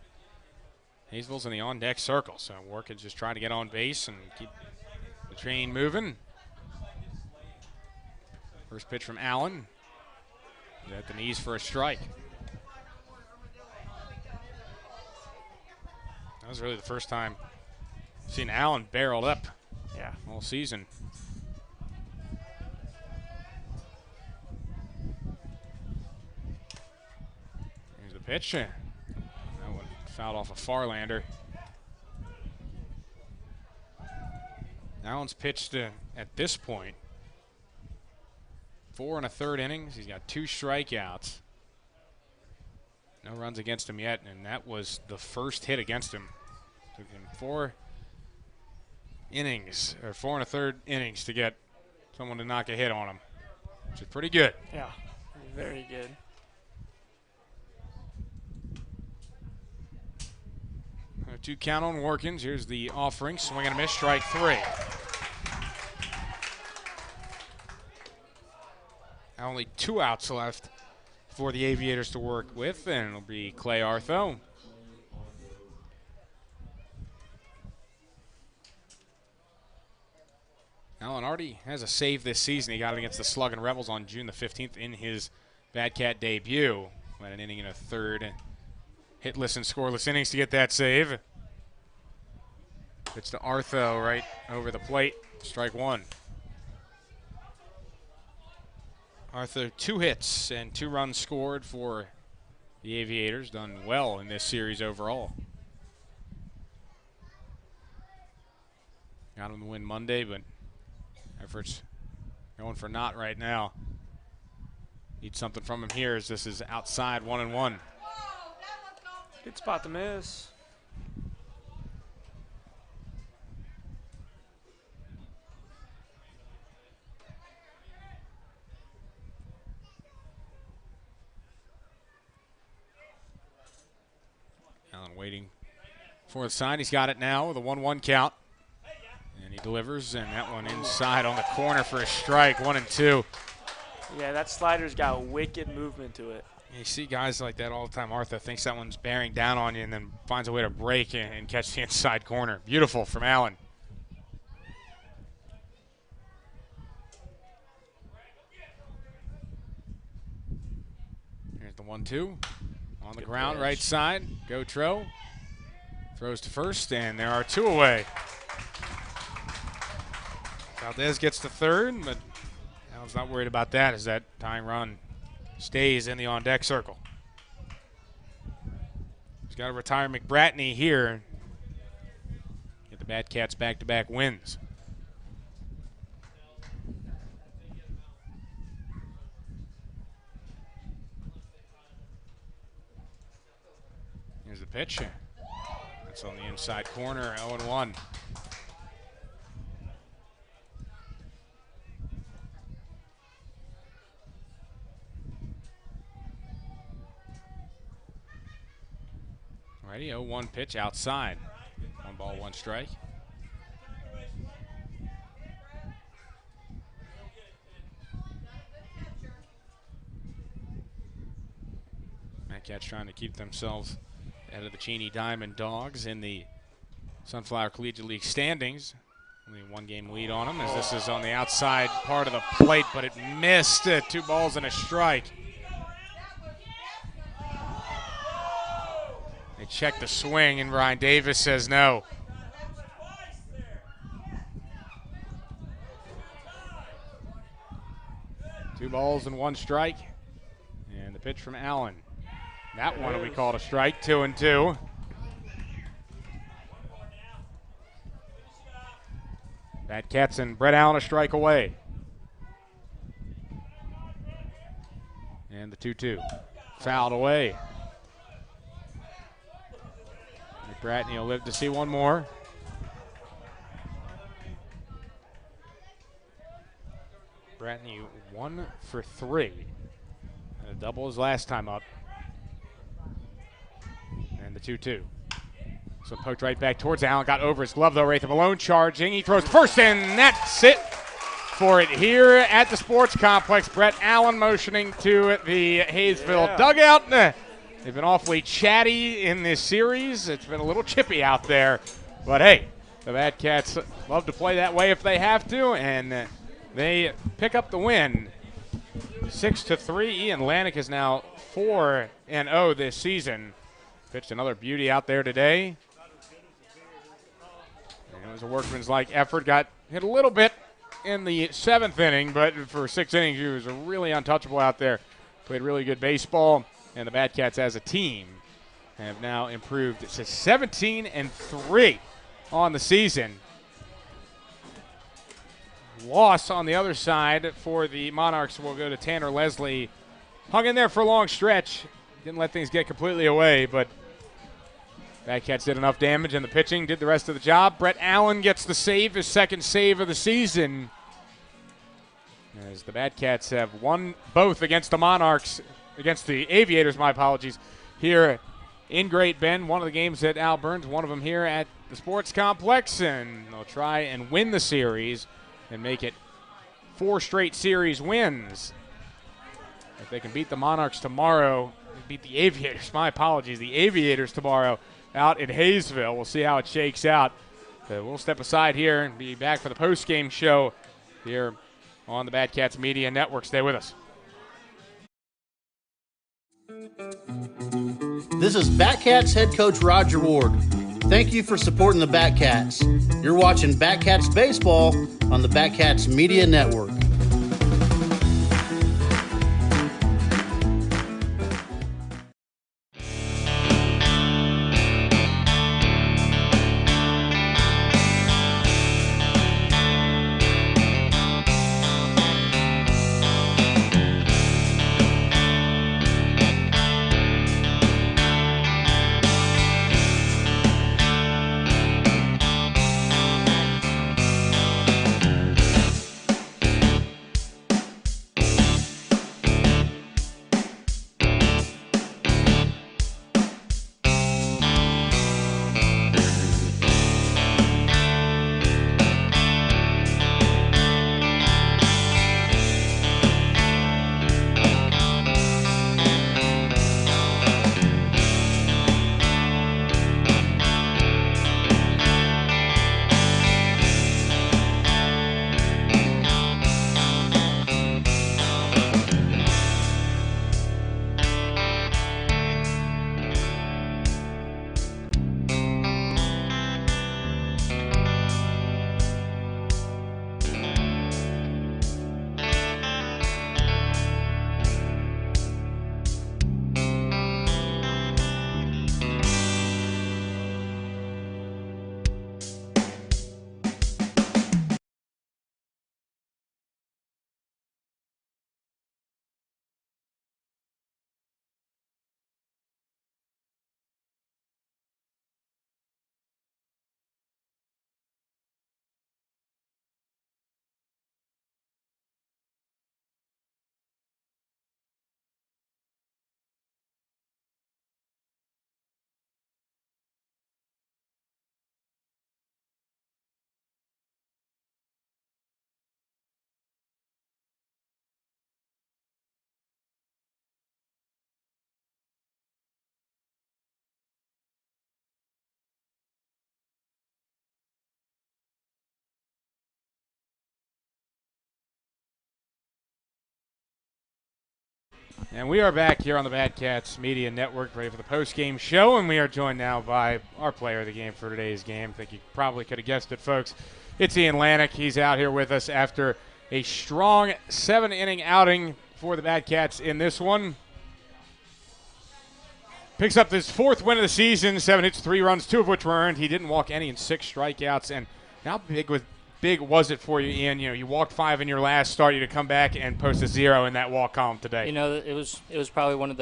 Speaker 1: Haysville's in the on-deck circle. So Workins just trying to get on base and keep the train moving. First pitch from Allen. He's at the knees for a strike. That was really the first time I've seen Allen barreled up all season. Here's the pitch. That one fouled off a Farlander. Allen's pitched at this point 4 1/3 innings. He's got 2 strikeouts. No runs against him yet, and that was the first hit against him. Took him 4 innings, or 4 1/3 innings to get someone to knock a hit on him, which is pretty good.
Speaker 2: Yeah, very good.
Speaker 1: A 2 count on Workins. Here's the offering. Swing and a miss, strike 3. Only 2 outs left for the Aviators to work with, and it'll be Clay Artho. Allen already has a save this season. He got it against the Sluggin' Rebels on June the 15th in his Bad Cat debut. Went an inning and a third. Hitless and scoreless innings to get that save. It's to Artho right over the plate. Strike 1. Arthur, 2 hits and 2 runs scored for the Aviators. Done well in this series overall. Got him to win Monday, but efforts going for naught right now. Need something from him here as this is outside 1-1.
Speaker 2: Good spot to miss.
Speaker 1: Allen waiting for the sign. He's got it now with a 1-1 count. And he delivers, and that one inside on the corner for a strike, 1-2.
Speaker 2: Yeah, that slider's got wicked movement to it.
Speaker 1: You see guys like that all the time. Arthur thinks that one's bearing down on you and then finds a way to break and catch the inside corner. Beautiful from Allen. Here's the 1-2. On the ground, right side. Gautreaux throws to first, and there are 2 away. Valdez gets to third, but Allen's not worried about that as that tying run stays in the on-deck circle. He's got to retire McBratney here. Get the Bad Cats back-to-back wins. pitch. That's on the inside corner, 0-1. Alrighty, 0-1 pitch outside. 1 ball, 1 strike. Cats trying to keep themselves ahead of the Cheney Diamond Dogs in the Sunflower Collegiate League standings. Only 1 game lead on them as this is on the outside part of the plate, but it missed. 2 balls and a strike. They check the swing and Ryan Davis says no. Two balls and 1 strike. And the pitch from Allen. That one we called a strike, 2-2. Bat Cats and Brett Allen a strike away. And the 2-2. Fouled away. McBratney will live to see one more. Bratney 1 for 3. And a double his last time up. And the 2-2. So poked right back towards Allen. Got over his glove though. Rathan Malone charging. He throws first and that's it for it here at the sports complex. Brett Allen motioning to the Haysville dugout. They've been awfully chatty in this series. It's been a little chippy out there. But hey, the Bad Cats love to play that way if they have to. And they pick up the win. 6-3. Ian Lanik is now 4-0 this season. Pitched another beauty out there today. And it was a workman's-like effort. Got hit a little bit in the 7th inning, but for 6 innings, he was really untouchable out there. Played really good baseball, and the Bad Cats as a team have now improved to 17-3 on the season. Loss on the other side for the Monarchs will go to Tanner Leslie. Hung in there for a long stretch. Didn't let things get completely away, but Bad Cats did enough damage, and the pitching did the rest of the job. Brett Allen gets the save, his 2nd save of the season, as the Bad Cats have won both against the Monarchs, against the Aviators, my apologies, here in Great Bend. One of the games at Al Burns, one of them here at the sports complex, and they'll try and win the series and make it 4 straight series wins. If they can beat the Monarchs tomorrow, beat the Aviators, my apologies, the Aviators tomorrow out in Haysville. We'll see how it shakes out. So we'll step aside here and be back for the post-game show here on the Bad Cats Media Network. Stay with us.
Speaker 10: This is Batcats head coach Roger Ward. Thank you for supporting the Batcats. You're watching Batcats Baseball on the Batcats Media Network.
Speaker 1: And we are back here on the Bad Cats Media Network, ready for the post-game show, and we are joined now by our player of the game for today's game. I think you probably could have guessed it, folks. It's Ian Lanik. He's out here with us after a strong 7-inning outing for the Bad Cats in this one. Picks up his 4th win of the season, 7 hits, 3 runs, 2 of which were earned. He didn't walk any and 6 strikeouts. And how big was it for you, Ian? You know, you walked 5 in your last start. You to come back and post a 0 in that walk column today.
Speaker 15: You know, it was probably one of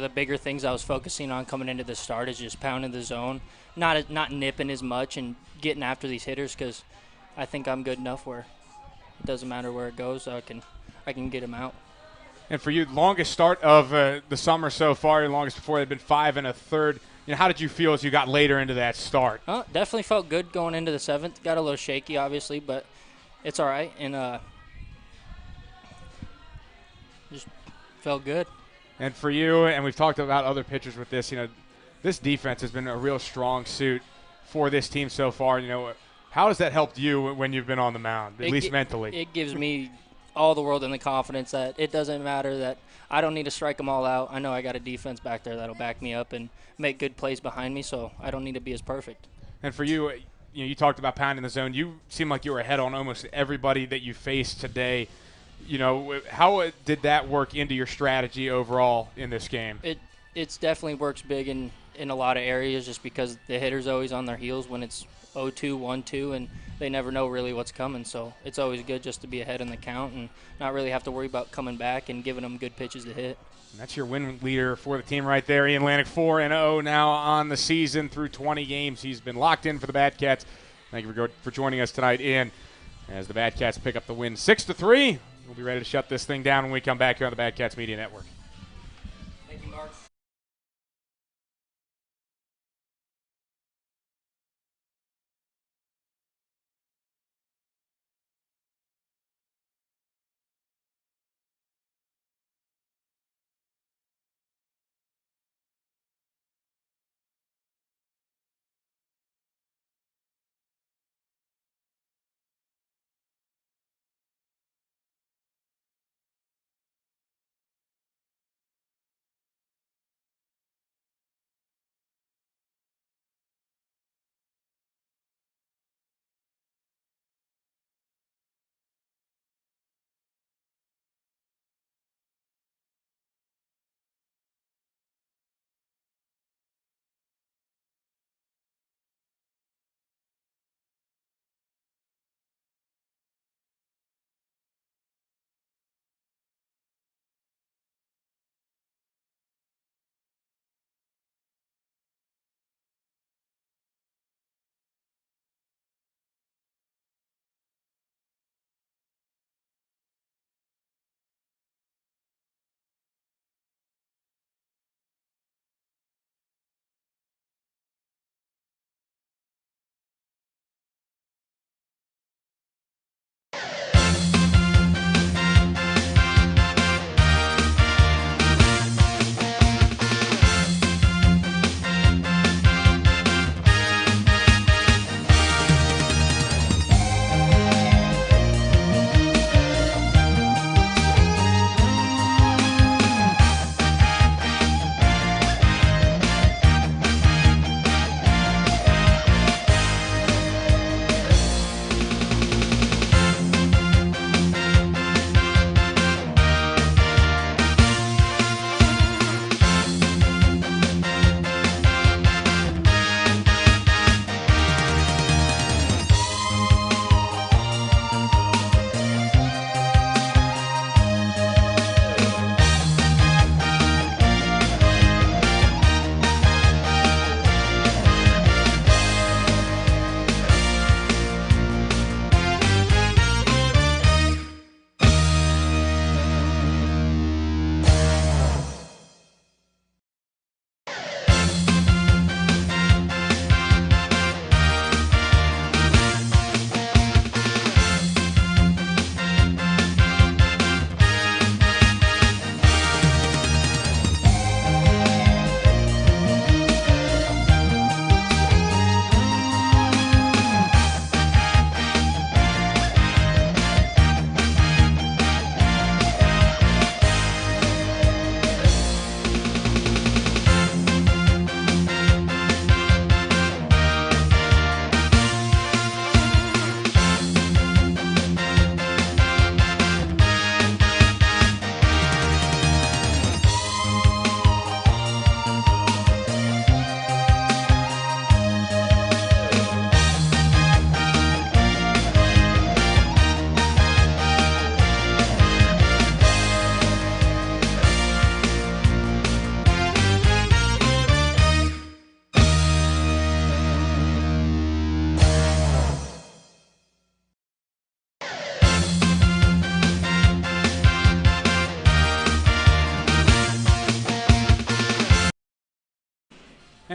Speaker 15: the bigger things I was focusing on coming into the start is just pounding the zone, not nipping as much and getting after these hitters, because I think I'm good enough where it doesn't matter where it goes. I can get them out.
Speaker 1: And for you, longest start of the summer so far, your longest before had been 5 1/3. You know, how did you feel as you got later into that start?
Speaker 15: Definitely felt good going into the 7th. Got a little shaky, obviously, but it's all right. And just felt good.
Speaker 1: And for you, and we've talked about other pitchers with this, you know, this defense has been a real strong suit for this team so far. You know, how has that helped you when you've been on the mound, at least mentally?
Speaker 15: It gives me all the world in the confidence that it doesn't matter, that I don't need to strike them all out. I know I got a defense back there that'll back me up and make good plays behind me, so I don't need to be as perfect.
Speaker 1: And for you, you know, you talked about pounding the zone. You seem like you were ahead on almost everybody that you faced today. You know, how did that work into your strategy overall in this game?
Speaker 15: It's definitely works big in a lot of areas, just because the hitter's always on their heels when it's 0-2, 1-2, and they never know really what's coming. So it's always good just to be ahead in the count and not really have to worry about coming back and giving them good pitches to hit.
Speaker 1: And that's your win leader for the team right there. Ian Lanik, 4-0 now on the season through 20 games. He's been locked in for the Bad Cats. Thank you for joining us tonight, Ian, as the Bad Cats pick up the win 6-3. We'll be ready to shut this thing down when we come back here on the Bad Cats Media Network.
Speaker 15: Thank you, Mark.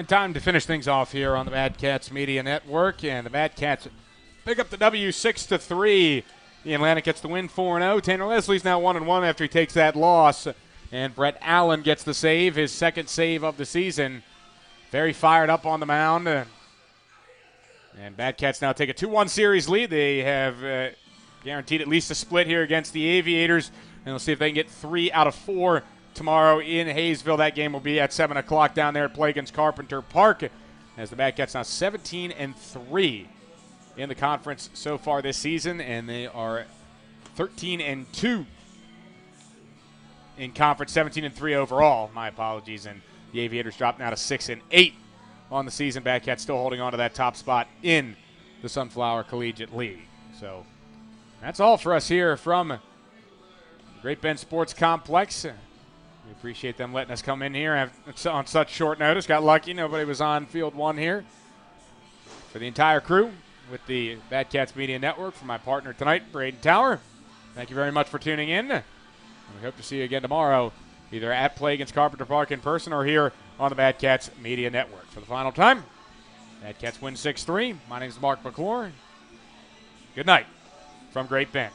Speaker 1: And time to finish things off here on the Bad Cats Media Network. And the Bad Cats pick up the W 6-3. The Atlantic gets the win 4-0. Tanner Leslie's now 1-1 after he takes that loss. And Brett Allen gets the save, his second save of the season. Very fired up on the mound. And Bad Cats now take a 2-1 series lead. They have guaranteed at least a split here against the Aviators. And we'll see if they can get 3 out of 4 tomorrow in Haysville. That game will be at 7 o'clock down there at Plagans-Carpenter Park, as the Bad Cats now 17-3 in the conference so far this season, and they are 13-2 in conference, 17-3 overall. My apologies. And the Aviators dropped now to 6-8 on the season. Bad Cats still holding on to that top spot in the Sunflower Collegiate League. So that's all for us here from Great Bend Sports Complex. We appreciate them letting us come in here on such short notice. Got lucky. Nobody was on field one here. For the entire crew with the Bad Cats Media Network, for my partner tonight, Braden Tower, thank you very much for tuning in. And we hope to see you again tomorrow, either at Plagans-Carpenter Park in person or here on the Bad Cats Media Network. For the final time, Bad Cats win 6-3. My name is Mark McClure. Good night from Great Bend.